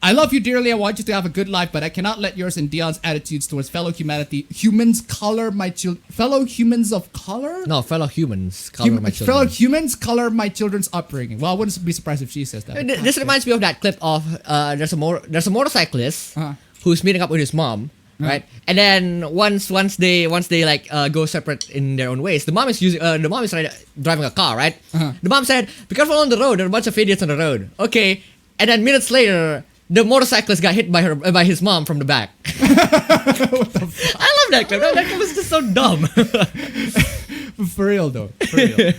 I love you dearly. I want you to have a good life, but I cannot let yours and Dion's attitudes towards fellow humans color my fellow humans of color. no, fellow humans, color my children. Fellow humans color my children's upbringing. Well, I wouldn't be surprised if she says that. This reminds me of that clip of there's a motorcyclist Uh-huh. who's meeting up with his mom, right? And then once they like go separate in their own ways, the mom is driving a car, right? Uh-huh. The mom said, "Be careful on the road. There are a bunch of idiots on the road." Okay, and then minutes later, the motorcyclist got hit by his mom from the back. I love that clip. That clip was just so dumb. For real though. For real.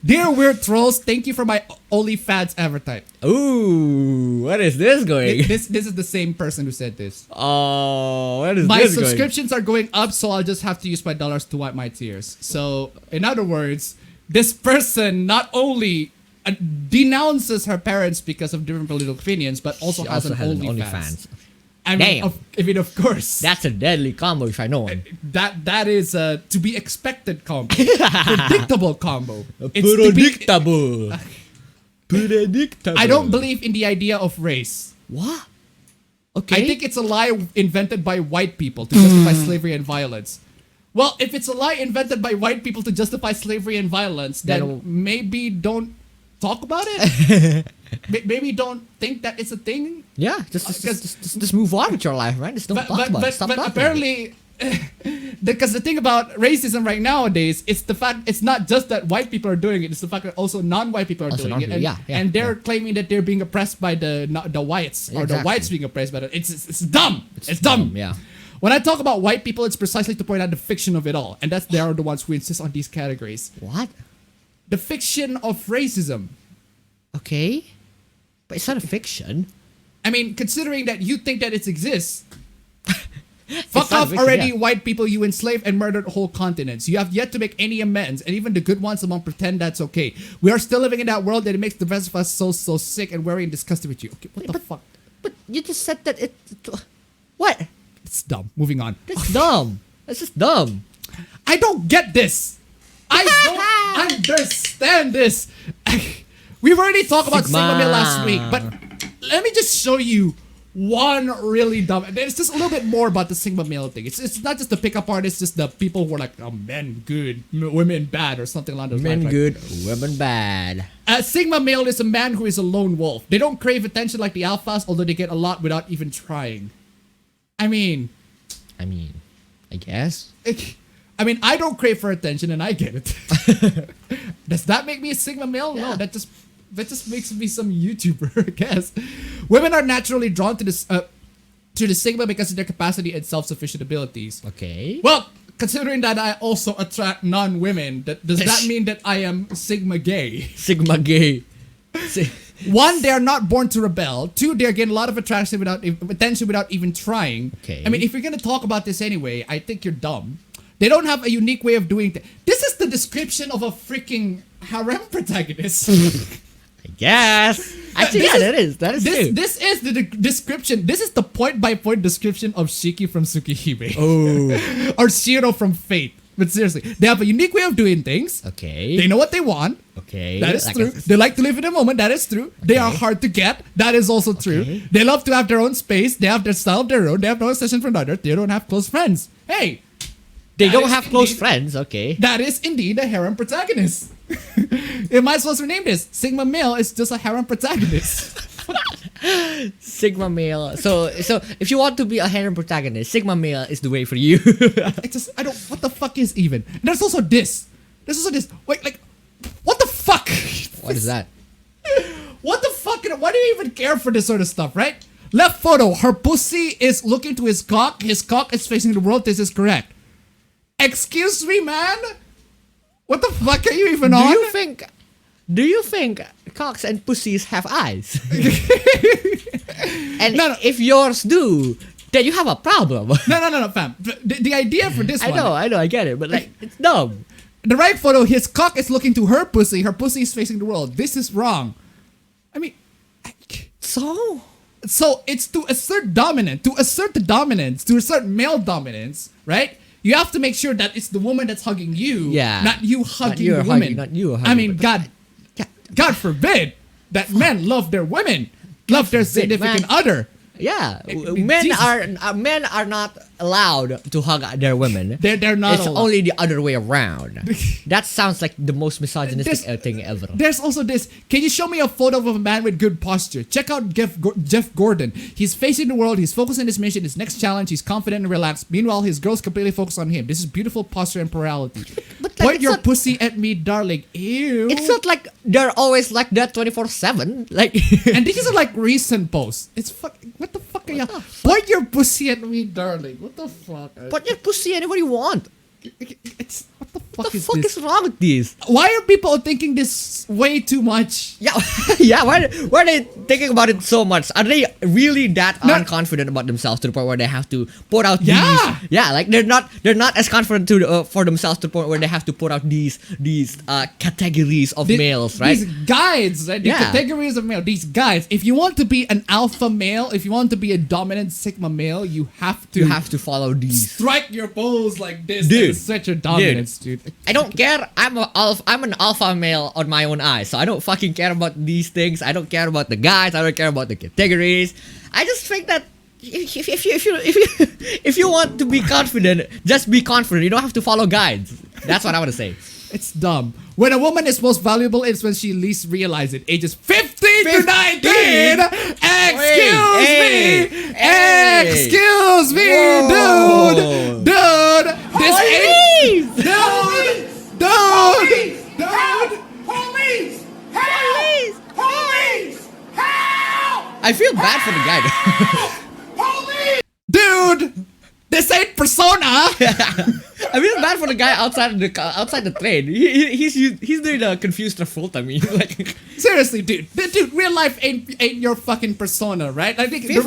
Dear weird trolls, thank you for my OnlyFans advertise. Ooh, what is this going? This is the same person who said this. Oh, what is My this going? subscriptions are going up, so I'll just have to use my dollars to wipe my tears. So, in other words, this person not only denounces her parents because of different political opinions, but also She has also an has an OnlyFans. OnlyFans. I mean, Damn. of course. That's a deadly combo if I know one. That is a to be expected combo, predictable combo. It's to be- Predictable. Predictable. I don't believe in the idea of race. What? Okay. I think it's a lie invented by white people to justify slavery and violence. Well, if it's a lie invented by white people to justify slavery and violence, then Then- maybe don't talk about it. Maybe don't think that it's a thing. Yeah, just move on with your life, right? Just don't But talk about it. Stop but talking apparently, because the thing about racism right nowadays, it's the fact it's not just that white people are doing it; it's the fact that also non-white people are Also doing it, and, non-white, yeah, and they're yeah. claiming that they're being oppressed by the whites or the Exactly. whites being oppressed by the. It's dumb. It's dumb. Yeah. When I talk about white people, it's precisely to point out the fiction of it all, and they are the ones who insist on these categories. What? The fiction of racism. Okay. But it's not a fiction. I mean, considering that you think that it exists, fuck not a off fiction, already, yeah. white people, you enslaved and murdered whole continents. You have yet to make any amends, and even the good ones among pretend that's okay. We are still living in that world that it makes the rest of us so sick and worried and disgusted with you. Okay, what the fuck? But you just said that it. What? It's dumb. Moving on. That's dumb. That's just dumb. I don't get this. I don't understand this. We've already talked about Sigma Mill last week, but let me just show you one really dumb. It's just a little bit more about the Sigma Mill thing. It's not just the pickup artists, just the people who are like, oh, men good, women bad, or something along those lines. Men right? good, women bad. A Sigma male is a man who is a lone wolf. They don't crave attention like the alphas, although they get a lot without even trying. I mean, I guess. I don't crave for attention, and I get it. Does that make me a Sigma male? No, that just makes me some YouTuber, I guess. Women are naturally drawn to the Sigma because of their capacity and self-sufficient abilities. Okay. Well, considering that I also attract non-women, does that mean that I am Sigma gay? Sigma gay. One, they are not born to rebel. Two, they're getting a lot of attention without even trying. Okay. I mean, if you're gonna talk about this anyway, I think you're dumb. They don't have a unique way of doing things. This is the description of a freaking harem protagonist. I guess. Actually, yeah, that is true. This is the description. This is the point-by-point description of Shiki from Tsukihime. Oh. Or Shiro from Fate. But seriously, they have a unique way of doing things. Okay. They know what they want. Okay. That is Like true. They like to live in the moment. That is true. They are hard to get. That is also true. Okay. They love to have their own space. They have their style of their own. They have no obsession from others. They don't have close friends. Hey, They that don't is have close indeed- friends. Okay. That is indeed a harem protagonist. You might as well rename this. Sigma male is just a harem protagonist. Sigma male. So if you want to be a harem protagonist, Sigma male is the way for you. I don't. What the fuck is even? And there's also this. Wait, like, what the fuck? What is that? What the fuck? Why do you even care for this sort of stuff, right? Left photo. Her pussy is looking to his cock. His cock is facing the world. This is correct. Excuse me, man. What the fuck are you even on? Do you think cocks and pussies have eyes? And No. if yours do, then you have a problem. No, fam. The idea for this I one. know, I get it, but like it's dumb. The right photo, his cock is looking to her pussy. Her pussy is facing the world. This is wrong. I mean, So it's to assert the dominance, to assert male dominance, right? You have to make sure that it's the woman that's hugging you, Yeah. not you hugging you the hugging- woman. not you hugging, I mean, but- God forbid that men love their women, love their forbid, significant man. other. yeah, mean, men Jesus. are not allowed to hug their women. They're not It's allowed. only the other way around. That sounds like the most misogynistic thing ever. There's also this. Can you show me a photo of a man with good posture? Check out Jeff Gordon. He's facing the world. He's focused on his mission, his next challenge. He's confident and relaxed. Meanwhile, his girl's completely focused on him. This is beautiful posture and plurality. But like, Point it's your not- pussy at me, darling. Ew. It's not like they're always like that 24/7. Like, And these are like recent posts. It's fuck. What the fuck are you? Point your pussy at me, darling. What the fuck? put your pussy anywhere you want. It's what the fuck What the is fuck this? is wrong with these? Why are people thinking this way too much? Yeah, yeah. Why are they thinking about it so much? Are they really that unconfident about themselves to the point where they have to put out Yeah. these? Yeah, like they're not as confident for themselves to the point where they have to put out these categories of males, right? These guides, right? The Yeah. categories of male. These guides. If you want to be an alpha male, if you want to be a dominant sigma male, you have to. You have to follow these. strike your pose like this. Dude. And assert your dominance, dude. I don't care. I'm an alpha male on my own eyes, so I don't fucking care about these things. I don't care about the guys. I don't care about the categories. I just think that if you want to be confident, just be confident. You don't have to follow guides. That's what I want to say. It's dumb. When a woman is most valuable, it's when she least realizes it. Ages 15 to 19. Excuse Hey, me. hey. Excuse me, Whoa. dude. This ain't. Dude. Police! Help! Police! Help! I feel bad for the guy. Police! Dude. This ain't Persona. I feel bad for the guy outside the train. He's doing the confused revolt. I mean, like, Seriously, dude. Dude, real life ain't your fucking Persona, right? I think the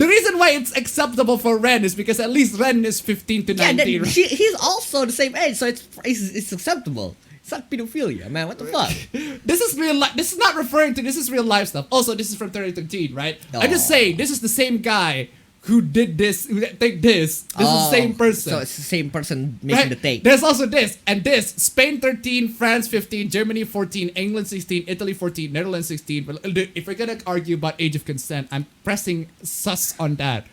reason why it's acceptable for Ren is because at least Ren is 15 to yeah, 19, right? he's also the same age, so it's acceptable. It's not pedophilia, man. What the fuck? This is real life. This is not referring to. This is real life stuff. Also, this is from 3013, right? I'm just saying this is the same guy who did this. Who take this. This is the same person. So it's the same person making the take. There's also this and this. Spain 13, France 15, Germany 14, England 16, Italy 14, Netherlands 16. But if we're gonna argue about age of consent, I'm pressing sus on that.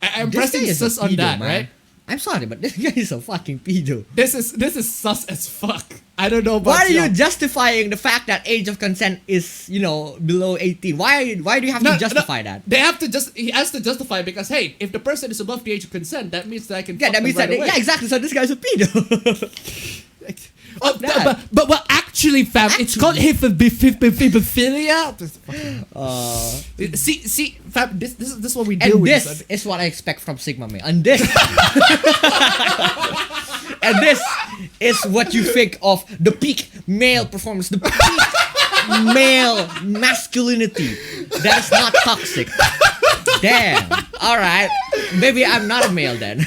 I'm This pressing guy is a sus on pedo, that, man. right? I'm sorry, but this guy is a fucking pedo. This is sus as fuck. I don't know about Why are you y'all. justifying the fact that age of consent is, below 18? Why do you have to justify that? They have to he has to justify because hey, if the person is above the age of consent, that means that I can Yeah, fuck that them means right that away. yeah, exactly. So this guy's a pedo. that. But well, actually, fam, it's called hipophilia. See, fam, this is what we deal And with. this is what I expect from Sigma male. And this and this is what you think of the peak male performance. The peak male masculinity. That's not toxic. Damn. All right. Maybe I'm not a male then.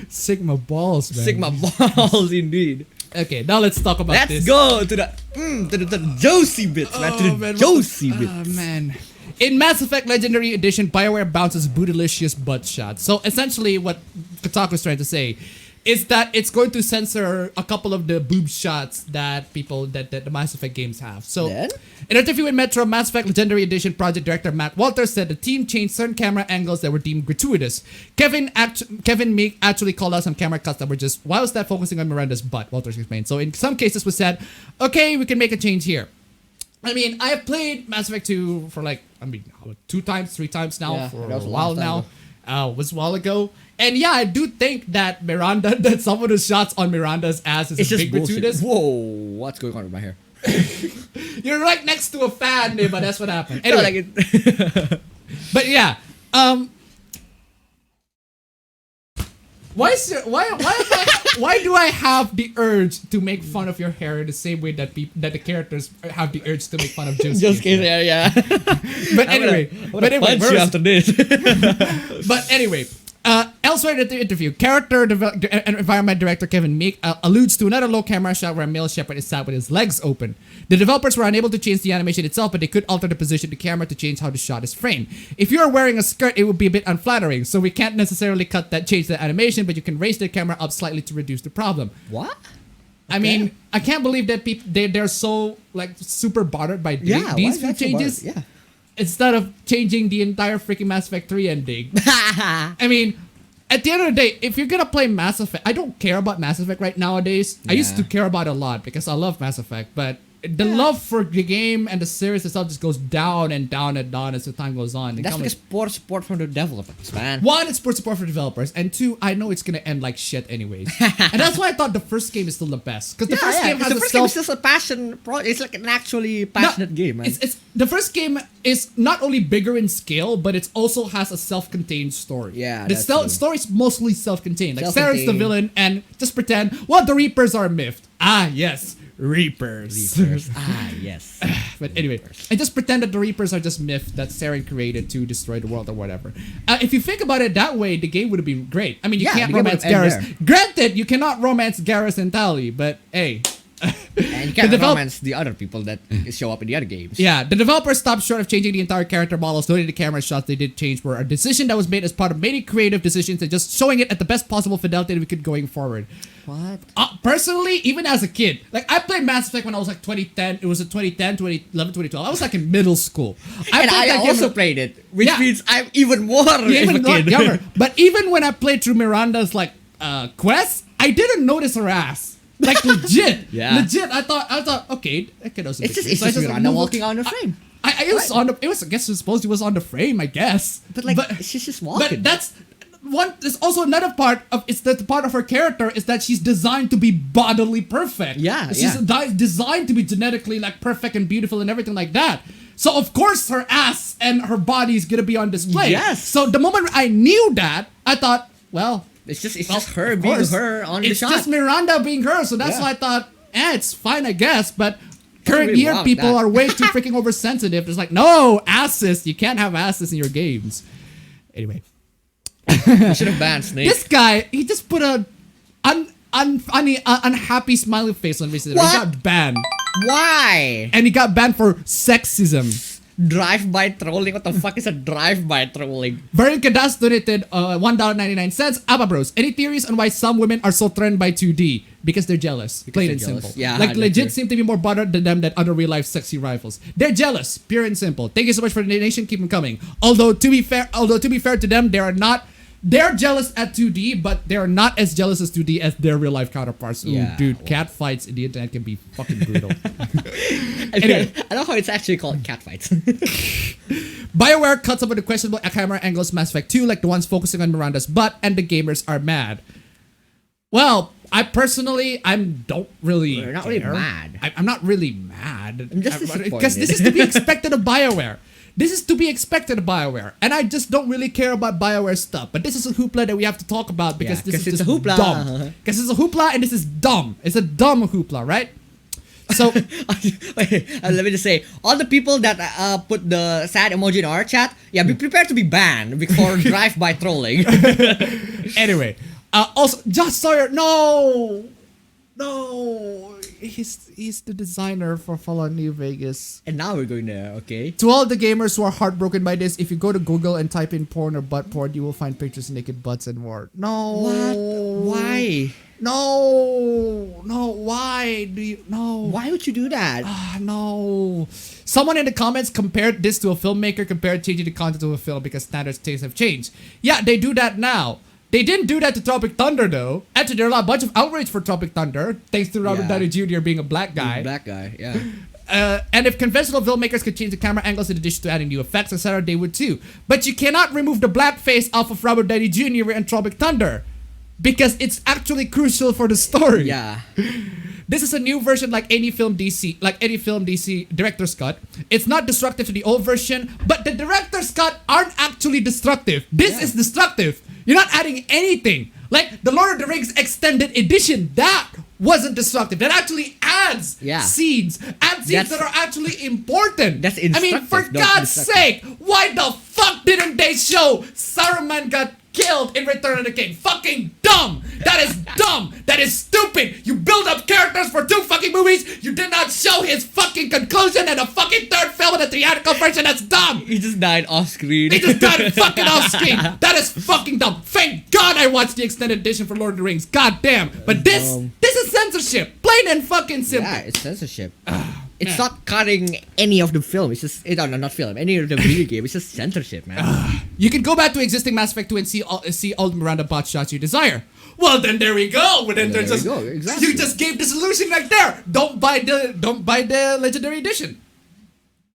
Sigma balls, man. Sigma balls, indeed. Okay, now let's talk about Let's this. go to the juicy bits, man. To the man, juicy bits. Oh, man. In Mass Effect Legendary Edition, BioWare bounces bootylicious butt shots. So essentially what Kotaku's trying to say is that it's going to censor a couple of the boob shots that the Mass Effect games have. So Then? in an interview with Metro, Mass Effect Legendary Edition project director Matt Walters said the team changed certain camera angles that were deemed gratuitous. Kevin Meek actually called out some camera cuts that were just, why was that focusing on Miranda's butt? Walters explained. So in some cases was said, okay, we can make a change here. I mean, I have played Mass Effect 2 for 2 times, 3 times now, Yeah, for that was a a while long time now. Was a while ago. And yeah, I do think that that some of the shots on Miranda's ass is It's a just big gratuitous. bullshit. Whoa, what's going on with my hair? You're right next to a fan, but that's what happened. No, Anyway, but yeah, why do I have the urge to make fun of your hair the same way that the characters have the urge to make fun of Josuke's Just kidding, hair? yeah. But anyway, punch you after this. But anyway, elsewhere in the interview, character and environment director Kevin Meek alludes to another low camera shot where a male shepherd is sat with his legs open. The developers were unable to change the animation itself, but they could alter the position of the camera to change how the shot is framed. If you are wearing a skirt, it would be a bit unflattering, so we can't necessarily change the animation, but you can raise the camera up slightly to reduce the problem. What? I mean, I can't believe that they're so super bothered by Yeah, these why few is that so changes. bothered? Yeah. Instead of changing the entire freaking Mass Effect 3 ending. I mean, at the end of the day, if you're gonna play Mass Effect, I don't care about Mass Effect right nowadays. I used to care about it a lot because I love Mass Effect, but the love for the game and the series itself just goes down and down and down as the time goes on. And That's because poor support from the developers, man. one, it's for support for developers, and two, I know it's gonna end like shit anyways. And that's why I thought the first game is still the best, because the first game has the a first game is just a passion it's like an actually passionate game, man. It's the first game is not only bigger in scale, but it also has a self-contained story. Yeah, the that's true. story's mostly self-contained. Like Saren's the Self-contained. villain, and just pretend, well, the Reapers are myth. Ah, yes, Reapers. Yes. But anyway, and just pretend that the Reapers are just myth that Saren created to destroy the world or whatever. If you think about it that way, the game would have been great. I mean, you Yeah, can't the game romance would end Garrus. Granted, you cannot romance Garrus and Tali, but hey. And you can't The develop- romance the other people that show up in the other games. Yeah, the developers stopped short of changing the entire character models. Noting the camera shots they did change were a decision that was made as part of many creative decisions and just showing it at the best possible fidelity that we could going forward. What? Personally, even as a kid, like I played Mass Effect when I was like 2010. It was 2010, 2011, 2012. I was like in middle school. And I played that game also when- played it, which Yeah. means I'm even more Yeah, of a even kid. younger. But even when I played through Miranda's like quests, I didn't notice her ass. Like legit, Yeah. legit. I thought, okay, that could also. It's be just cute. it's So I just Miranda moved- walking on the frame. It was on the. It was. I guess supposed it was on the frame. I guess. But she's just walking. But that's one. There's also another part of it's that part of her character is that she's designed to be bodily perfect. Yeah, She's designed to be genetically like perfect and beautiful and everything like that. So of course her ass and her body is gonna be on display. Yes. So the moment I knew that, I thought, well, It's just well, her of being course. her on the It's shot. just Miranda being her. So that's Yeah. why I thought, it's fine, I guess. But current really year wrong, people that. are way too freaking oversensitive. It's like, no, asses. You can't have asses in your games. Anyway. You should have banned Snake. This guy, he just put a unhappy smiley face on recently. What? He got banned. Why? And he got banned for sexism. Drive-by trolling? What the fuck is a drive-by trolling? Varian Kadas donated $1.99. Abba Bros, any theories on why some women are so threatened by 2D? Because they're jealous. Plain they're and jealous. simple. Yeah, like that's legit true. seem to be more bothered than them than other real life sexy rivals. They're jealous. Pure and simple. Thank you so much for the donation. Keep them coming. Although to be fair to them, they're jealous at 2D, but they're not as jealous as 2D as their real life counterparts. Ooh, Yeah, dude, well. cat fights in the internet can be fucking brutal. Anyway, I know how it's actually called catfights. BioWare cuts up with the questionable camera angles Mass Effect 2, like the ones focusing on Miranda's butt, and the gamers are mad. Well, I personally, don't really. We're not really care. mad. I'm not really mad. I'm just disappointed. Because this is to be expected of BioWare. This is to be expected of BioWare, and I just don't really care about BioWare stuff. But this is a hoopla that we have to talk about because Yeah, this 'cause is it's just a hoopla. dumb. Because it's a hoopla and this is dumb. It's a dumb hoopla, right? So Wait, let me just say, all the people that put the sad emoji in our chat, yeah, be prepared to be banned before drive-by trolling. anyway, also Josh Sawyer, no, he's the designer for Fallout New Vegas. And now we're going there, okay? To all the gamers who are heartbroken by this, if you go to Google and type in porn or butt porn, you will find pictures of naked butts and more. No. What? Why? No. Why do you? No. Why would you do that? No. Someone in the comments compared this to a filmmaker, compared changing the content of a film because standards tastes have changed. Yeah, they do that now. They didn't do that to Tropic Thunder though. Actually, there are a bunch of outrage for Tropic Thunder, thanks to Robert Downey Jr. being a black guy. Black guy, yeah. And if conventional filmmakers could change the camera angles in addition to adding new effects, etc., they would too. But you cannot remove the blackface off of Robert Downey Jr. in Tropic Thunder, because it's actually crucial for the story. Yeah. This is a new version like any film DC director's cut. It's not destructive to the old version, but the director's cut aren't actually destructive. This is destructive. You're not adding anything. Like the Lord of the Rings extended edition, that wasn't destructive. That actually adds scenes that are actually important. That's I mean, for God's sake, why the fuck didn't they show Saruman got killed in Return of the King? Fucking dumb! That is dumb! That is stupid! You build up characters for 2 fucking movies, you did not show his fucking conclusion in a fucking 3rd film in a theatrical version. That's dumb! He just died off screen. He just died fucking off screen. That is fucking dumb. Thank God I watched the extended edition for Lord of the Rings. God damn. But this is censorship. Plain and fucking simple. Yeah, it's censorship. It's not cutting any of the film. It's just not film. Any of the video game. It's just censorship, man. You can go back to existing Mass Effect 2 and see all the Miranda bot shots you desire. Well, then there we go. Well, then there's exactly. You just gave the solution right there. Don't buy the Legendary Edition.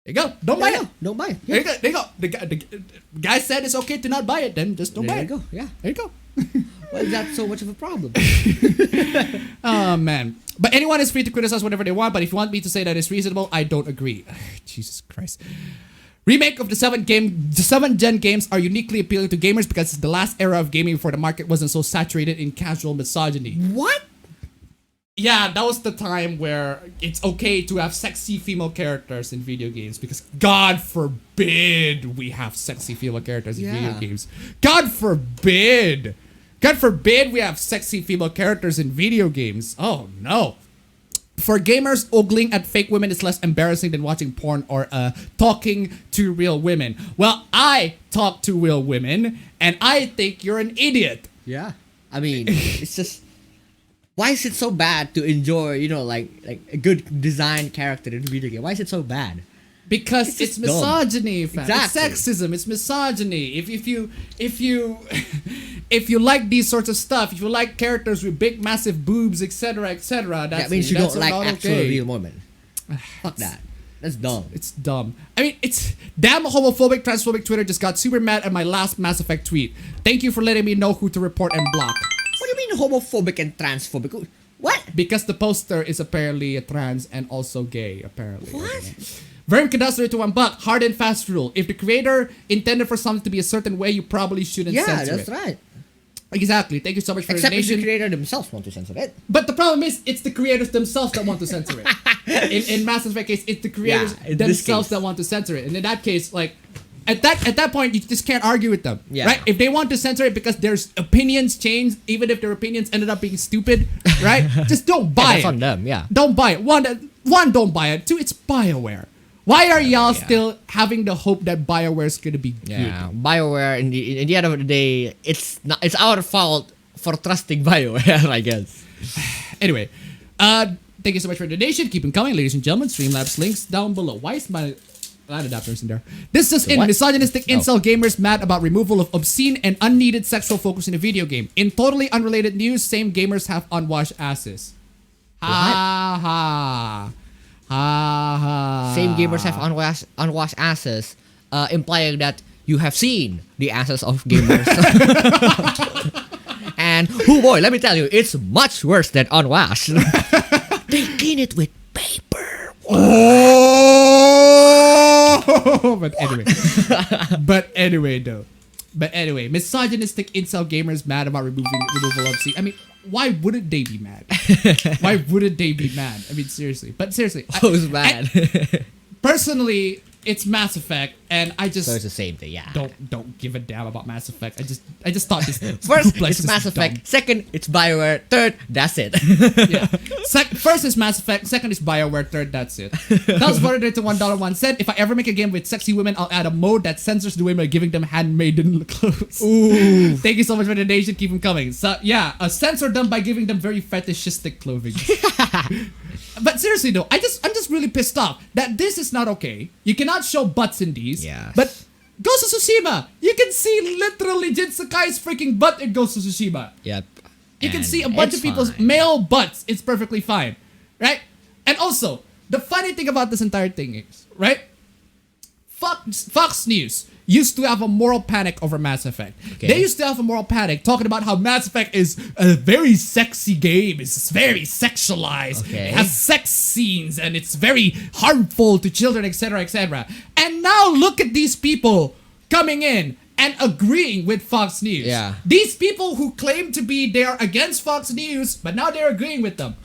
There you go. Don't buy it. Don't buy it. Yeah. There you go. The guy said it's okay to not buy it. Then just don't buy it. There you go. Yeah. There you go. Why is that so much of a problem? Oh man. But anyone is free to criticize whatever they want, but if you want me to say that it's reasonable, I don't agree. Jesus Christ. Remake of the 7th gen games are uniquely appealing to gamers because it's the last era of gaming before the market wasn't so saturated in casual misogyny. What? Yeah, that was the time where it's okay to have sexy female characters in video games because God forbid we have sexy female characters in video games. God forbid. God forbid we have sexy female characters in video games. Oh no. For gamers, ogling at fake women is less embarrassing than watching porn or talking to real women. Well, I talk to real women, and I think you're an idiot. Yeah. I mean, it's just... Why is it so bad to enjoy, like a good designed character in a video game? Why is it so bad? Because it's misogyny, fam. Exactly. It's sexism. It's misogyny. If you like these sorts of stuff, if you like characters with big, massive boobs, etc., that means you don't like actual real women. Fuck that. That's dumb. It's dumb. I mean, it's damn homophobic, transphobic Twitter just got super mad at my last Mass Effect tweet. Thank you for letting me know who to report and block. What do you mean homophobic and transphobic? What? Because the poster is apparently a trans and also gay, apparently. What? Verm Cadastro to $1. Hard and fast rule. If the creator intended for something to be a certain way, you probably shouldn't censor it. Yeah, that's right. Exactly. Thank you so much for Except the if donation. the creator themselves want to censor it. But the problem is, it's the creators themselves that want to censor it. In Mass Effect case, it's the creators themselves that want to censor it. And in that case, like, at that point, you just can't argue with them, right? If they want to censor it because their opinions change, even if their opinions ended up being stupid, right? Just don't buy it. That's on them, yeah. Don't buy it. One, don't buy it. 2, it's BioWare. Why are y'all still having the hope that BioWare is gonna be good? Yeah, BioWare. In the end of the day, it's our fault for trusting BioWare, I guess. Anyway, thank you so much for the donation. Keep them coming, ladies and gentlemen. Streamlabs links down below. Why is my line adapters in there? This is in misogynistic incel gamers mad about removal of obscene and unneeded sexual focus in a video game. In totally unrelated news, same gamers have unwashed asses. Ha ha. Ha ha. Same gamers have unwashed asses, implying that you have seen the asses of gamers. And oh boy, let me tell you, it's much worse than unwashed. They clean it with paper. Oh! But anyway though. But anyway, misogynistic incel gamers mad about removal of scene. I mean, why wouldn't they be mad? Why wouldn't they be mad? I mean, seriously. But seriously. Who's mad? Personally, it's Mass Effect, and I just So it's the same thing, yeah. don't give a damn about Mass Effect. I just thought this First, place it's is Mass Effect. dumb. Second, it's BioWare. Third, that's it. Yeah. First is Mass Effect. Second is BioWare. Third, that's it. That was voted into $1.01. If I ever make a game with sexy women, I'll add a mode that censors the women by giving them handmaiden clothes. Ooh. Thank you so much for the donation. Keep them coming. So yeah, censor them by giving them very fetishistic clothing. But seriously though, I'm just really pissed off that this is not okay. You cannot show butts in these. Yes. But Ghost of Tsushima, you can see literally Jin Sakai's freaking butt in Ghost of Tsushima. Yep. You can And see a bunch it's of people's fine. male butts. It's perfectly fine, right? And also, the funny thing about this entire thing is, right? Fox News used to have a moral panic over Mass Effect. Okay. They used to have a moral panic talking about how Mass Effect is a very sexy game. It's very sexualized. Okay. It has sex scenes and it's very harmful to children, etc., etc. And now look at these people coming in and agreeing with Fox News. Yeah. These people who claim to be they are against Fox News, but now they're agreeing with them.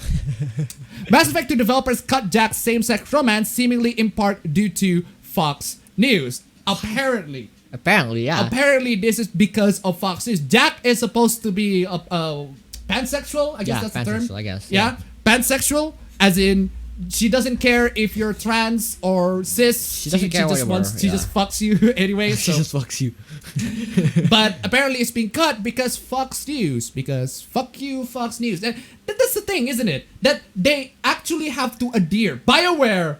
Mass Effect 2 developers cut Jack's same-sex romance seemingly in part due to Fox News. Apparently. Apparently, yeah. Apparently, this is because of Fox News. Jack is supposed to be a pansexual. I guess Yeah, that's the term. pansexual, I guess, Yeah. Pansexual, as in she doesn't care if you're trans or cis. She doesn't care just whatever, She yeah. just fucks you anyway. She So. just fucks you. But apparently it's being cut because Fox News. Because fuck you, Fox News. And that's the thing, isn't it? That they actually have to adhere. BioWare,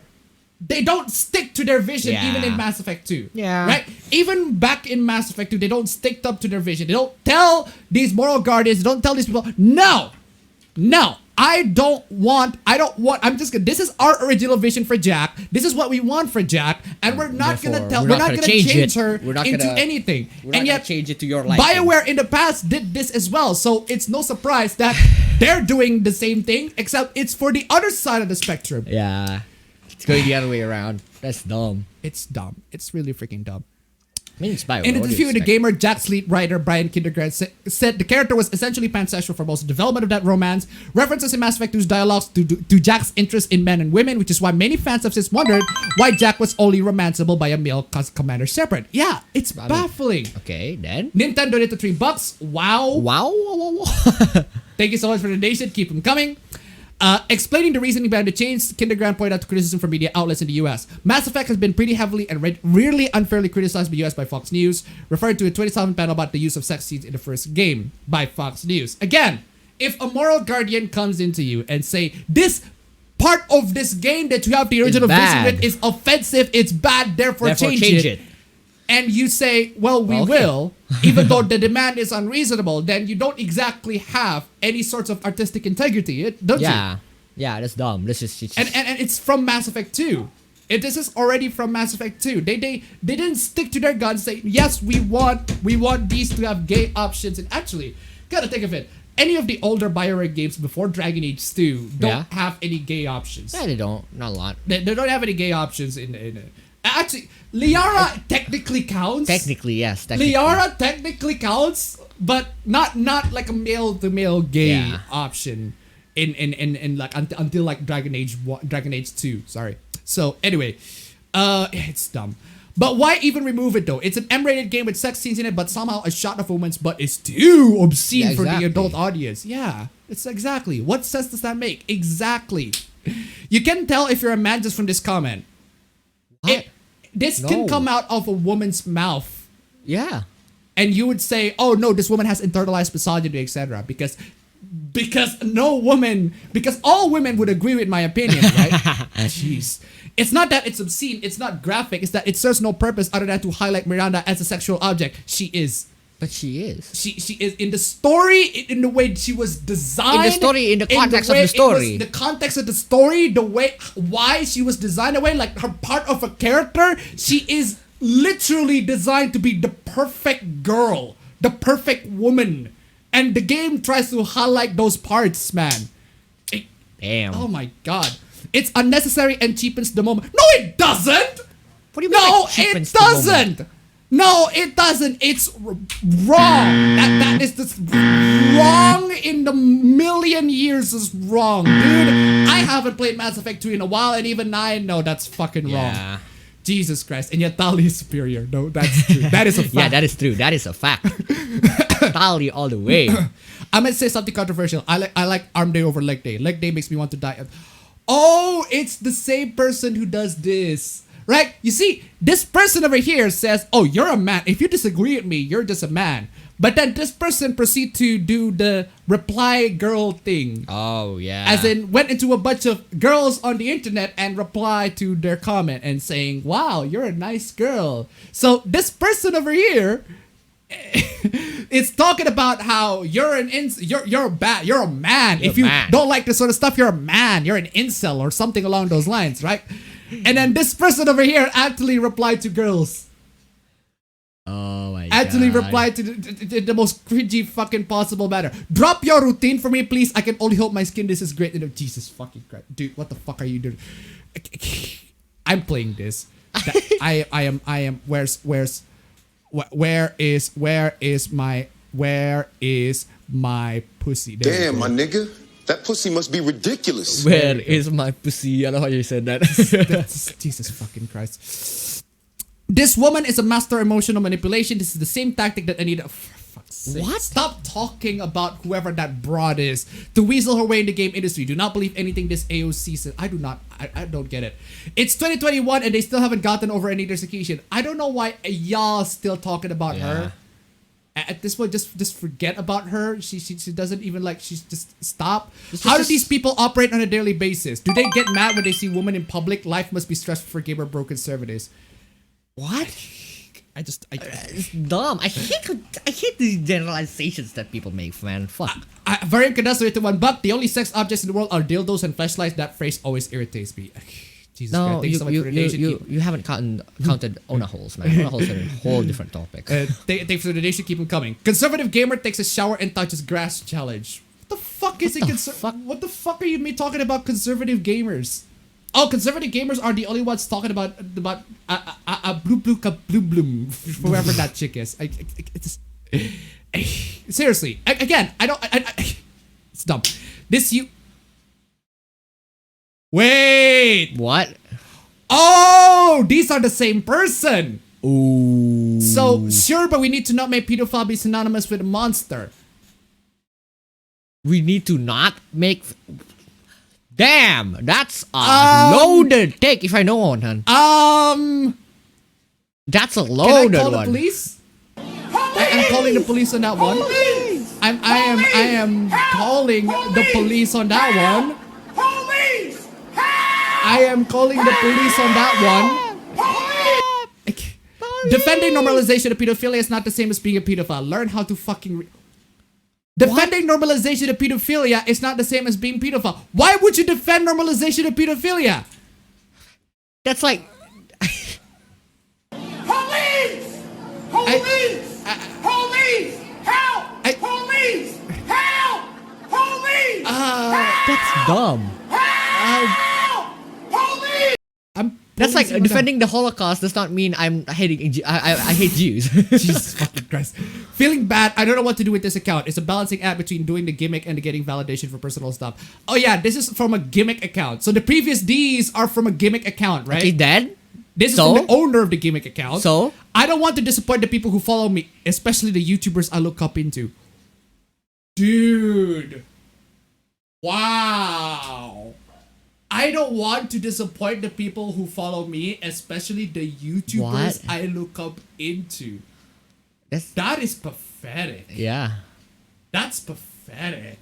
they don't stick to their vision Yeah. even in Mass Effect 2. Yeah. Right? Even back in Mass Effect 2, they don't stick up to their vision. They don't tell these moral guardians, they don't tell these people, no, this is our original vision for Jack. This is what we want for Jack. And we're not Therefore, we're not gonna change her into anything. We're not And gonna yet, change it to your liking. BioWare in the past did this as well, so it's no surprise that they're doing the same thing, except it's for the other side of the spectrum. Yeah. It's going the other way around. That's dumb. It's dumb. It's really freaking dumb. I mean, it's BioWare. In an what do you interview with the expect? gamer, Jack's lead writer Brian Kindergrant said the character was essentially pansexual for most of the development of that romance. References in Mass Effect 2's dialogues to Jack's interest in men and women, which is why many fans have since wondered why Jack was only romanceable by a male commander separate. Yeah, it's baffling. Okay, then. Nintendo donated $3. Wow. Wow. Thank you so much for the donation. Keep them coming. Explaining the reasoning behind the change, Kindergrant pointed out to criticism from media outlets in the US. Mass Effect has been pretty heavily and really unfairly criticized by the US by Fox News, referring to a 207 panel about the use of sex scenes in the first game by Fox News. Again, if a moral guardian comes into you and say, this part of this game that you have the original vision bad. with is offensive, it's bad, therefore change it. And you say, well, we Okay. will, even though the demand is unreasonable, then you don't exactly have any sorts of artistic integrity, don't you? Yeah. Yeah, that's dumb. This is And it's from Mass Effect 2. This is already from Mass Effect 2. They didn't stick to their guns, say, yes, we want these to have gay options. And actually, gotta think of it. Any of the older BioWare games before Dragon Age 2 don't have any gay options. Yeah, they don't. Not a lot. They don't have any gay options in it. Actually, Liara technically counts. Technically, yes. Technically. Liara technically counts, but not like a male to male gay option in like until like Dragon Age 2. Sorry. So anyway, it's dumb. But why even remove it though? It's an M-rated game with sex scenes in it, but somehow a shot of a woman's butt is too obscene for the exactly. adult audience. Yeah, it's exactly. What sense does that make? Exactly. You can tell if you're a man just from this comment. This can No. come out of a woman's mouth, Yeah. and you would say, "Oh no, this woman has internalized misogyny, etc." Because all women would agree with my opinion, right? Jeez, it's not that it's obscene, it's not graphic, it's that it serves no purpose other than to highlight Miranda as a sexual object. She is. But she is. She is in the story, in the way she was designed. In the story, in the context of way the story. the context of the story, the way why she was designed away, like her part of a character, she is literally designed to be the perfect girl, the perfect woman. And the game tries to highlight those parts, man. Damn. Oh my god. It's unnecessary and cheapens the moment. No, it doesn't! What do you mean? No, like, cheapens it the moment? doesn't! No, it doesn't. It's wrong. That is just wrong in the million years is wrong, dude. I haven't played Mass Effect 2 in a while, and even I know that's fucking Yeah. wrong. Jesus Christ. And yet Tali is superior. No, that's true. That is a fact. Yeah, that is true. That is a fact. Tali all the way. I'm gonna say something controversial. I like Arm Day over Leg Day. Leg Day makes me want to die. Oh, it's the same person who does this. Right? You see, this person over here says, oh, you're a man. If you disagree with me, you're just a man. But then this person proceed to do the reply girl thing. Oh, yeah. As in, went into a bunch of girls on the internet and replied to their comment and saying, wow, you're a nice girl. So this person over here is talking about how you're a man. If you don't like this sort of stuff, you're a man. You're an incel or something along those lines, right? And then this person over here actually replied to girls. Oh my god. Actually replied to the most cringy fucking possible manner. Drop your routine for me, please. I can only hope my skin this is great. Jesus fucking Christ. Dude, what the fuck are you doing? I'm playing this. I am where is my pussy? There Damn, my nigga. That pussy must be ridiculous. Where is my pussy? I love how you said that. Jesus fucking Christ. This woman is a master emotional manipulation. This is the same tactic that Anita. For fuck's sake. What? Stop talking about whoever that broad is to weasel her way in the game industry. Do not believe anything this AOC says. I do not. I don't get it. It's 2021 and they still haven't gotten over Anita's accusation. I don't know why y'all still talking about her. At this point, just forget about her. She doesn't even like. She's just stop. How do these people operate on a daily basis? Do they get mad when they see women in public? Life must be stressful for gamer bro conservatives. What? It's dumb. I hate these generalizations that people make, man. Fuck. Variant Cadastro to $1. The only sex objects in the world are dildos and fleshlights. That phrase always irritates me. Jesus No, Christ. Thanks so much for the donation. you haven't counted Ona holes, man. Ona holes are a whole different topic. Thanks for the donation. Keep them coming. Conservative gamer takes a shower and touches grass challenge. What the fuck is it? What the fuck are you talking about? Conservative gamers. Oh, conservative gamers are the only ones talking about bloom whoever that chick is. Seriously, again, it's dumb. Wait. What? Oh, these are the same person. Ooh. So sure, but we need to not make pedophile be synonymous with a monster. We need to not make. Damn, that's a loaded take. If I know one, hun. That's a loaded one. Can I call the police? I'm calling the police on that one. I am calling the police on that one. Police! I am calling the police on that one. Defending normalization of pedophilia is not the same as being a pedophile. Learn how to fucking. Defending normalization of pedophilia is not the same as being pedophile. Why would you defend normalization of pedophilia? That's like. Police! Police! Police! Help! Police! Help! Police! That's dumb. Help! Police! That's like defending the Holocaust does not mean I'm hating. I hate Jews. Jesus fucking Christ. Feeling bad. I don't know what to do with this account. It's a balancing act between doing the gimmick and getting validation for personal stuff. Oh yeah, this is from a gimmick account. So the previous D's are from a gimmick account, right? Okay, then. This is from the owner of the gimmick account. So? I don't want to disappoint the people who follow me, especially the YouTubers I look up into. Dude. Wow. I don't want to disappoint the people who follow me, especially the YouTubers I look up into. That is pathetic. Yeah. That's pathetic.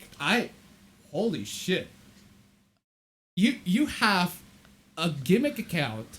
Holy shit. You have a gimmick account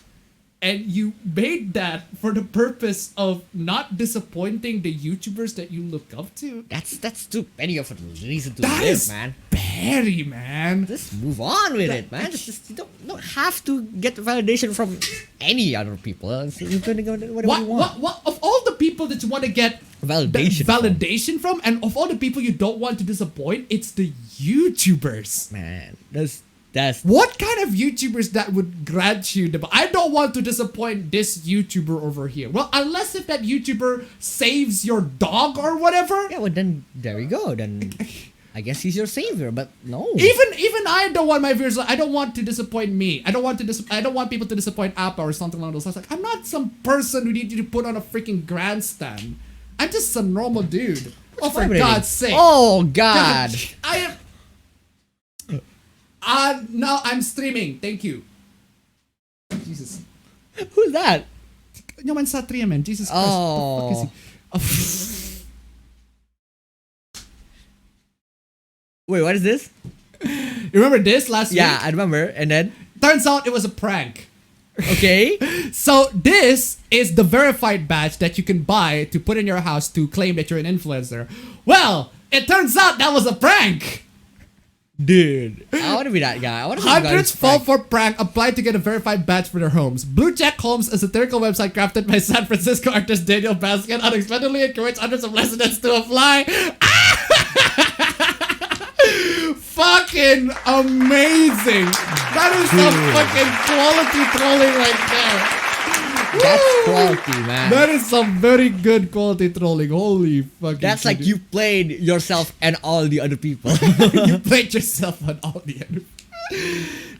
and you made that for the purpose of not disappointing the YouTubers that you look up to. That's too many of a reason to That live, is man. Petty, man. Just move on with it, man. You don't have to get validation from any other people. You're gonna go whatever you want. What of all the people that you want to get validation from, and of all the people you don't want to disappoint, it's the YouTubers. Man, that's What kind of YouTubers that would grant you the... I don't want to disappoint this YouTuber over here. Well, unless if that YouTuber saves your dog or whatever. Yeah, well then there you go. Then I guess he's your savior, but no. Even I don't want my viewers. I don't want to disappoint me. I don't want people to disappoint Appa or something along those lines. Like, I'm not some person who needs you to put on a freaking grandstand. I'm just some normal dude. Oh, for God's sake! Oh God! I am. No, I'm streaming. Thank you. Jesus. Who's that? No man Satria, man. Jesus Christ. Oh. What the fuck is he? Wait, what is this? You remember this last week? Yeah, I remember. And then? Turns out it was a prank. Okay. So this is the verified badge that you can buy to put in your house to claim that you're an influencer. Well, it turns out that was a prank. Dude, I want to be that guy. I want to be Hundreds fall for prank applied to get a verified badge for their homes. Blue Jack Homes, a satirical website crafted by San Francisco artist Daniel Baskin, unexpectedly encouraged hundreds of residents to apply. Fucking amazing! That is some fucking quality trolling right there. That's quality, man. That is some very good quality trolling. Holy fucking That's like shit. you played yourself and all the other people. You played yourself on all the other.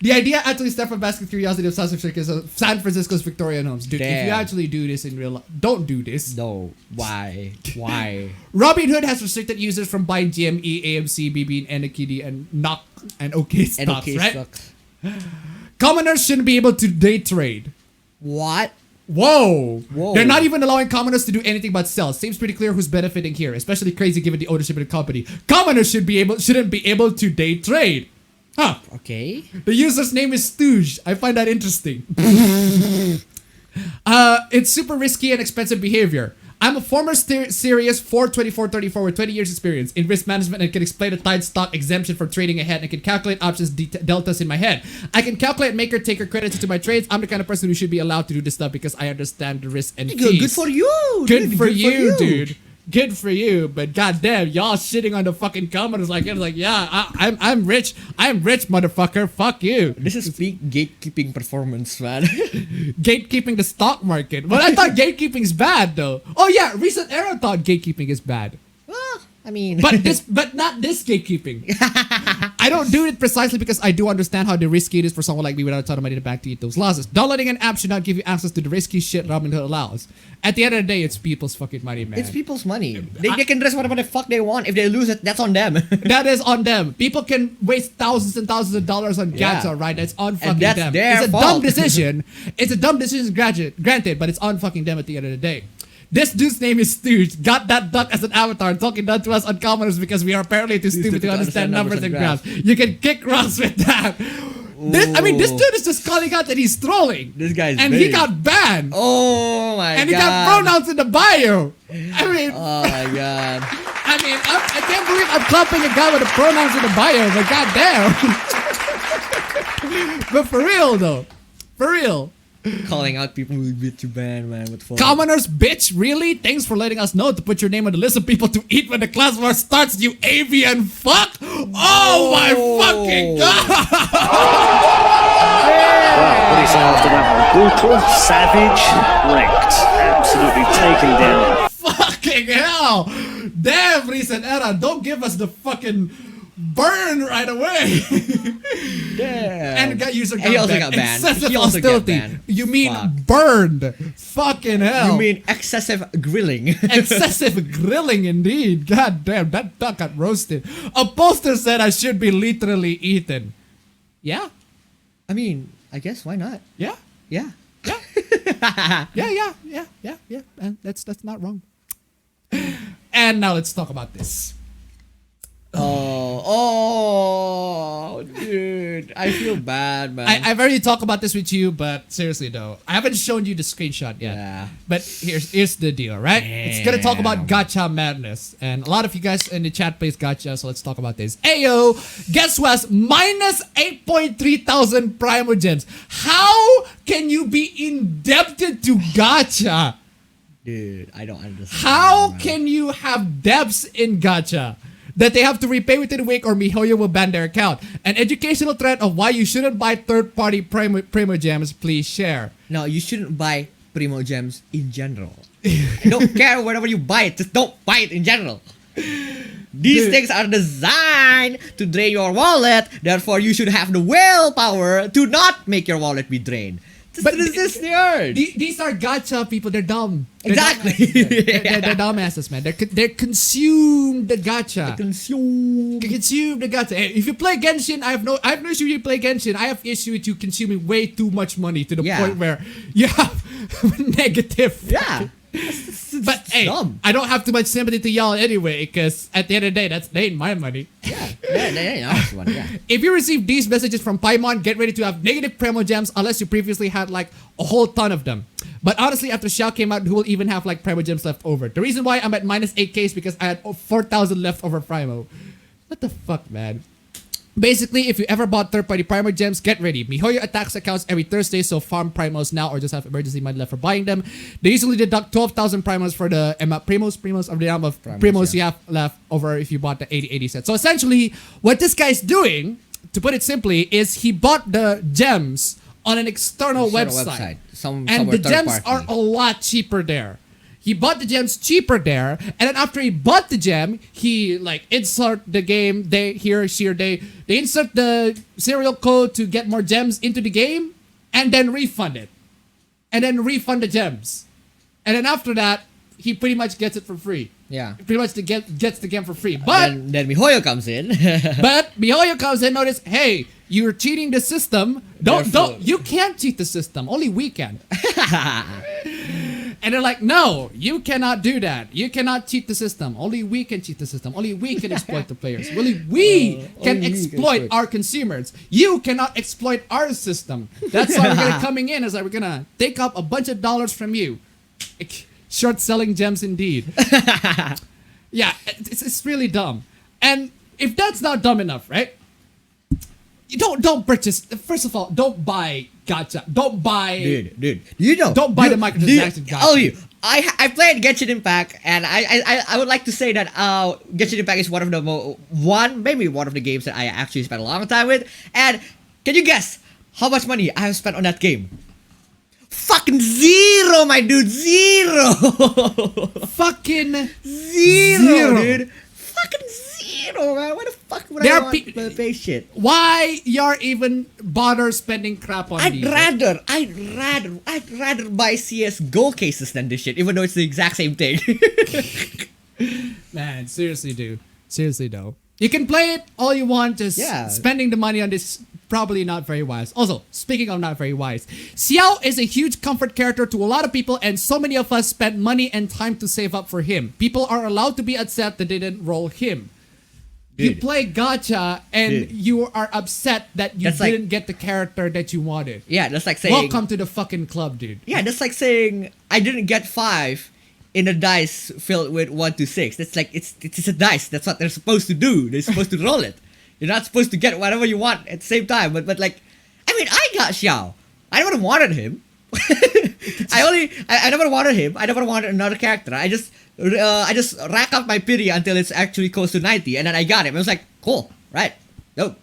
The idea actually stemmed from Baskin's curiosity of San Francisco's Victorian homes. Dude, if you Damn. actually do this in real life, don't do this. No. Why? Why? Robinhood has restricted users from buying GME, AMC, BB, and NKD, and NOC, and OK stocks, And okay, right? sucks. Commoners shouldn't be able to day trade. What? Whoa. Whoa. They're not even allowing commoners to do anything but sell. Seems pretty clear who's benefiting here, especially crazy given the ownership of the company. Commoners shouldn't be able to day trade. Huh. Okay. The user's name is Stooge. I find that interesting. It's super risky and expensive behavior. I'm a former serious 42434 with 20 years experience in risk management and can explain a tied stock exemption for trading ahead and can calculate options deltas in my head. I can calculate maker taker credits into my trades. I'm the kind of person who should be allowed to do this stuff because I understand the risk and fees. Good for you. Good dude. for you, dude. Good for you, but goddamn, y'all shitting on the fucking commoners like it's like, yeah, I'm rich, motherfucker. Fuck you. This is peak gatekeeping performance, man. Gatekeeping the stock market. Well, I thought gatekeeping's bad though. Oh yeah, recent era thought gatekeeping is bad. Well, I mean, But not this gatekeeping. I don't do it precisely because I do understand how risky it is for someone like me without a ton of money in the bank to eat those losses. Downloading an app should not give you access to the risky shit Robinhood allows. At the end of the day, it's people's fucking money, man. it's people's money. They can dress whatever the fuck they want. If they lose it, that's on them. That is on them. People can waste thousands and thousands of dollars on Yeah. Gacha, right? That's on fucking And that's them. their It's a dumb fault. decision. It's a dumb decision, granted, but it's on fucking them at the end of the day. This dude's name is Stooge. Got that duck as an avatar, talking down to us on commoners because we are apparently too stupid to understand numbers and graphs. You can kick rocks with that. This dude is just calling out that he's trolling. This guy's and he big. got banned. Oh my god. And he got pronouns in the bio. I mean, Oh my god. I can't believe I'm clapping a guy with the pronouns in the bio, but goddamn. But for real though, for real. Calling out people who beat you ban, man. What the fuck? Commoners, bitch, really? Thanks for letting us know to put your name on the list of people to eat when the class war starts, you avian fuck! Oh my fucking god! Well, what do you say after that one? Brutal, savage, wrecked. Absolutely taken down. Fucking hell! Damn, recent era, don't give us the fucking burn right away! Damn. And user got And he also banned. got banned. Excessive He also got hostility. banned. You mean Fuck. burned? Fucking hell! You mean excessive grilling? Excessive grilling indeed. God damn, that duck got roasted. A poster said I should be literally eaten. Yeah? I mean, I guess why not? Yeah? Yeah. Yeah. And that's not wrong. And now let's talk about this. Oh, dude. I feel bad, man. I've already talked about this with you, but seriously though, I haven't shown you the screenshot yet. Yeah. But here's the deal, right? It's gonna talk about Gacha madness, and a lot of you guys in the chat plays Gacha, so let's talk about this. Ayo, guess who has minus 8.3 thousand Primogems? How can you be indebted to Gacha? Dude, I don't understand. How man. can you have debts in Gacha? that they have to repay within a week or MiHoYo will ban their account. An educational thread of why you shouldn't buy third-party Primo Gems, please share. No, you shouldn't buy Primo Gems in general. I don't care whenever you buy it, just don't buy it in general. These things are designed to drain your wallet, therefore you should have the willpower to not make your wallet be drained. But resist the urge. These are gacha people. They're dumb. They're Exactly. They're dumbasses, man. They're consumed the gacha. Consume. Consume the gacha. Hey, if you play Genshin, I have no issue with you play Genshin. I have issue with you consuming way too much money to the point where you have negative. Yeah. But hey, dumb. I don't have too much sympathy to y'all anyway, because at the end of the day, they ain't my money. Yeah. That's one. Yeah. If you receive these messages from Paimon, get ready to have negative Primo Gems unless you previously had like a whole ton of them. But honestly, after Xiao came out, who will even have like Primo Gems left over? The reason why I'm at minus 8k is because I had 4,000 left over Primo. What the fuck, man? Basically, if you ever bought third-party Primo Gems, get ready. MiHoYo attacks accounts every Thursday, so farm Primos now or just have emergency money left for buying them. They usually deduct 12,000 Primos for the Primos of the amount of Primos you have left over if you bought the 80/80 set. So essentially, what this guy's doing, to put it simply, is he bought the gems on an external website. And the gems are a lot cheaper there. He bought the gems cheaper there, and then after he bought the gem, he like insert the game. They insert the serial code to get more gems into the game, and then refund it, and then refund the gems, and then after that, he pretty much gets it for free. Yeah. He pretty much gets the game for free. But then MiHoYo comes in. but MiHoYo comes in, notice, hey, you're cheating the system. Don't you can't cheat the system. Only we can. And they're like, no, you cannot do that. You cannot cheat the system. Only we can cheat the system. Only we can exploit the players. Only we can exploit our consumers. You cannot exploit our system. That's why we're gonna coming in. Is like we're gonna take up a bunch of dollars from you. Short selling gems indeed. Yeah, it's really dumb. And if that's not dumb enough, right? You don't purchase. First of all, don't buy gacha. Don't buy. Dude. You know. Don't buy the microtransaction gacha. Oh, I played Genshin Impact, and I would like to say that Genshin Impact is one of the maybe one of the games that I actually spent a long time with. And can you guess how much money I have spent on that game? Fucking zero, my dude. Zero. Fucking zero, dude. Fucking zero, man. Why the fuck would I want to pay shit? Why you're even bother spending crap on these? I'd rather buy CS:GO cases than this shit, even though it's the exact same thing. Man, seriously, dude. Seriously, though. You can play it all you want, just spending the money on this probably not very wise. Also, speaking of not very wise, Xiao is a huge comfort character to a lot of people, and so many of us spent money and time to save up for him. People are allowed to be upset that they didn't roll him. Dude. You play gacha and you are upset that you didn't get the character that you wanted. Yeah, that's like saying... Welcome to the fucking club, dude. Yeah, that's like saying, I didn't get 5 in a dice filled with 1 to 6. That's like, it's a dice. That's what they're supposed to do. They're supposed to roll it. You're not supposed to get whatever you want at the same time. But like, I mean, I got Xiao. I never wanted him. I never wanted him. I never wanted another character. I just rack up my pity until it's actually close to 90, and then I got him. I was like, cool, right? No.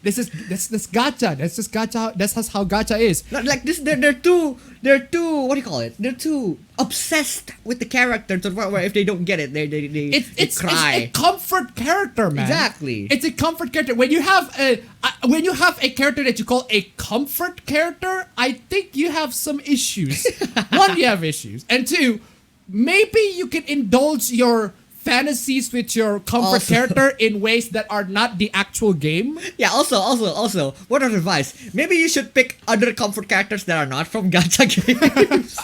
This gacha. That's just gacha. That's how gacha is. Like this, they're too. What do you call it? They're too obsessed with the character to the point where if they don't get it, they cry. It's a comfort character, man. Exactly. It's a comfort character. When you have a character that you call a comfort character, I think you have some issues. One, you have issues, and two, maybe you can indulge your fantasies with your comfort character in ways that are not the actual game. Yeah, also, word of advice, maybe you should pick other comfort characters that are not from gacha games.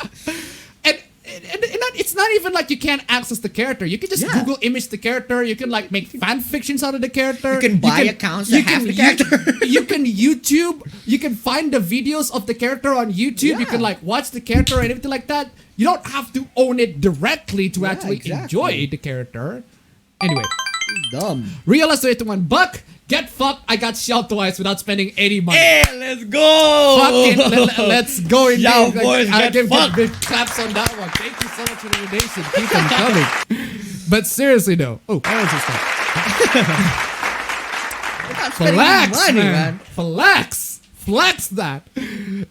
and it's not even like you can't access the character. You can just Google image the character. You can like make fan fictions out of the character. You can buy accounts that have the character. You can YouTube. You can find the videos of the character on YouTube. You can like watch the character and everything like that. You don't have to own it directly to actually enjoy the character. Anyway. Dumb. Realize to $1. Get fucked. I got Xiao twice without spending any money. Hey, let's go. Fucking let's go indeed. Xiao boys, get fucked. Big claps on that one. Thank you so much for the donation. Keep them coming. But seriously though. Oh, where is this stuff? Without spending Flex, money, man. Flex that.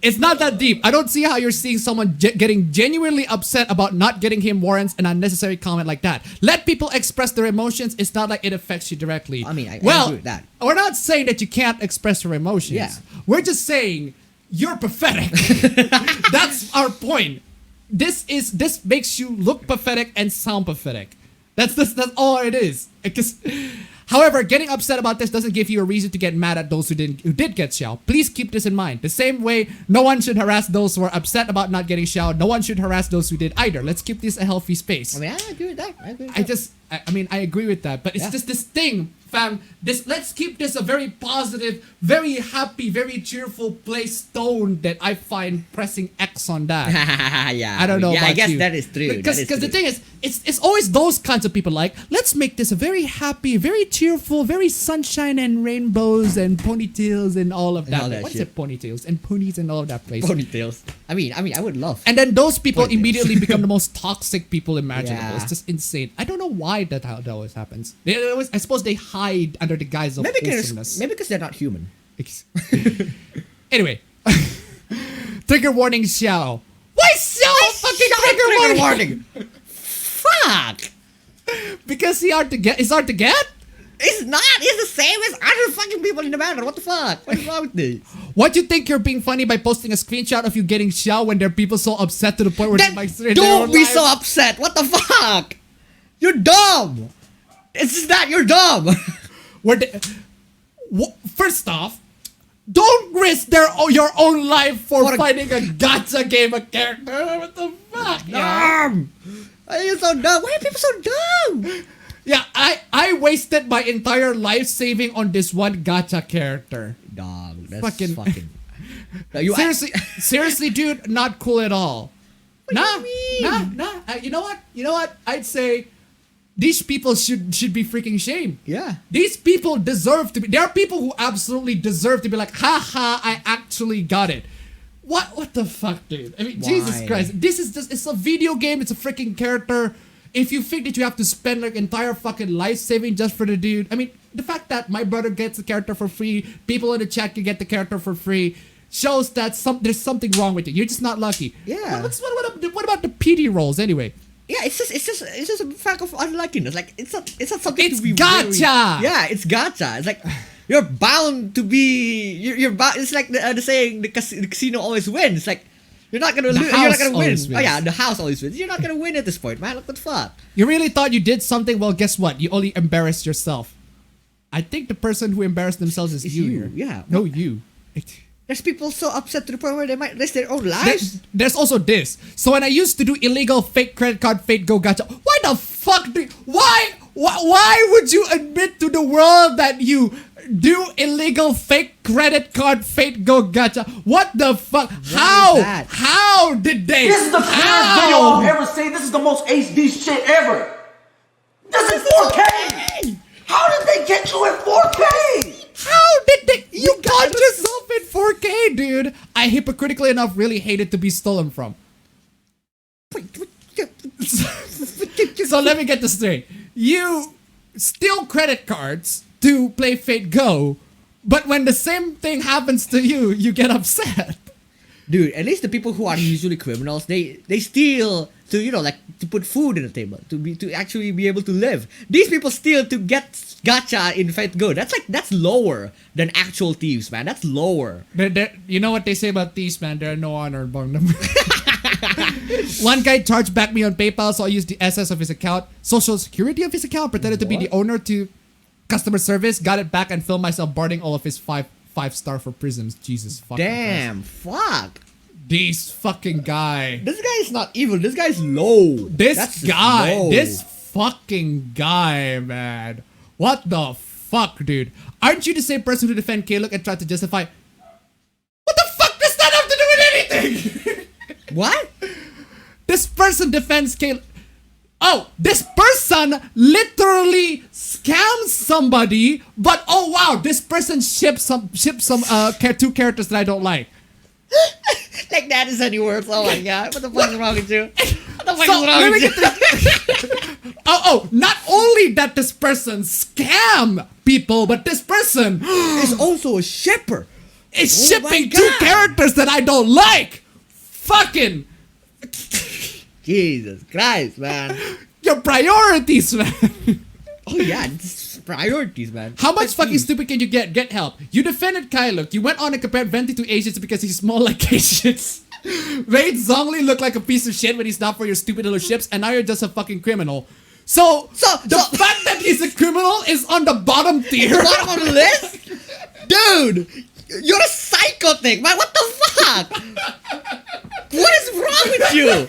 It's not that deep. I don't see how you're seeing someone getting genuinely upset about not getting him warrants an unnecessary comment like that. Let people express their emotions. It's not like it affects you directly. I mean, I well, agree with that. We're not saying that you can't express your emotions. Yeah. We're just saying you're pathetic. That's our point. This makes you look pathetic and sound pathetic. That's all it is. However, getting upset about this doesn't give you a reason to get mad at those who did get Xiao. Please keep this in mind. The same way, no one should harass those who are upset about not getting Xiao. No one should harass those who did either. Let's keep this a healthy space. I mean, I agree with that. I agree with that, but it's just this thing, fam. Let's keep this a very positive, very happy, very cheerful place tone that I find pressing X on that. Yeah. I don't know about I guess you. that is true. Because the thing is, it's always those kinds of people like, let's make this a very happy, very cheerful, very sunshine and rainbows and ponytails and all of that. all that What's shit. it? Ponytails and ponies and all of that place. Ponytails. I mean, I would love. And then those people Ponytails. immediately become the most toxic people imaginable. Yeah. It's just insane. I don't know why that always happens. I suppose they hide under the guise of wholesomeness. Maybe because they're not human. Anyway, trigger warning, Xiao. Why Xiao fucking trigger warning? Fuck! Because it's hard to get. It's not. It's the same as other fucking people in the banner. What the fuck? What's wrong with this? What you think you're being funny by posting a screenshot of you getting Xiao when there are people so upset to the point where Then they might straight don't be so upset. What the fuck? You're dumb. It's just that you're dumb. First off, don't risk your own life for finding a gacha game a character. What the fuck? Dumb. Why are you so dumb? Why are people so dumb? Yeah, I wasted my entire life saving on this one gacha character. Dog, that's Fucking- fucking. Seriously, dude, not cool at all. What do you mean? Nah. You know what? I'd say these people should be freaking shamed. Yeah. These people deserve to be. There are people who absolutely deserve to be like, haha, I actually got it. What the fuck, dude? I mean, Jesus Why? Christ. This is just, it's a video game. It's a freaking character. If you think that you have to spend like entire fucking life saving just for the dude, I mean, the fact that my brother gets the character for free, people in the chat can get the character for free, shows that there's something wrong with you. You're just not lucky. Yeah. What about the PD rolls anyway? Yeah, it's just a fact of unluckiness. Like it's not something It's to be gacha! Yeah, it's gacha. It's like you're bound to be. You're bound. It's like the saying the casino always wins. It's like you're not gonna lose. You're not house gonna win. always Oh wins. yeah, the house always wins. You're not gonna win at this point, man. Look what the fuck. You really thought you did something? Well, guess what? You only embarrassed yourself. I think the person who embarrassed themselves is It's you. you, here. yeah. No, you. There's people so upset to the point where they might risk their own lives. There's also this. So when I used to do illegal fake credit card, fake go gacha, why the fuck why would you admit to the world that you do illegal fake credit card, fake go gacha? What the fuck? that? How did they? This is the clearest video I've ever seen. This is the most HD shit ever. This is 4K. How did they get you in 4K? How did they? You got yourself in 4K, dude. I hypocritically enough really hated to be stolen from. So let me get this straight. You steal credit cards to play Fate Go, but when the same thing happens to you, you get upset. Dude, at least the people who are usually criminals, they steal to like to put food in the table, to actually be able to live. These people steal to get gacha in Fate Go. That's lower than actual thieves, man. That's lower. You know what they say about thieves, man? There are no honor among them. One guy charged back me on PayPal, so I used the SS of his account, social security of his account, pretended to be the owner to customer service, got it back, and filmed myself burning all of his five-star for prisms. Jesus fucking Damn, Christ. fuck. This fucking guy. This guy is not evil. This guy's low. This That's guy. low. This fucking guy, man. What the fuck, dude? Aren't you the same person who defend K-Look and tried to justify? What the fuck does that have to do with anything? What? This person defends K-Look. Oh, this person literally scams somebody, but oh wow, this person ships some two characters that I don't like. Like that is any worse. Oh my god. What the fuck is wrong with you? What the fuck So, is wrong let with me you? Not only that this person scam people, but this person It's also a shipper. is Oh shipping my 2 God. characters that I don't like. Fucking Jesus Christ, man. your priorities, man. Oh yeah, this is priorities, man. How much Pet fucking peeve. stupid can you get? Get help. You defended Kylook. You went on and compared Venti to Asians because he's small like Asians. Made Zhongli look like a piece of shit when he's not for your stupid little ships, and now you're just a fucking criminal. So the fact that he's a criminal is on the bottom tier. Bottom of the list? Dude, you're a psychotic, man. What the fuck? What is wrong with you?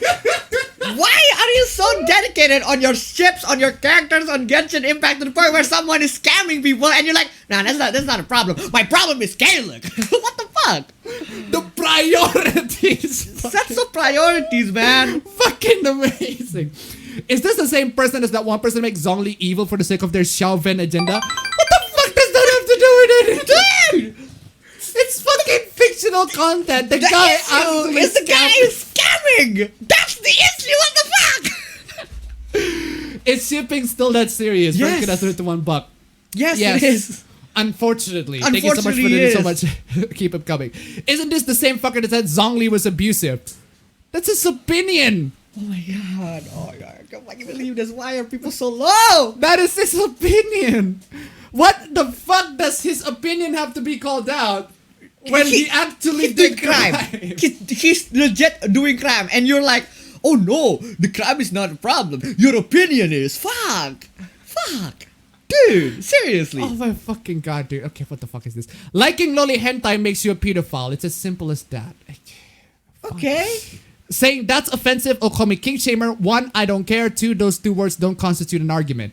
Why are you so dedicated on your ships, on your characters, on Genshin Impact to the point where someone is scamming people and you're like, nah, that's not a problem. My problem is Kaluk. What the fuck? The priorities. That's the priorities, man. Fucking amazing. Is this the same person as that one person makes Zhongli evil for the sake of their Xiaoven agenda? What the fuck does that have to do with it? Dude! It's fucking fictional content. The guy issue is the guy is scamming. That's the issue. What the fuck? Is shipping still that serious? Yes. Ranking us to $1. Yes, Yes. it is. Unfortunately. Thank you so much for Unfortunately, doing so it much. Keep it coming. Isn't this the same fucker that said Zhongli was abusive? That's his opinion. Oh my god. Oh my god. I can't fucking believe this. Why are people so low? That is his opinion. What the fuck does his opinion have to be called out when he actually he's did doing crime. He's legit doing crime, and you're like, oh no, the crime is not a problem. Your opinion is. Fuck, dude. Seriously. Oh my fucking god, dude. Okay, what the fuck is this? Liking loli hentai makes you a pedophile. It's as simple as that. Okay. Saying that's offensive or call me king shamer. 1, I don't care. 2, those 2 words don't constitute an argument.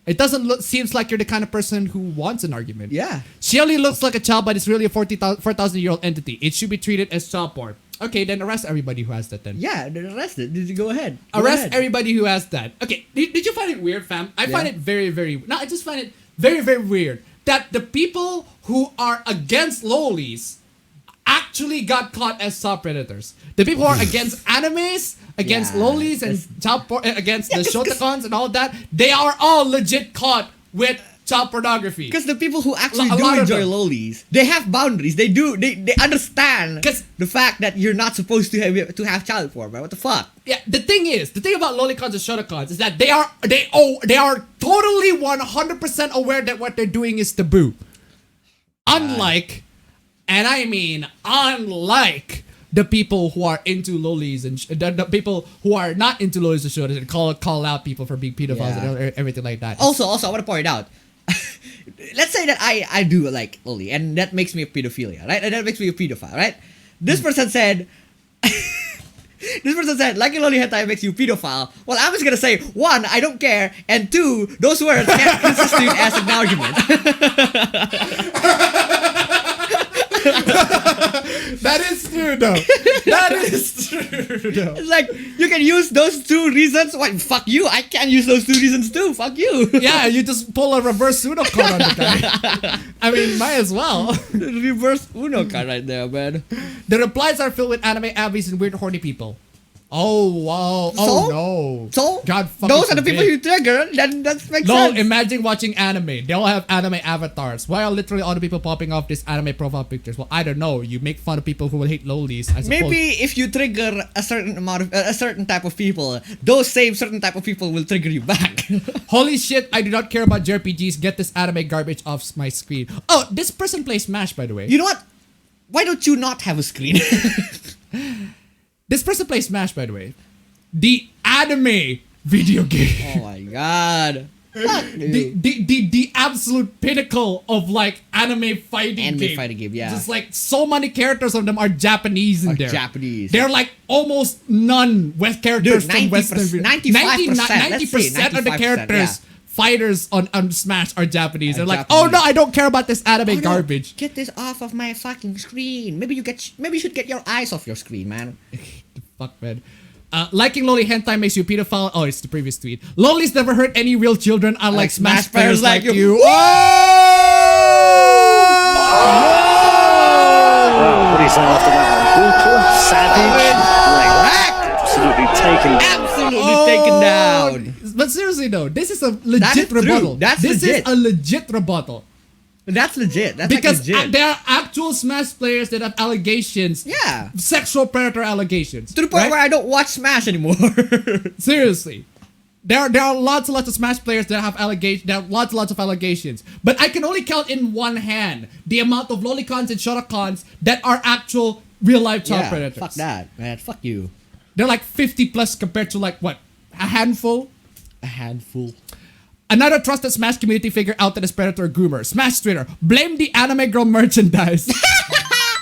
It doesn't look. Seems like you're the kind of person who wants an argument. Yeah. She only looks like a child, but it's really a 4,000-year-old entity. It should be treated as child porn. Okay, then arrest everybody who has that. Then Yeah. Then arrest it. Did you go ahead? Go arrest ahead. everybody who has that. Okay, did you find it weird, fam? I find it very, very. No, I just find it very, very weird that the people who are against lolis actually got caught as child predators. The people who are against animes, against Yeah, lolis, and that's- child against the 'cause- shotacons and all that, they are all legit caught with child pornography. Because the people who actually A do lot of enjoy them. lolis, they have boundaries. They understand 'Cause- the fact that you're not supposed to have child porn, man. What the fuck? Yeah, the thing about Lolicons and Shotacons is that they are totally 100% aware that what they're doing is taboo. Unlike, and I mean unlike, the people who are into lolis and the people who are not into lolis and shotas and call out people for being pedophiles Yeah. and everything like that. Also, I want to point out. Let's say that I do like loli, and that makes me a pedophilia, right? And that makes me a pedophile, right? This person said. This person said, liking loli hentai makes you pedophile. Well, I'm just gonna say, 1, I don't care, and 2, those words can't constitute as an argument. That is true, though. That is true, though. It's like, you can use those 2 reasons. Why, fuck you, I can't use those 2 reasons too. Fuck you. Yeah, you just pull a reverse pseudo card on the guy. I mean, might as well. Reverse Uno card right there, man. The replies are filled with anime abbeys and weird horny people. Oh wow! Oh So? no! So, God fucking those are the people you forbid. trigger, then that makes No, sense. imagine watching anime. They all have anime avatars. Why are literally all the people popping off these anime profile pictures? Well, I don't know. You make fun of people who will hate lolis. I suppose. Maybe if you trigger a certain amount of a certain type of people, those same certain type of people will trigger you back. Holy shit! I do not care about JRPGs. Get this anime garbage off my screen. Oh, this person plays Smash, by the way. You know what? Why don't you not have a screen? This person plays Smash, by the way. The anime video game. Oh my god. Fuck you. The absolute pinnacle of like anime fighting Anime game. fighting game, yeah. Just like so many characters of them are Japanese in Are there. Japanese. They're like almost none with characters Dude, from Western. 90%, 95%, let's say 90% of the 95%, characters fighters on Smash are Japanese. They're like, Japanese. oh no, I don't care about this anime Oh, no. garbage. Get this off of my fucking screen. Maybe you should get your eyes off your screen, man. The fuck, man. Liking loli hentai makes you a pedophile. Oh, it's the previous tweet. Lolis never hurt any real children, unlike Like Smash Smash players players like like you. you. Well, what do you say after that one? Brutal, savage, like, absolutely taken. Absolutely Oh taken down. But seriously though, this is a That is legit true. rebuttal. That's this legit. is a legit rebuttal. That's legit. That's Because like legit. there are actual Smash players that have allegations. Yeah. Sexual predator allegations. To the point right? where I don't watch Smash anymore. Seriously. There are lots and lots of Smash players that have allegations. There are lots and lots of allegations. But I can only count in one hand the amount of Lolicons and Shotacons that are actual real life child predators. Fuck that, man. Fuck you. They're like 50 plus compared to like what? A handful? A handful. Another trusted Smash community figure outed as predator groomer. Smash Twitter. Blame the anime girl merchandise.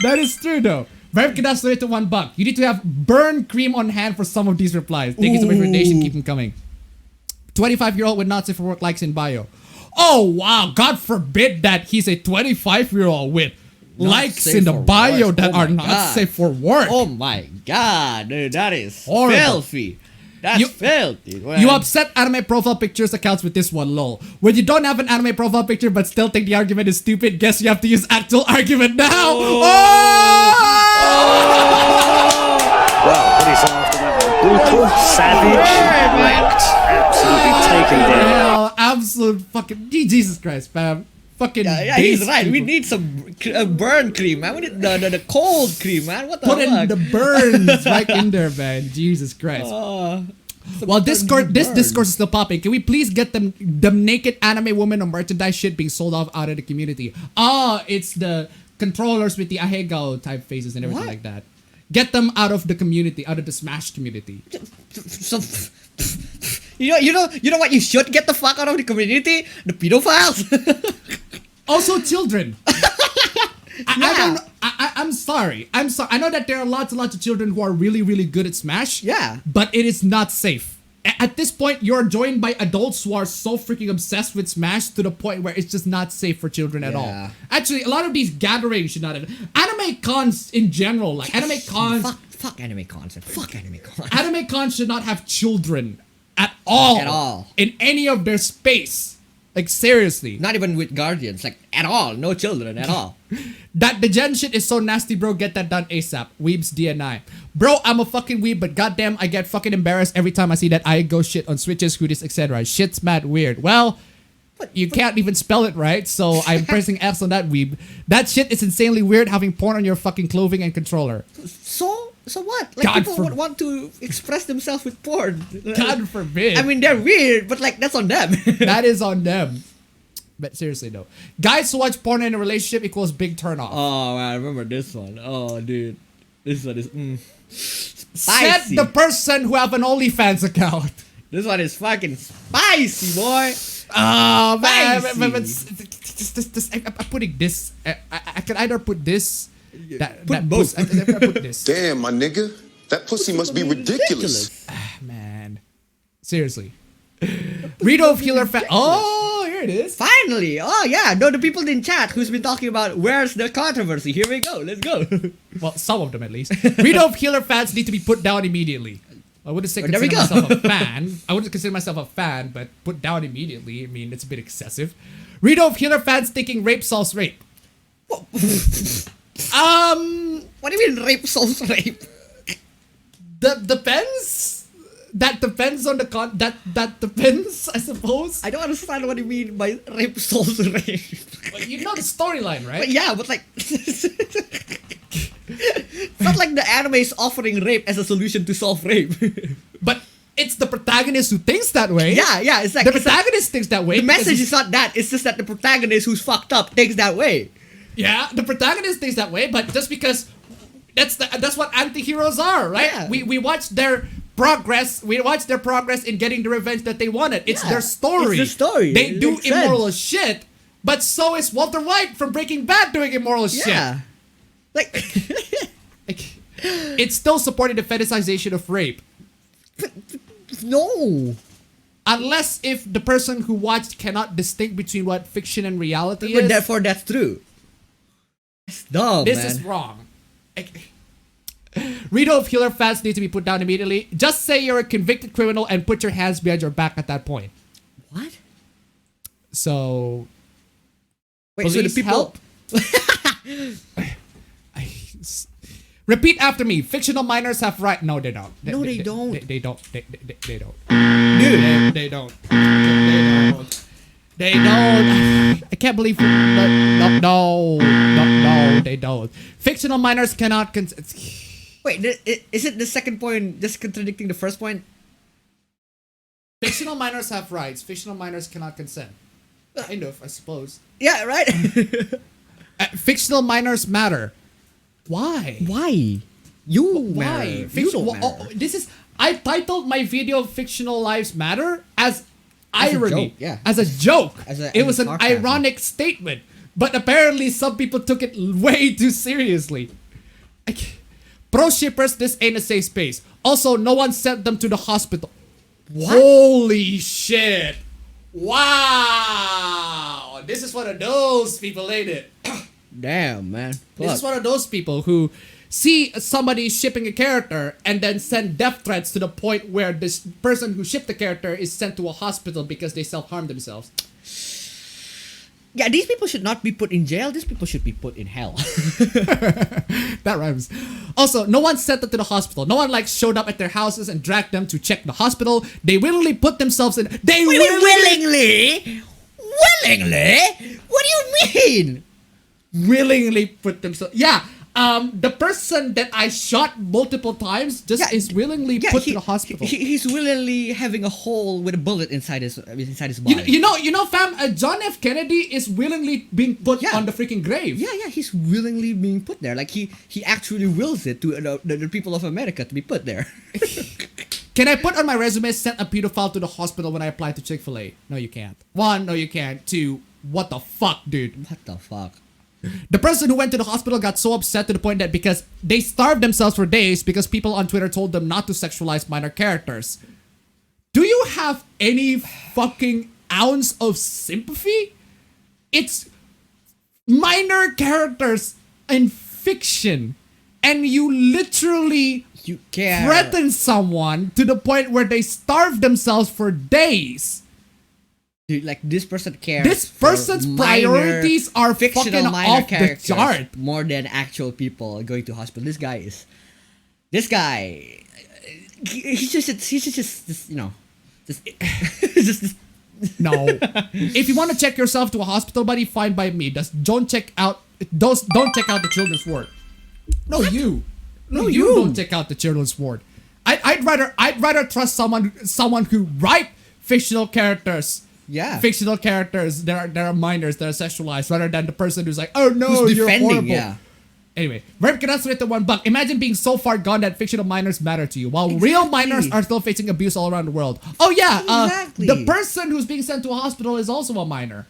That is true though. Verb can donate to $1. You need to have burn cream on hand for some of these replies. Thank you so much for the donation. Keep them coming. 25-year-old with not safe for work likes in bio. Oh wow, God forbid that he's a 25-year-old with Not likes safe in the for bio work. that Oh are my not God. safe for work. Oh my god, dude, that is Horrible. filthy. That's You- filthy. Man. You upset anime profile pictures accounts with this one, lol. When you don't have an anime profile picture but still think the argument is stupid, guess you have to use actual argument now. Well, what is after that one? Brutal, savage, wrecked, absolutely taken down. Hell, absolute fucking Jesus Christ, fam. Fucking Yeah, he's base right. We people. need some burn cream, man. We need the cold cream, man. What the Put fuck? in the burns right in there, man. Jesus Christ. While this discourse is still popping, can we please get the naked anime woman or merchandise shit being sold off out of the community? It's the controllers with the ahegao type faces and everything What? like that. Get them out of the community, out of the Smash community. So, you know what? You should get the fuck out of the community. The pedophiles. Also, children. I don't. Yeah. I'm sorry. I'm sorry. I know that there are lots and lots of children who are really, really good at Smash. Yeah. But it is not safe. At this point, you're joined by adults who are so freaking obsessed with Smash to the point where it's just not safe for children at all. Yeah. Actually, a lot of these gatherings should not have. Anime cons in general, like anime cons. Fuck anime cons. Fuck anime cons. Anime cons should not have children at all. At all. In any of their space. Like seriously. Not even with guardians, like at all. No children at all. That the gen shit is so nasty, bro. Get that done ASAP. Weebs DNI. Bro, I'm a fucking weeb, but goddamn, I get fucking embarrassed every time I see that I go shit on Switches, Hoodies, etc. Shit's mad weird. Well, you can't even spell it right, so I'm pressing X on that weeb. That shit is insanely weird having porn on your fucking clothing and controller. So what? Like God people for- would want to express themselves with porn. God forbid. I mean, they're weird, but like that's on them. that is on them. But seriously though. Guys who watch porn in a relationship equals big turn off. Oh man, I remember this one. Oh dude, this one is Said spicy. the person who have an OnlyFans account. This one is fucking spicy, boy. Oh man, Spicy. I'm putting this. I can either put this. That both. I put this. Damn, my nigga. That pussy must be ridiculous. Man, seriously. Rito of Healer fan. Oh, here it is. Finally! Oh yeah, no, the people in chat who's been talking about where's the controversy. Here we go. Let's go. Well, some of them at least. Rito of Healer fans need to be put down immediately. I wouldn't say there we consider go. myself a fan. I wouldn't consider myself a fan, but put down immediately. I mean, it's a bit excessive. Rito of Healer fans thinking rape solves rape. What do you mean rape solves rape? That depends. That depends on the that depends, I suppose. I don't understand what you mean by rape solves rape. But you know the storyline, right? But yeah, but like it's not like the anime is offering rape as a solution to solve rape. But it's the protagonist who thinks that way. yeah, it's like The protagonist thinks that way. the because message he's- is not that. It's just that the protagonist who's fucked up thinks that way. Yeah, the protagonist thinks that way, but just because that's what anti-heroes are, right? Yeah. We watch their progress. We watch their progress in getting the revenge that they wanted. It's Yeah, their story. it's the story. They It do makes immoral sense. shit, but so is Walter White from Breaking Bad doing immoral Yeah, like shit. Like, it's still supporting the fetishization of rape. no. Unless if the person who watched cannot distinguish between what fiction and reality But is. therefore, that's true. It's dumb, This man. is wrong. Rito of Healer fans need to be put down immediately. Just say you're a convicted criminal and put your hands behind your back at that point. What? So, Wait, so the police people. help. Repeat after me. Fictional minors have right. No, they don't. No, they don't. They don't. They don't. Dude. They don't. They don't. They don't. I can't believe. No, they don't. Fictional minors cannot. Wait, is it the second point just contradicting the first point? Fictional minors have rights. Fictional minors cannot consent. Kind of, I suppose. Yeah, right. Fictional minors matter. Why? Why? You Why? matter. You don't matter. This is. I titled my video "Fictional Lives Matter" as irony, joke, yeah. as a joke. It was an sarcasm. ironic statement, but apparently some people took it way too seriously. Pro shippers, this ain't a safe space. Also, no one sent them to the hospital. What? Holy shit! Wow! This is one of those people, ain't it? Damn, man. This is one of those people who see somebody shipping a character and then send death threats to the point where this person who shipped the character is sent to a hospital because they self-harm themselves. Yeah, these people should not be put in jail. These people should be put in hell. That rhymes. Also, no one sent them to the hospital. No one showed up at their houses and dragged them to check the hospital. They willingly put themselves in. Willingly? What do you mean? Willingly put themselves. Yeah. The person that I shot multiple times is willingly put to the hospital. He's willingly having a hole with a bullet inside his body. You know, fam. John F. Kennedy is willingly being put on the freaking grave. Yeah, he's willingly being put there. Like he actually wills it to the people of America to be put there. Can I put on my resume, sent a pedophile to the hospital when I applied to Chick-fil-A? No, you can't. One, no, you can't. Two, what the fuck, dude? What the fuck? The person who went to the hospital got so upset to the point that because they starved themselves for days because people on Twitter told them not to sexualize minor characters. Do you have any fucking ounce of sympathy? It's minor characters in fiction, and you literally threaten someone to the point where they starve themselves for days. Dude, like this person cares. This person's priorities are fucking off the chart. More than actual people going to hospital. This guy, he's just you know, just no. If you want to check yourself to a hospital, buddy, fine by me. Don't check out the children's ward. No, what? You don't check out the children's ward. I'd rather trust someone who write fictional characters. Yeah. Fictional characters that are minors, that are sexualized, rather than the person who's like, oh no, you're horrible. Yeah. Anyway, Rem can answer it to $1. Imagine being so far gone that fictional minors matter to you, while real minors are still facing abuse all around the world. Oh yeah, exactly. The person who's being sent to a hospital is also a minor.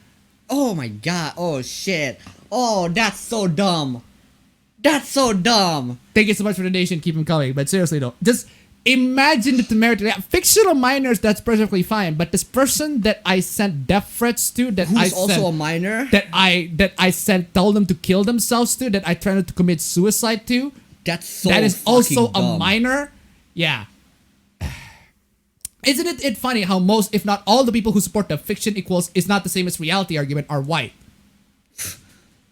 Oh my god, oh shit. Oh, that's so dumb. That's so dumb. Thank you so much for the donation, keep them coming, but seriously though, just imagine the temerity. Fictional minors, that's perfectly fine. But this person that I sent death threats to, who's also a minor, that I sent tell them to kill themselves to, that I tried to commit suicide to, that is also dumb. A minor. Yeah. Isn't it funny how most, if not all, the people who support the fiction equals is not the same as reality argument are white?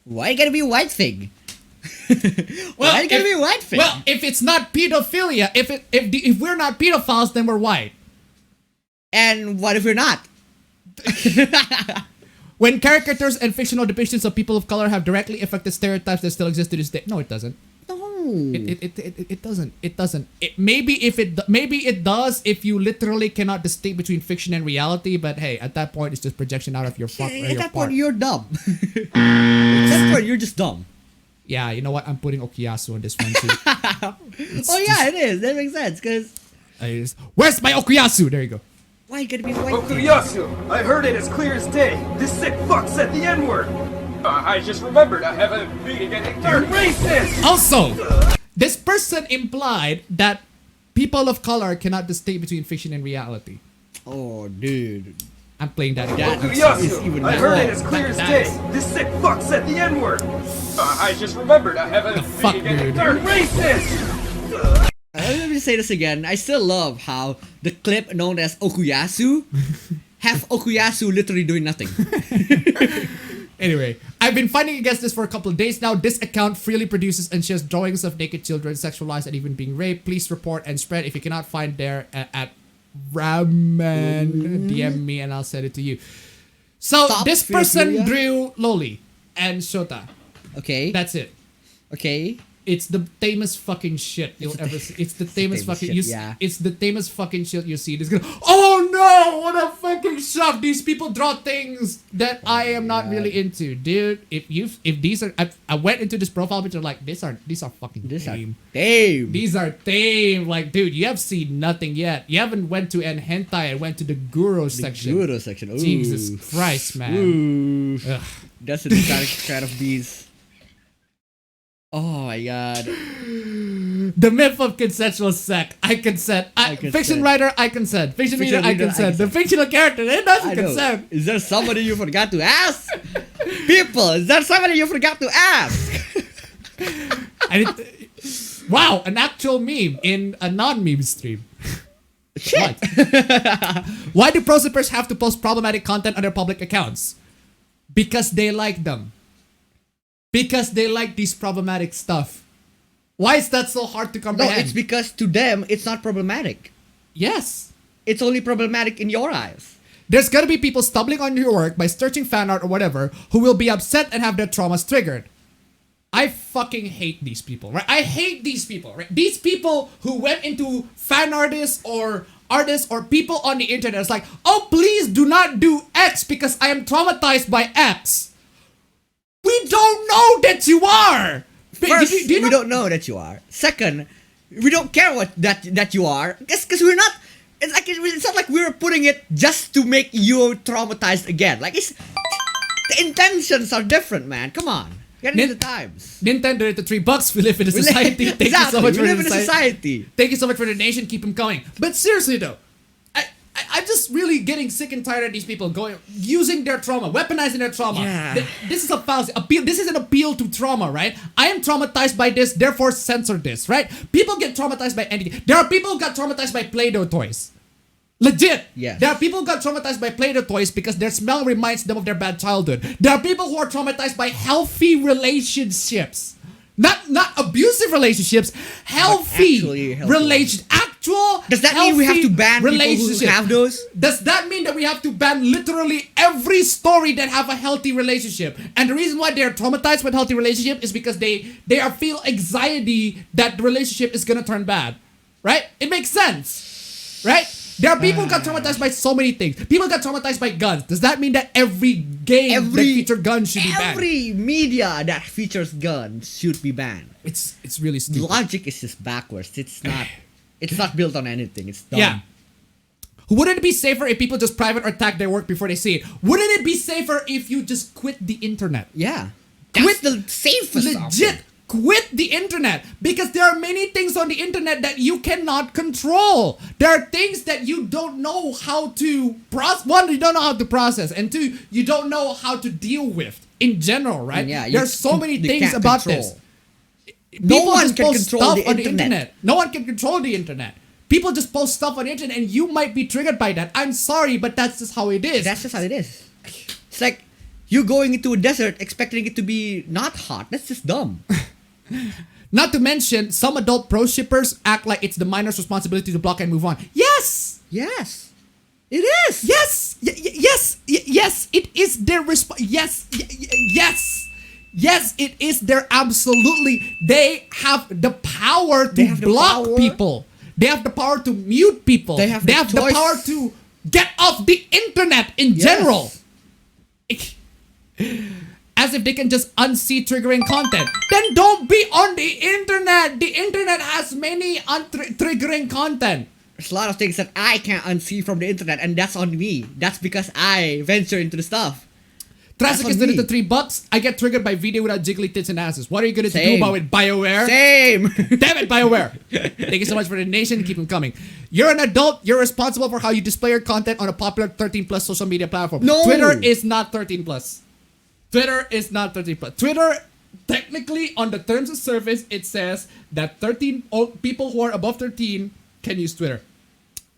Why you gotta be a white thing? Why gotta be a white thing? Well, if it's not pedophilia, if we're not pedophiles, then we're white. And what if we're not? When caricatures and fictional depictions of people of color have directly affected stereotypes that still exist to this day. No, it doesn't. No. It doesn't. It doesn't. Maybe it does if you literally cannot distinguish between fiction and reality. But hey, at that point, it's just projection out of your fuck. At that point, you're dumb. At that point, you're just dumb. Yeah, you know what? I'm putting Okuyasu on this one too. It is. That makes sense. Cause where's my Okuyasu? There you go. Why you gotta be white? Okuyasu! I heard it as clear as day. This sick fuck said the N-word. I just remembered I have a meeting at 8:30. You're racist! Also, this person implied that people of color cannot distinguish between fiction and reality. Oh, dude. I'm playing that again. Okuyasu! I heard it as clear as day. This sick fuck said the N-word. I just remembered I have a meeting at 8:30. You're racist! Let me say this again. I still love how the clip known as Okuyasu have Okuyasu literally doing nothing. Anyway, I've been fighting against this for a couple of days now. This account freely produces and shares drawings of naked children, sexualized, and even being raped. Please report and spread. If you cannot find there at Ramen, DM me and I'll send it to you. So Stop this person pedophilia. drew Loli and Shota. Okay. That's it. Okay. It's the tamest fucking shit you'll ever see. It's the tamest fucking shit, you. yeah. It's the tamest fucking shit you see. It's gonna. Oh no! What a fucking shock! These people draw things that I am not really into, dude. If these are, I went into this profile picture like these are fucking tame. Damn. These are tame. Like, dude, you have seen nothing yet. You haven't went to an hentai and went to the guru section. Guru section. Ooh. Jesus Christ, man. Ooh. Ugh. That's the kind of beast. Oh my god. The myth of consensual sex. I consent. consent. Fiction writer, I consent. Fiction reader, I reader, I consent. The consent. fictional character, it doesn't I know. consent. Is there somebody you forgot to ask? People, is there somebody you forgot to ask? Wow, an actual meme in a non-meme stream. Shit. Why do pro-sippers have to post problematic content on their public accounts? Because they like them. Because they like these problematic stuff. Why is that so hard to No, comprehend? it's because to them, it's not problematic. Yes. It's only problematic in your eyes. There's gonna be people stumbling on your work by searching fan art or whatever who will be upset and have their traumas triggered. I fucking hate these people, right? I hate these people, right? These people who went into fan artists or people on the internet. It's like, oh, please do not do X because I am traumatized by X. We don't know that you are. First, Do you we don't know that you are. Second, we don't care what that you are. Because we're not. It's not like we're putting it just to make you traumatized again. Like the intentions are different, man. Come on, get into the times. Nintendo at the $3. We live in a society. Thank you so much we for live the in a society. Thank you so much for the donation. Keep them coming. But seriously though, I'm just really getting sick and tired of these people using their trauma, weaponizing their trauma. Yeah. This is a fallacy. This is an appeal to trauma, right? I am traumatized by this, therefore censor this, right? People get traumatized by anything. There are people who got traumatized by Play-Doh toys. Legit. Yes. There are people who got traumatized by Play-Doh toys because their smell reminds them of their bad childhood. There are people who are traumatized by healthy relationships. Not abusive relationships, healthy relations. Does that mean we have to ban people who have those? Does that mean that we have to ban literally every story that have a healthy relationship? And the reason why they're traumatized with healthy relationship is because they feel anxiety that the relationship is gonna turn bad. Right? It makes sense. Right? There are people who got traumatized by so many things. People got traumatized by guns. Does that mean that every game that features guns should be banned? Every media that features guns should be banned. It's really stupid. Logic is just backwards. It's not built on anything. It's dumb. Yeah. Wouldn't it be safer if people just private or tag their work before they see it? Wouldn't it be safer if you just quit the internet? Yeah. That's the safest Legit. option. Quit the internet, because there are many things on the internet that you cannot control. There are things that you don't know how to process. One, you don't know how to process, and two, you don't know how to deal with in general, right? Yeah, there's so many you things can't about control. this. No People one just can post control stuff the on the internet. internet. No one can control the internet. People just post stuff on the internet, and you might be triggered by that. I'm sorry, but that's just how it is. That's just how it is. It's like you going into a desert expecting it to be not hot. That's just dumb. Not to mention, some adult pro shippers act like it's the minor's responsibility to block and move on. Yes! Yes. It is. Yes! Yes! It is their yes! Yes, it is their absolutely. They have the power to block people. They have the power to mute people. They have the choice. power to get off the internet in general. As if they can just unsee triggering content. Then don't be on the internet. The internet has many triggering content. There's a lot of things that I can't unsee from the internet, and that's on me. That's because I venture into the stuff. Traffic is on me. to $3. I get triggered by video without jiggly tits and asses. What are you gonna do Same. about it, BioWare? Same. Damn it, BioWare. Thank you so much for the donation. Keep them coming. You're an adult. You're responsible for how you display your content on a popular 13+ social media platform. No. Twitter is not 13+. Twitter is not 13+. Twitter, technically, on the terms of service, it says that people who are above 13 can use Twitter.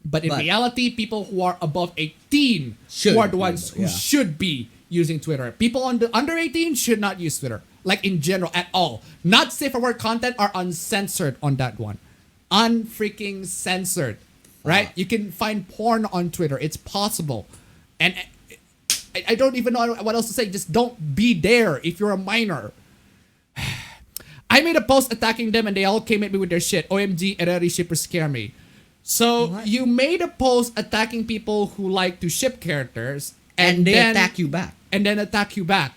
But in reality, people who are above 18 who are the ones who should be using Twitter. People under 18 should not use Twitter, like in general at all. Not safe for work content are uncensored on that one. Unfreaking censored, right? You can find porn on Twitter. It's possible. And I don't even know what else to say. Just don't be there if you're a minor. I made a post attacking them and they all came at me with their shit. OMG, Ereri shippers scare me. So you made a post attacking people who like to ship characters And they attack you back. And then attack you back.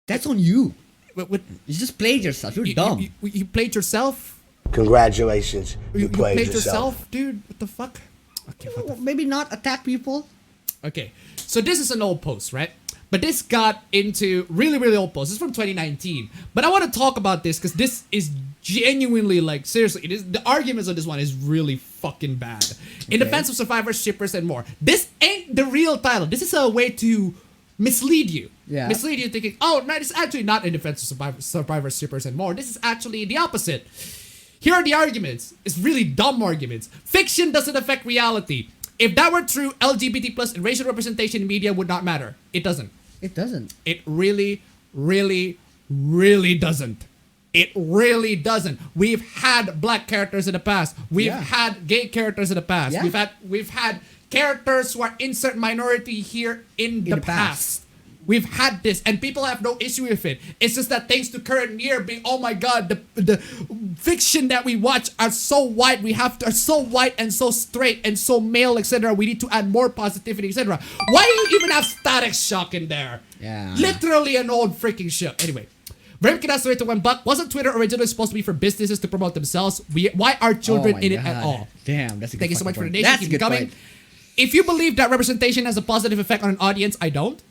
That's on you. With You just played yourself. You're dumb. You played yourself? Congratulations. You played yourself, dude? What the fuck? Okay, what the Maybe not attack people. Okay, so this is an old post, right? But this got into really old post. This is from 2019. But I want to talk about this because this is genuinely, like, seriously, it is, the arguments on this one is really fucking bad. In defense of survivors, shippers, and more. This ain't the real title. This is a way to mislead you. Yeah. Mislead you thinking, oh, no, it's actually not in defense of survivors, shippers, and more. This is actually the opposite. Here are the arguments. It's really dumb arguments. Fiction doesn't affect reality. If that were true, LGBT plus and racial representation in media would not matter. It doesn't. It doesn't. It really doesn't. It really doesn't. We've had black characters in the past. We've had gay characters in the past. Yeah. We've had characters who are insert minority here in the past. We've had this, and people have no issue with it. It's just that thanks to current year being, oh my god, the fiction that we watch are so white. Are so white and so straight and so male, etc. We need to add more positivity, etc. Why do you even have Static Shock in there? Yeah. Literally an old freaking show. Anyway. Vermkin has to wait to $1. Wasn't Twitter originally supposed to be for businesses to promote themselves? Why are children in it at all? Damn, that's a good Thank you so much for the point. donation. That's a Keep good coming. point. If you believe that representation has a positive effect on an audience, I don't.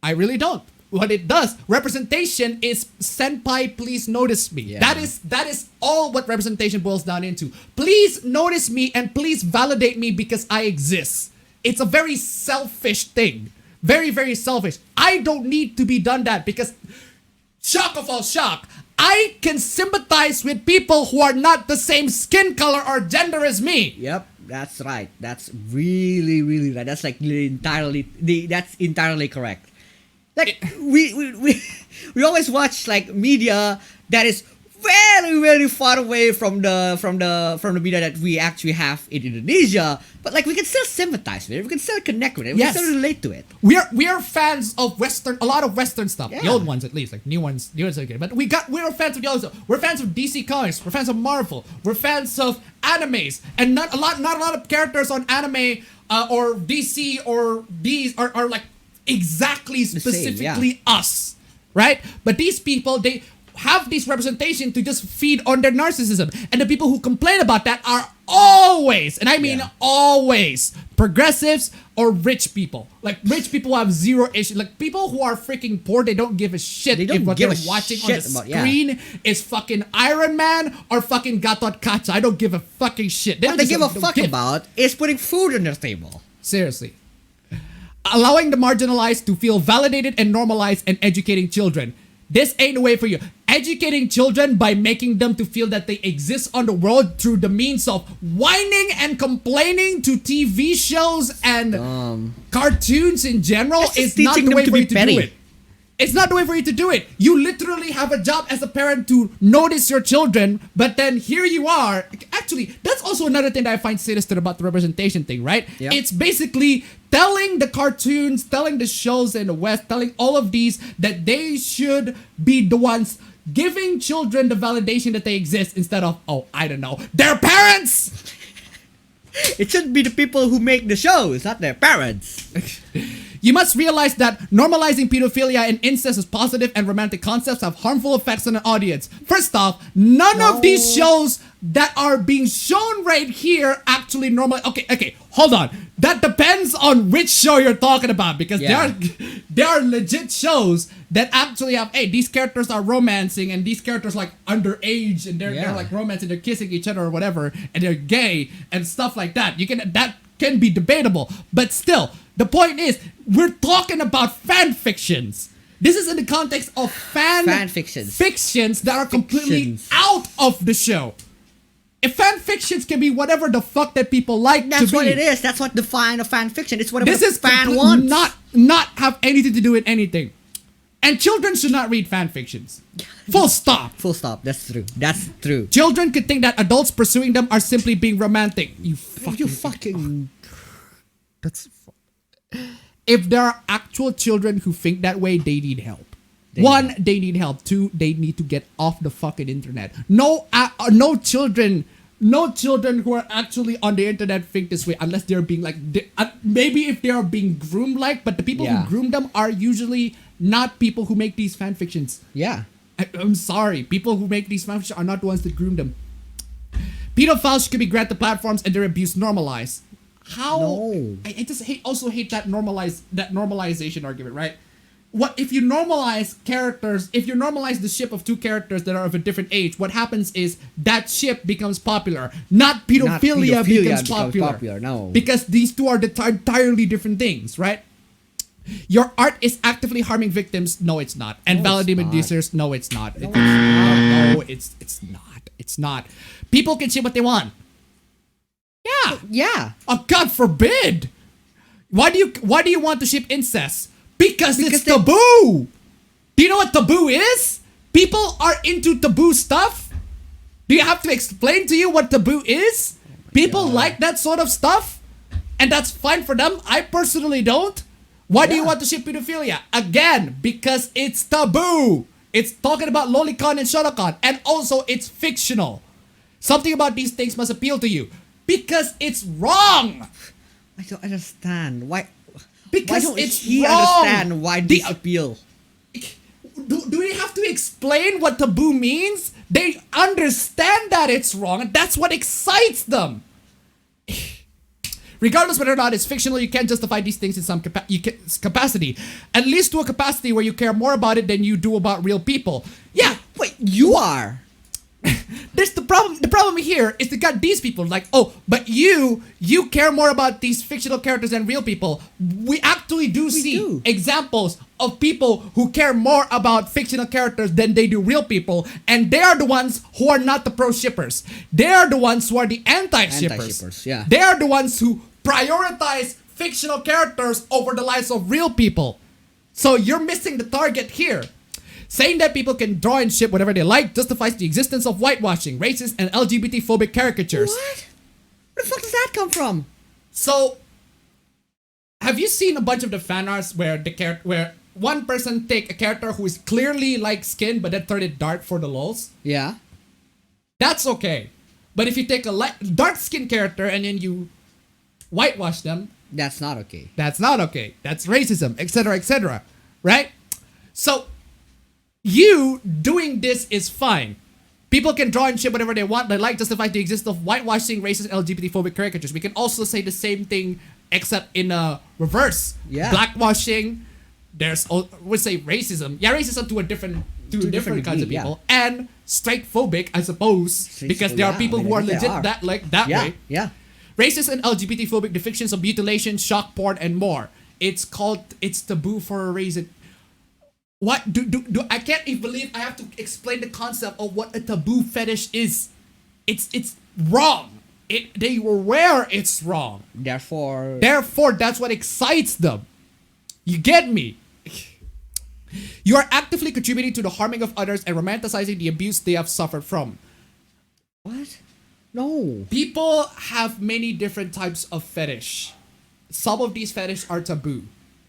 I really don't. What it does, representation is senpai, please notice me. Yeah. That is all what representation boils down into. Please notice me and please validate me because I exist. It's a very selfish thing. Very selfish. I don't need to be done that because, shock of all shock, I can sympathize with people who are not the same skin color or gender as me. Yep, that's right. That's really right. That's like that's entirely correct. Like we always watch like media that is very far away from the media that we actually have in Indonesia, but like we can still sympathize with it. We can still connect with it. We can still relate to it. We are fans of a lot of Western stuff. Yeah. The old ones at least, like new ones are good. But we're fans of the old stuff. We're fans of DC Comics. We're fans of Marvel. We're fans of animes, and not a lot of characters on anime or DC or these are like exactly specifically us, right? But these people, they have this representation to just feed on their narcissism, and the people who complain about that are always, and I mean always, progressives or rich people. Like rich people have zero issue. Like people who are freaking poor, they don't give a shit if what they're watching on the screen is fucking Iron Man or fucking Gacha. I don't give a fucking shit. What they give a fuck about is putting food on their table. Seriously. Allowing the marginalized to feel validated and normalized and educating children. This ain't the way for you. Educating children by making them to feel that they exist on the world through the means of whining and complaining to TV shows and cartoons in general is not the way for you to do it. It's not the way for you to do it. You literally have a job as a parent to notice your children, but then here you are. Actually, that's also another thing that I find sinister about the representation thing, right? Yep. It's basically telling the cartoons, telling the shows in the West, telling all of these that they should be the ones giving children the validation that they exist instead of, oh, I don't know, their parents! It should be the people who make the shows, not their parents. You must realize that normalizing pedophilia and incest as positive and romantic concepts have harmful effects on an audience. First off, none of these shows that are being shown right here actually normal. Okay, hold on. That depends on which show you're talking about because there are legit shows that actually have, hey, these characters are romancing and these characters like underage and they're like romancing, they're kissing each other or whatever, and they're gay and stuff like that. That can be debatable, but still, the point is, we're talking about fan fictions. This is in the context of fan fictions. Fictions that are completely out of the show. If fan fictions can be whatever the fuck that people like That's to be. what it is. That's what defines a fan fiction. It's whatever This the is fan wants. not have anything to do with anything. And children should not read fan fictions. Full stop. Full stop. That's true. That's true. Children could think that adults pursuing them are simply being romantic. You fucking. That's. If there are actual children who think that way, they need help. They need help. Two, they need to get off the fucking internet. No children who are actually on the internet think this way unless they're being like, maybe if they are being groomed like, but the people who groom them are usually not people who make these fan fictions. Yeah. I'm sorry. People who make these fan fictions are not the ones that groom them. Pedophiles should be granted platforms and their abuse normalized. How? No. I just also hate that normalization argument, right? What if you normalize characters? If you normalize the ship of two characters that are of a different age, what happens is that ship becomes popular. Not pedophilia becomes popular. No, because these two are entirely different things, right? Your art is actively harming victims. No, it's not. And validating users. No, it's not. No, it's not. It's not. People can ship what they want. Yeah. Yeah. Oh, God forbid. Why do you want to ship incest? Because it's taboo. Do you know what taboo is? People are into taboo stuff. Do you have to explain to you what taboo is? People like that sort of stuff, and that's fine for them. I personally don't. Why do you want to ship pedophilia? Again, because it's taboo. It's talking about Lolicon and Shotacon, and also it's fictional. Something about these things must appeal to you because it's wrong. I don't understand why. Because why don't it's he wrong. understand why this appeal? Do we have to explain what taboo means? They understand that it's wrong, and that's what excites them. Regardless whether or not it's fictional, you can't justify these things in some capacity. At least to a capacity where you care more about it than you do about real people. Yeah. Wait, you are. There's the problem. The problem here is they got these people like, oh, but you care more about these fictional characters than real people. We actually do see examples of people who care more about fictional characters than they do real people, and they are the ones who are not the pro shippers. They are the ones who are the anti-shippers. Yeah. They are the ones who prioritize fictional characters over the lives of real people. So you're missing the target here. Saying that people can draw and ship whatever they like justifies the existence of whitewashing, racist, and LGBT-phobic caricatures. What? Where the fuck does that come from? So, have you seen a bunch of the fan arts where where one person take a character who is clearly light skinned but then turn it dark for the lols? Yeah. That's okay. But if you take a dark skinned character and then you whitewash them, that's not okay. That's not okay. That's racism, etc., etc. Right? So, you doing this is fine. People can draw and ship whatever they want. They like justify the existence of whitewashing, racist, LGBT-phobic caricatures. We can also say the same thing, except in a reverse. Yeah. Blackwashing. We'll say racism. Yeah, racism to different kinds of people. Yeah. And straight-phobic, I suppose, because there are people who are legit that way. Yeah. Racist and LGBT-phobic depictions of mutilation, shock porn, and more. It's taboo for a reason. What I can't even believe I have to explain the concept of what a taboo fetish is. It's wrong. They were aware it's wrong. Therefore, that's what excites them. You get me? You are actively contributing to the harming of others and romanticizing the abuse they have suffered from. What? No. People have many different types of fetish. Some of these fetishes are taboo.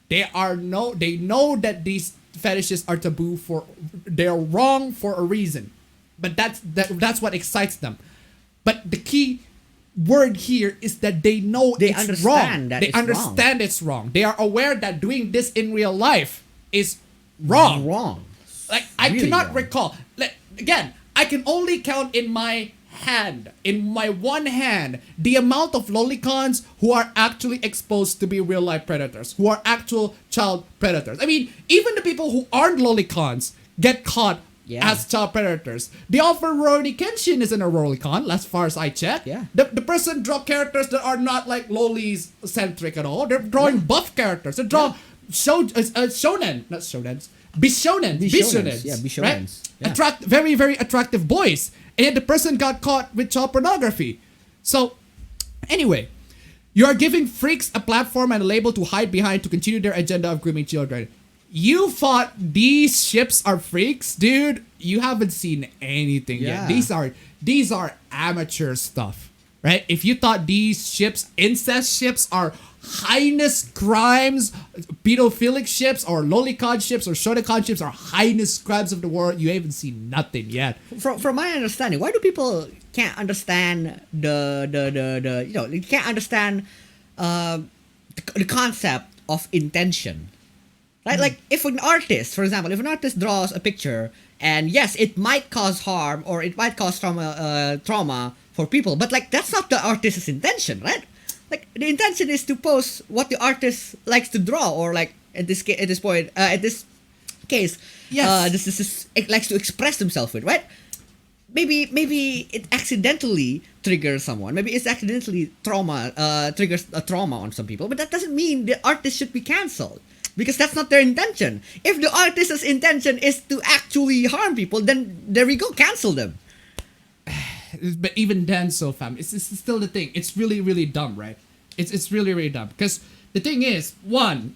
They know that these fetishes are taboo they're wrong for a reason. But that's what excites them. But the key word here is that they know it's wrong. They understand it's wrong. They are aware that doing this in real life is wrong. Like I cannot recall. Again, I can only count in my one hand, the amount of Lolicons who are actually exposed to be real life predators, who are actual child predators. I mean, even the people who aren't Lolicons get caught as child predators. The author Rurouni Kenshin isn't a Lolicon, as far as I check. Yeah. The person draw characters that are not like lolis centric at all. They're drawing buff characters. They draw shonen, not shonens. Bishonens. Yeah, bishonens. Right? Yeah. Very, very attractive boys. and yet the person got caught with child pornography. So, anyway, you are giving freaks a platform and a label to hide behind to continue their agenda of grooming children. You thought these ships are freaks? Dude, you haven't seen anything yet. These are amateur stuff, right? If you thought these ships, incest ships, are heinous crimes, pedophilic ships or lolicon ships or shotacon ships are heinous crimes of the world, you haven't seen nothing yet. From my understanding, why do people can't understand the you know, they can't understand the concept of intention? Right? Like, if an artist, for example, if an artist draws a picture, and yes, it might cause harm or it might cause trauma for people, but like, that's not the artist's intention, right? Like, the intention is to post what the artist likes to draw, or like at this case, Yes. this is it likes to express himself with, right? Maybe it accidentally triggers someone. Maybe it's accidentally triggers a trauma on some people, but that doesn't mean the artist should be cancelled. Because that's not their intention. If the artist's intention is to actually harm people, then there we go, cancel them. But even then, so fam, it's still the thing. It's really, really dumb, right? It's really, really dumb. Because the thing is, one,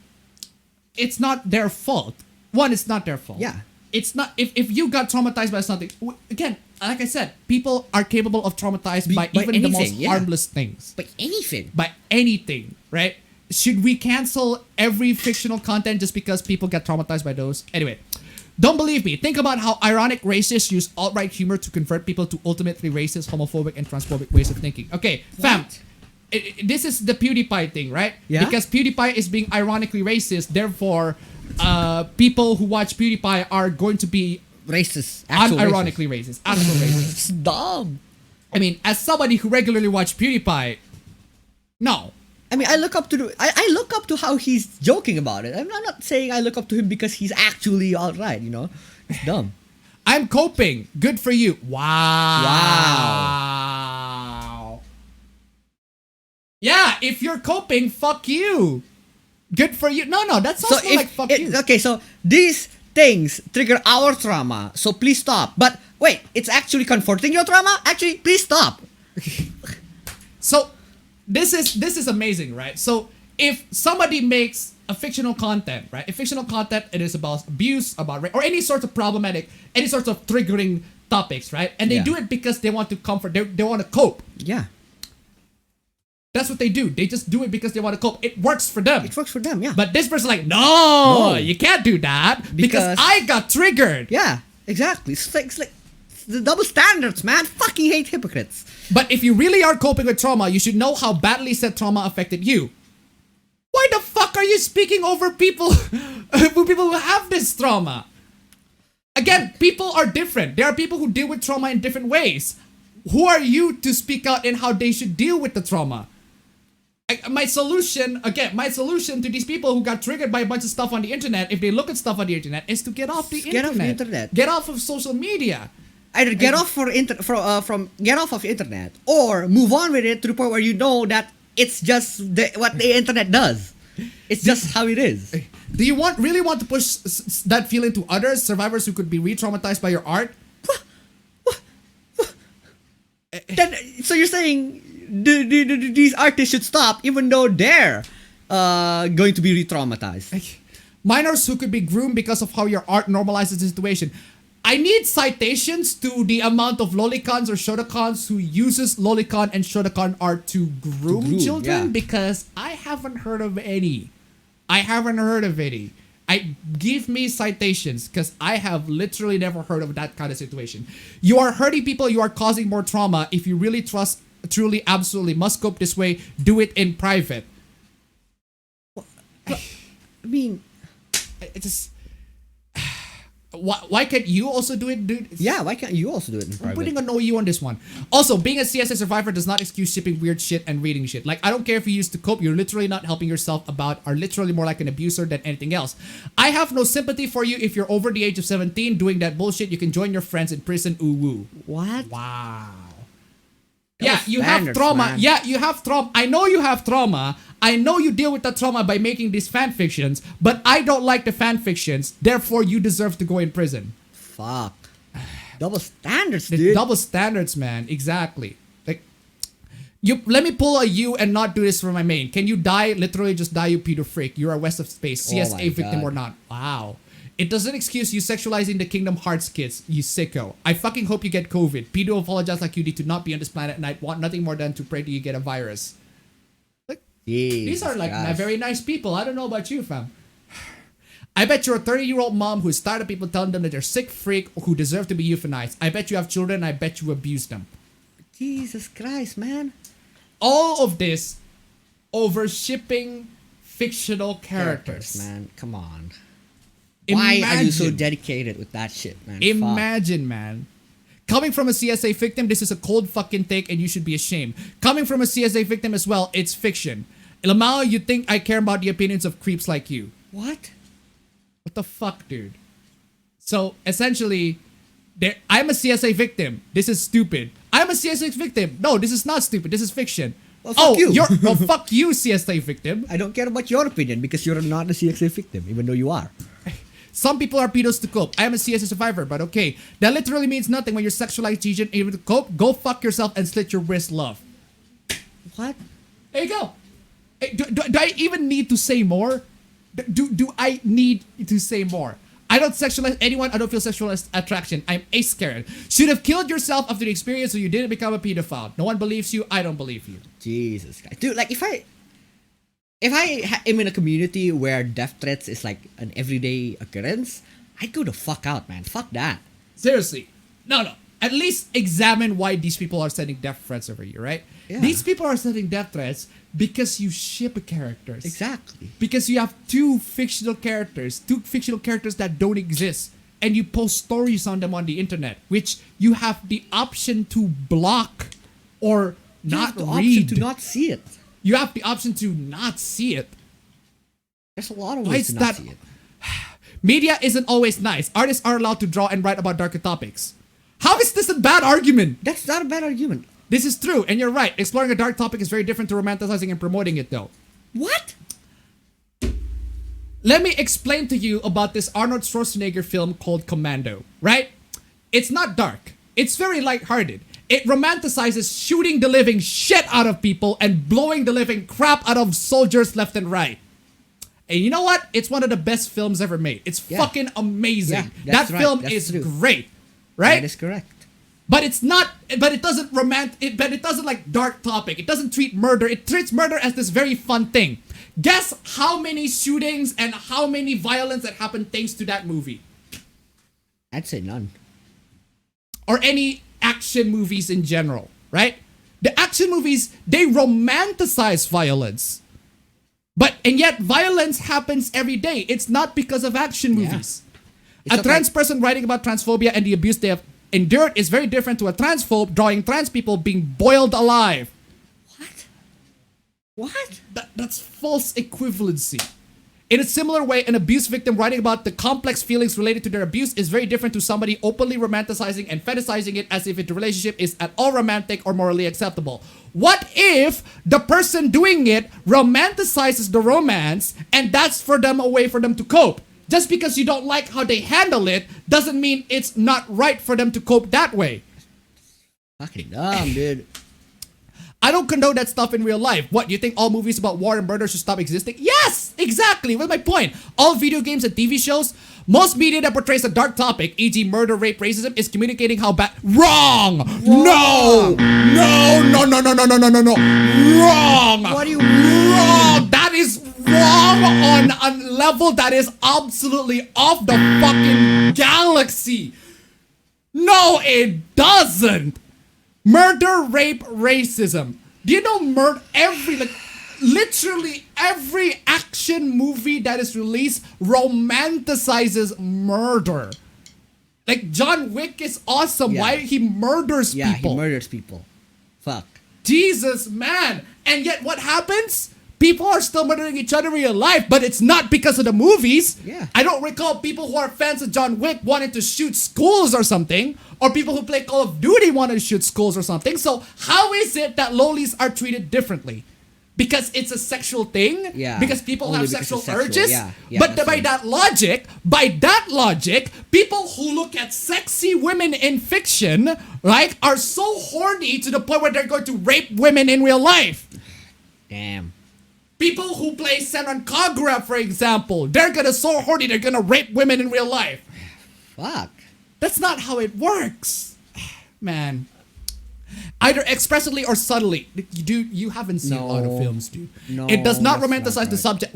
it's not their fault. It's not their fault. Yeah. It's not, if you got traumatized by something, again, like I said, people are capable of traumatized by even the most harmless things. By anything. By anything, right? Should we cancel every fictional content just because people get traumatized by those? Anyway, don't believe me. Think about how ironic racists use alt-right humor to convert people to ultimately racist, homophobic, and transphobic ways of thinking. Okay, fam, this is the PewDiePie thing, right? Yeah. Because PewDiePie is being ironically racist, therefore, people who watch PewDiePie are going to be racist. Unironically racist. Actual racist. It's dumb. I mean, as somebody who regularly watches PewDiePie, no. I mean, I look up to how he's joking about it. I'm not saying I look up to him because he's actually alright, you know? It's dumb. I'm coping. Good for you. Wow. Yeah, if you're coping, fuck you. Good for you. No, that sounds more like fuck you. Okay, so these things trigger our trauma, so please stop. But wait, it's actually comforting your trauma? Actually, please stop. So, this is amazing, right? So, if somebody makes a fictional content, right? A fictional content, it is about abuse, about rape, or any sort of problematic, any sort of triggering topics, right? And they do it because they want to comfort, they want to cope. Yeah. That's what they do. They just do it because they want to cope. It works for them. It works for them, yeah. But this person's like, no, you can't do that because I got triggered. Yeah, exactly. It's like the double standards, man. Fucking hate hypocrites. But if you really are coping with trauma, you should know how badly said trauma affected you. Why the fuck are you speaking over people who have this trauma? Again, people are different. There are people who deal with trauma in different ways. Who are you to speak out in how they should deal with the trauma? My solution to these people who got triggered by a bunch of stuff on the internet, if they look at stuff on the internet, is to get off the internet. Get off of social media. Either get off of the internet, or move on with it to the point where you know that it's just what the internet does. It's just how it is. Do you really want to push that feeling to others, survivors who could be re-traumatized by your art? Then, so you're saying these artists should stop even though they're going to be re-traumatized? Minors who could be groomed because of how your art normalizes the situation. I need citations to the amount of Lolicons or Shotacons who uses Lolicon and Shotacon art to groom children, because I haven't heard of any. Give me citations, because I have literally never heard of that kind of situation. You are hurting people, you are causing more trauma. If you really truly, absolutely must cope this way, do it in private. I mean, it just... Why can't you also do it, dude? Yeah, why can't you also do it in private? I'm putting a no you on this one. Also, being a CSA survivor does not excuse shipping weird shit and reading shit. Like, I don't care if you used to cope, you're literally not helping yourself are literally more like an abuser than anything else. I have no sympathy for you if you're over the age of 17 doing that bullshit. You can join your friends in prison, ooh woo. What? Wow. Yeah, you have trauma. Man. Yeah, you have trauma. I know you have trauma. I know you deal with that trauma by making these fan fictions, but I don't like the fan fictions. Therefore, you deserve to go in prison. Fuck. Double standards, The dude. double standards, man. Exactly. Like, you let me pull a you and not do this for my main. Can you die? Literally just die, you pedo freak. You're a west of space. Oh CSA my victim God. or not. Wow. It doesn't excuse you sexualizing the Kingdom Hearts kids, you sicko. I fucking hope you get COVID. Pedo apologize like you need to not be on this planet, and I want nothing more than to pray that you get a virus. Like, these are like very nice people. I don't know about you, fam. I bet you're a 30-year-old mom who's tired of people telling them that they're sick freak or who deserve to be euthanized. I bet you have children, and I bet you abuse them. Jesus Christ, man. All of this over shipping fictional characters. Man. Come on. Why are you so dedicated with that shit, man? Imagine, man. Coming from a CSA victim, this is a cold fucking take and you should be ashamed. Coming from a CSA victim as well, it's fiction. Lamau, you think I care about the opinions of creeps like you. What? What the fuck, dude? So, essentially, I'm a CSA victim. This is stupid. I'm a CSA victim. No, this is not stupid. This is fiction. Well, fuck you. Well, fuck you, CSA victim. I don't care about your opinion because you're not a CSA victim, even though you are. Some people are pedos to cope. I am a CSA survivor, but okay. That literally means nothing when you're sexualized Asian able to cope. Go fuck yourself and slit your wrist, love. What? There you go. Hey, do I even need to say more? Do I need to say more? I don't sexualize anyone. I don't feel sexual attraction. I'm ace Karen. Should have killed yourself after the experience so you didn't become a pedophile. No one believes you. I don't believe you. Jesus Christ. Dude, like if I am in a community where death threats is like an everyday occurrence, I'd go the fuck out, man. Fuck that. Seriously. No. At least examine why these people are sending death threats over you, right? Yeah. These people are sending death threats because you ship characters. Exactly. Because you have two fictional characters that don't exist, and you post stories on them on the internet, which you have the option to block or not you have the read. option to not see it. You have the option to not see it. There's a lot of ways to not see it. Media isn't always nice. Artists are allowed to draw and write about darker topics. How is this a bad argument? That's not a bad argument. This is true, and you're right. Exploring a dark topic is very different to romanticizing and promoting it, though. What? Let me explain to you about this Arnold Schwarzenegger film called Commando, right? It's not dark. It's very lighthearted. It romanticizes shooting the living shit out of people and blowing the living crap out of soldiers left and right. And you know what? It's one of the best films ever made. It's fucking amazing. Yeah, that that's right. film That's is true. great, right? That is correct. But it's not. But it doesn't But it doesn't like dark topic. It doesn't treat murder. It treats murder as this very fun thing. Guess how many shootings and how many violence that happened thanks to that movie, I'd say none. or any action movies in general, right? The action movies, they romanticize violence. And yet violence happens every day. It's not because of action movies. It's A not trans like- person writing about transphobia and the abuse they have endured is very different to a transphobe drawing trans people being boiled alive. What? That's false equivalency. In a similar way, an abuse victim writing about the complex feelings related to their abuse is very different to somebody openly romanticizing and fetishizing it as if the relationship is at all romantic or morally acceptable. What if the person doing it romanticizes the romance and that's for them a way for them to cope? Just because you don't like how they handle it doesn't mean it's not right for them to cope that way. Fucking dumb, dude. I don't condone that stuff in real life. What, you think all movies about war and murder should stop existing? Yes, exactly. What's my point? All video games and TV shows, most media that portrays a dark topic, e.g. murder, rape, racism, is communicating how bad. Wrong! No! No! Wrong! What do you Wrong! That is wrong on a level that is absolutely off the fucking galaxy. No, it doesn't. Murder, rape, racism. Do you know literally every action movie that is released romanticizes murder. Like John Wick is awesome. Yeah. Why he murders Yeah, people? he murders people. Fuck. Jesus, man. And yet what happens? People are still murdering each other in real life, but it's not because of the movies. Yeah. I don't recall people who are fans of John Wick wanting to shoot schools or something, or people who play Call of Duty wanting to shoot schools or something. So how is it that lolis are treated differently? because it's a sexual thing. Yeah. Because people Only have because sexual it's sexual. urges. Yeah. Yeah, But that's by right. that logic, people who look at sexy women in fiction, right, are so horny to the point where they're going to rape women in real life. Damn. People who play Senran Kagura, for example, they're gonna so horny they're gonna rape women in real life. Fuck. That's not how it works, man. Either expressly or subtly. You haven't seen a lot of No. films, dude. No, It does not that's romanticize not the right. subject.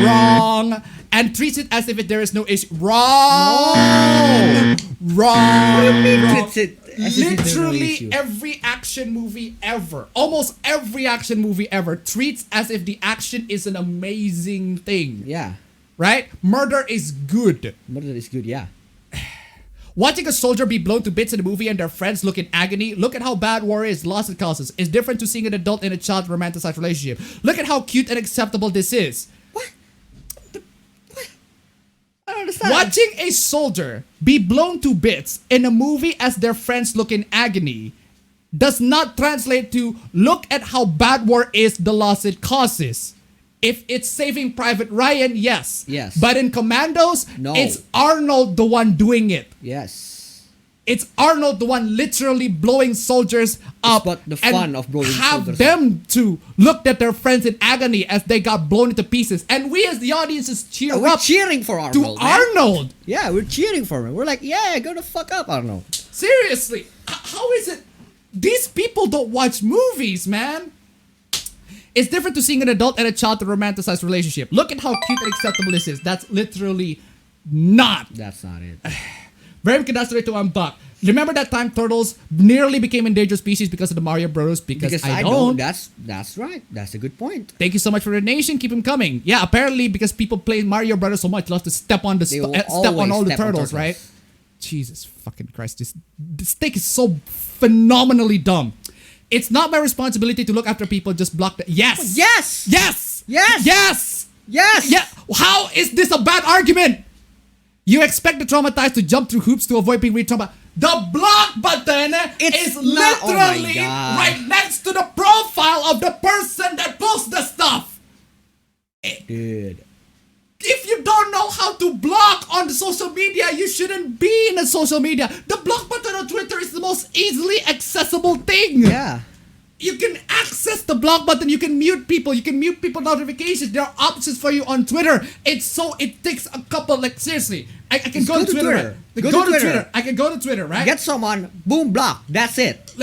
Wrong. And treats it as if there is no issue. Wrong. Wrong. Treats it as if there's no Literally issue. every action movie ever, almost every action movie ever, treats as if the action is an amazing thing. Yeah. Right? Murder is good. Murder is good, yeah. Watching a soldier be blown to bits in a movie and their friends look in agony. Look at how bad war is, loss it causes. It's different to seeing an adult and a child romanticized relationship. Look at how cute and acceptable this is. I don't understand. Watching a soldier be blown to bits in a movie as their friends look in agony does not translate to look at how bad war is, the loss it causes. If it's Saving Private Ryan, yes. Yes. But in Commandos, No. it's Arnold the one doing it. Yes. It's Arnold the one literally blowing soldiers up. what the and fun of blowing have soldiers them to look at their friends in agony as they got blown into pieces. And we as the audiences cheer We're up cheering for to Arnold. man. Arnold. Yeah, we're cheering for him. We're like, yeah, go the fuck up, Arnold. Seriously, how is it? These people don't watch movies, man. It's different to seeing an adult and a child in a romanticized relationship. Look at how cute and acceptable this is. That's literally not. That's not it. Very cadastro to $1. Remember that time turtles nearly became endangered species because of the Mario Bros? Because I don't. That's right. That's a good point. Thank you so much for the donation. Keep them coming. Yeah, apparently because people play Mario Brothers so much, love to step on the They will step on always all the step on turtles, turtles. right? Jesus fucking Christ! This thing is so phenomenally dumb. It's not my responsibility to look after people. Just block the yes. Yes! Yes. Yes! Yes. Yes! Yeah. How is this a bad argument? You expect the traumatized to jump through hoops to avoid being re-traumatized. The block button It's is not- oh my literally God. right next to the profile of the person that posts the stuff. Dude. If you don't know how to block on the social media, you shouldn't be in the social media. The block button on Twitter is the most easily accessible thing. Yeah. You can access the block button. You can mute people. You can mute people notifications. There are options for you on Twitter. It takes a couple, like seriously. I can Just go to Twitter. Twitter. Right? Go to Twitter. I can go to Twitter, right? Get someone, boom, block. That's it.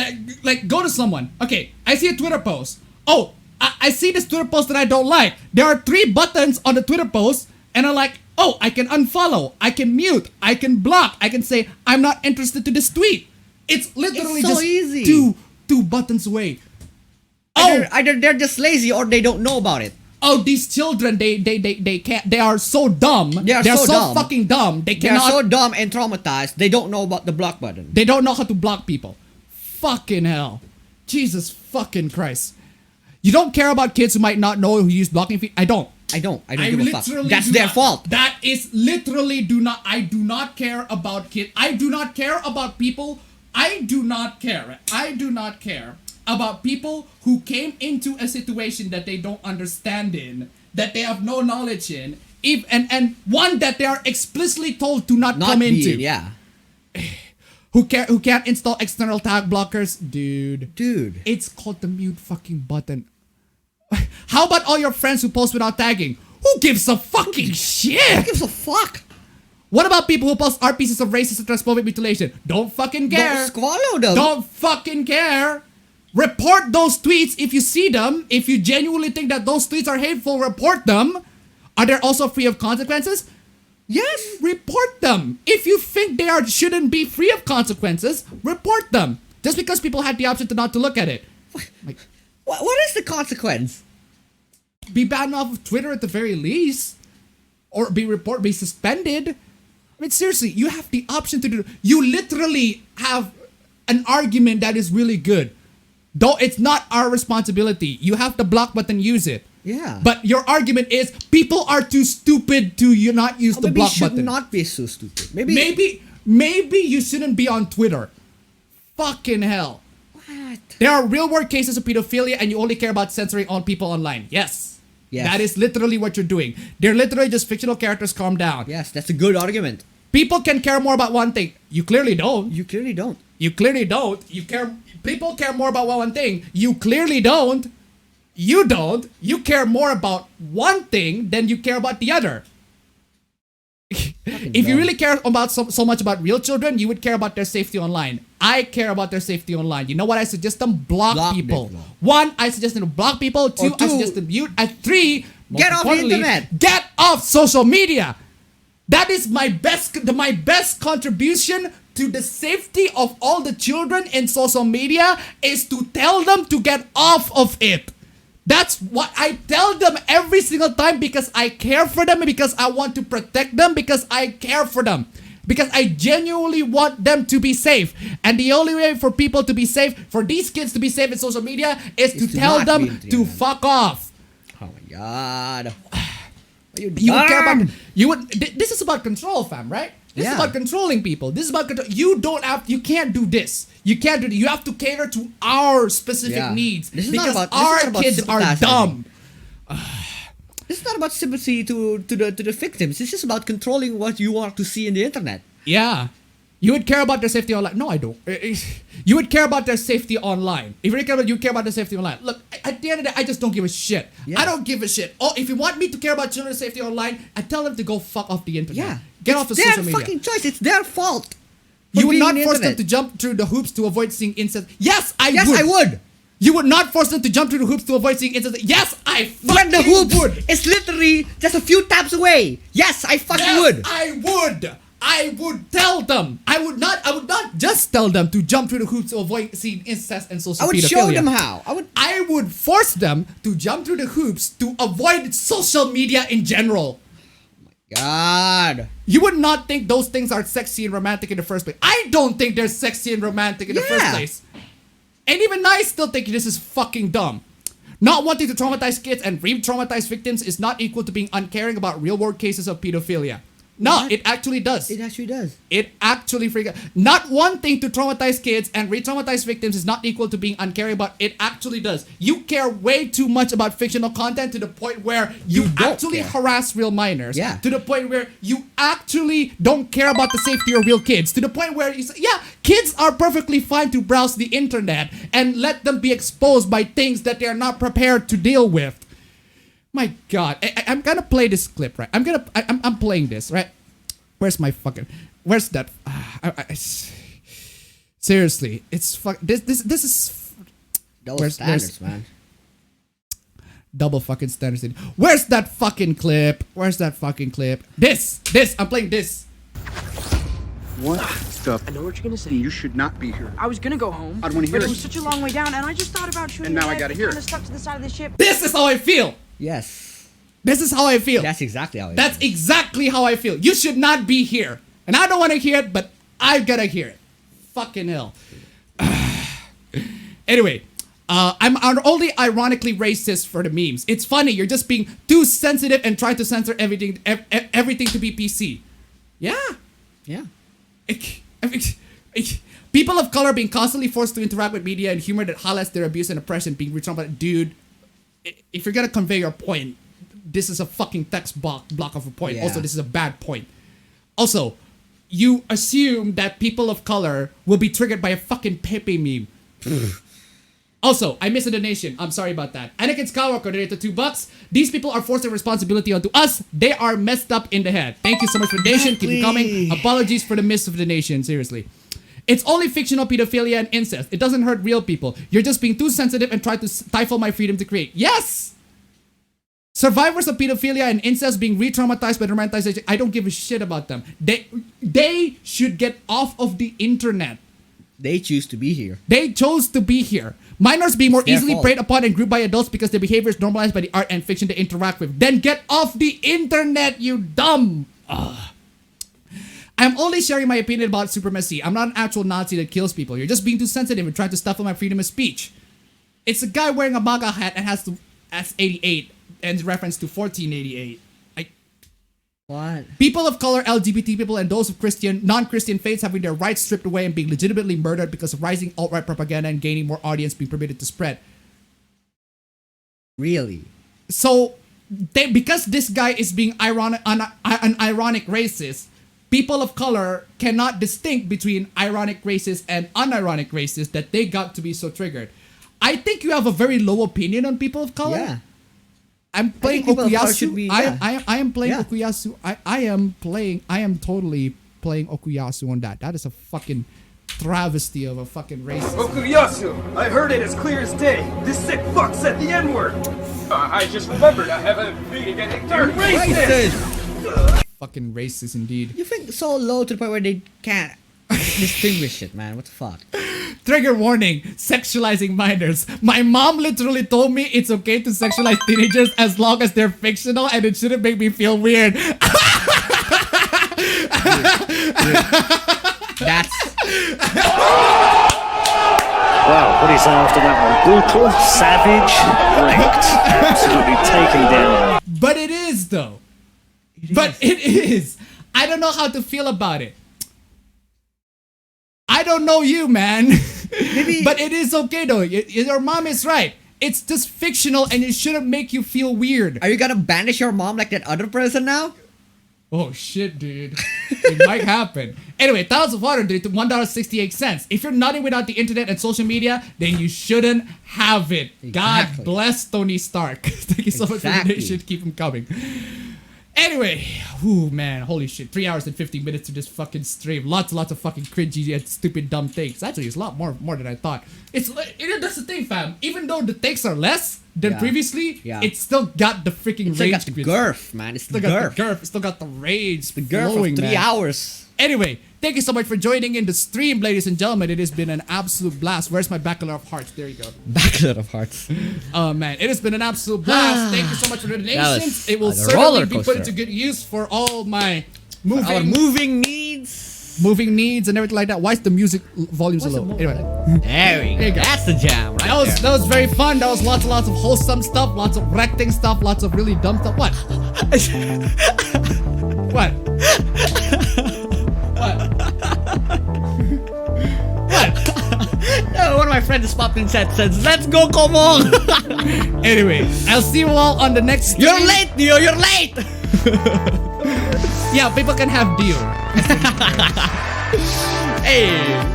like go to someone. Okay, I see a Twitter post. Oh, I see this Twitter post that I don't like. There are 3 buttons on the Twitter post, and I'm like, oh, I can unfollow, I can mute, I can block, I can say I'm not interested to this tweet. It's literally It's so just easy. two buttons away. Oh, Either they're just lazy or they don't know about it. oh, these children, they can't. They are so dumb. They're so dumb. fucking dumb. They They're cannot. so dumb and traumatized, they don't know about the block button. They don't know how to block people. Fucking hell. Jesus fucking Christ. You don't care about kids who might not know who use blocking feet? I don't. I don't give a fuck. literally That's do their not. fault. That is literally I do not care about kids. I do not care about people. I do not care about people who came into a situation that they don't understand in, that they have no knowledge in, and one that they are explicitly told to not come into. Yeah. Who can't install external tag blockers, dude. Dude. It's called the mute fucking button. How about all your friends who post without tagging? Who gives a fucking shit? Who gives a fuck? What about people who post art pieces of racist and transphobic mutilation? Don't fucking care. Don't swallow them. Don't fucking care. Report those tweets if you see them. If you genuinely think that those tweets are hateful, report them. Are they also free of consequences? Yes. Report them. If you think they shouldn't be free of consequences, report them. Just because people had the option to not to look at it. Like, What is the consequence? be banned off of Twitter at the very least. Or be suspended. I mean, seriously, you have the option to do. You literally have an argument that is really good. Though it's not our responsibility. You have the block button, use it. Yeah. But your argument is people are too stupid to not use the Maybe block you should button. not be so stupid. Maybe you shouldn't be on Twitter. Fucking hell. What? There are real world cases of pedophilia and you only care about censoring all people online. Yes. Yes. That is literally what you're doing. They're literally just fictional characters. Calm down. Yes, that's a good argument. People can care more about one thing. You clearly don't. You clearly don't. You clearly don't. People care more about one thing. You clearly don't. You don't. You care more about one thing than you care about the other. If you really care about so much about real children, you would care about their safety online. I care about their safety online. You know what I suggest them? Block people. people. 1, I suggest them to block people. 2, I suggest them mute. 3, Get off the internet. Get off social media. That is my best contribution to the safety of all the children in social media is to tell them to get off of it. That's what I tell them every single time because I care for them and because I want to protect them because I care for them. Because I genuinely want them to be safe. And the only way for people to be safe, for these kids to be safe in social media is to tell them to fuck off. Oh my god. You would care about this is about control, fam, right? This is about controlling people. This is about control. You can't do this. You can't do it. You have to cater to our specific needs because our kids are dumb. This is not about sympathy to the victims. It's just about controlling what you want to see in the internet. Yeah. You would care about their safety online. No, I don't. You would care about their safety online. If you care about their safety online. Look, at the end of the day, I just don't give a shit. Yeah. I don't give a shit. Oh, if you want me to care about children's safety online, I tell them to go fuck off the internet. Yeah. Get off of social media. It's their fucking choice. It's their fault. You would not force them to jump through the hoops to avoid seeing incest. Yes, I would. Yes, I would. You would not force them to jump through the hoops to avoid seeing incest. Yes, I fucking when the hoop would. It's literally just a few taps away. Yes, I fucking would. I would. I would tell them. I would not just tell them to jump through the hoops to avoid seeing incest and social pedophilia. I would show them how. I would force them to jump through the hoops to avoid social media in general. God. You would not think those things are sexy and romantic in the first place. I don't think they're sexy and romantic in the first place. And even I still think this is fucking dumb. Not wanting to traumatize kids and re-traumatize victims is not equal to being uncaring about real-world cases of pedophilia. No, it actually does. It actually does. It actually freaking... Not wanting to traumatize kids and re-traumatize victims is not equal to being uncaring about it actually does. You care way too much about fictional content to the point where you actually harass real minors. Yeah. To the point where you actually don't care about the safety of real kids. To the point where you say, yeah, kids are perfectly fine to browse the internet and let them be exposed by things that they're not prepared to deal with. My God, I'm gonna play this clip, right? I'm playing this, right? Where's that? Seriously, it's this is double standards, man. Double fucking standards. Where's that fucking clip? This. I'm playing this. What the? I know what you're gonna say. You should not be here. I was gonna go home. I don't want to hear but it. It was such a long way down, and I just thought about shooting. And now I gotta hear it. Kind of stuck to the side of the ship. This is how I feel. Yes. This is how I feel. That's exactly how I feel. That's exactly how I feel. You should not be here. And I don't want to hear it, but I gotta hear it. Fucking hell. Anyway, I'm only ironically racist for the memes. It's funny, you're just being too sensitive and trying to censor everything to be PC. Yeah. Yeah. People of color being constantly forced to interact with media and humor that highlights their abuse and oppression being retraumatized. Dude, if you're gonna convey your point, this is a fucking text block of a point. Yeah. Also, this is a bad point. Also, you assume that people of color will be triggered by a fucking Pepe meme. Also, I missed a donation. I'm sorry about that. Anakin Skywalker donated $2. These people are forcing responsibility onto us. They are messed up in the head. Thank you so much for the donation. Keep it coming. Apologies for the miss of the donation. Seriously. It's only fictional pedophilia and incest. It doesn't hurt real people. You're just being too sensitive and try to stifle my freedom to create. Yes! Survivors of pedophilia and incest being re-traumatized by romanticization. I don't give a shit about them. They should get off of the internet. They choose to be here. They chose to be here. Minors being more easily fault. preyed upon and grouped by adults because their behavior is normalized by the art and fiction they interact with. Then get off the internet, you dumb. I'm only sharing my opinion about supremacy. I'm not an actual Nazi that kills people. You're just being too sensitive and trying to stifle my freedom of speech. It's a guy wearing a MAGA hat and has 88 and reference to 1488. What? People of color, LGBT people, and those of non-Christian faiths having their rights stripped away and being legitimately murdered because of rising alt-right propaganda and gaining more audience being permitted to spread. Really? So, because this guy is being an ironic racist, people of color cannot distinct between ironic racist and unironic racist that they got to be so triggered. I think you have a very low opinion on people of color. Yeah. I'm playing people of color Okuyasu. should be- yeah. I am playing Yeah. Okuyasu. I am totally playing Okuyasu on that. That is a fucking travesty of a fucking racist. Okuyasu! I heard it as clear as day. This sick fuck said the N-word. I just remembered I have a meeting at 8:30. Racist! Fucking racist indeed. You think so low to the point where they can't distinguish it, man? What the fuck? Trigger warning, sexualizing minors. My mom literally told me it's okay to sexualize teenagers as long as they're fictional and it shouldn't make me feel weird. That's... Wow, what is after that one? Brutal, savage, ranked. Absolutely taken down. But it is though. It is. I don't know how to feel about it. I don't know you, man. But it is okay though. Your mom is right. It's just fictional and it shouldn't make you feel weird. Are you gonna banish your mom like that other person now? Oh shit, dude. It might happen. Anyway, Thousands of Water did $1.68. If you're nothing without the internet and social media, then you shouldn't have it. Exactly. God bless Tony Stark. Thank you so much for the donation. Keep him coming. Anyway, whoo man, holy shit. 3 hours and 15 minutes to this fucking stream. Lots of fucking cringy and stupid dumb takes. Actually, it's a lot more than I thought. That's the thing, fam. Even though the takes are less than previously, it's still got the freaking rage. It's still got the girth, man. It's still the got girth. the girth. It's still got the rage. The girth of 3 hours. Anyway, thank you so much for joining in the stream, ladies and gentlemen. It has been an absolute blast. Where's my Bachelor of Hearts? There you go. Bachelor of Hearts. Oh man, it has been an absolute blast. Thank you so much for the donations. It will a certainly roller be coaster. put into good use for all my Our moving needs. moving needs and everything like that. Why is the music volume so low? Anyway, There we go. you go. That's the jam, right? that was very fun. That was lots and lots of wholesome stuff, lots of wrecking stuff, lots of really dumb stuff. What? What? One of my friends just popped in chat says, "Let's go, come on." Anyway, I'll see you all on the next stream. You're late, Dio. You're late. Yeah, people can have Dio. Hey.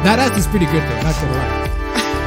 That ass is pretty good though, not gonna lie.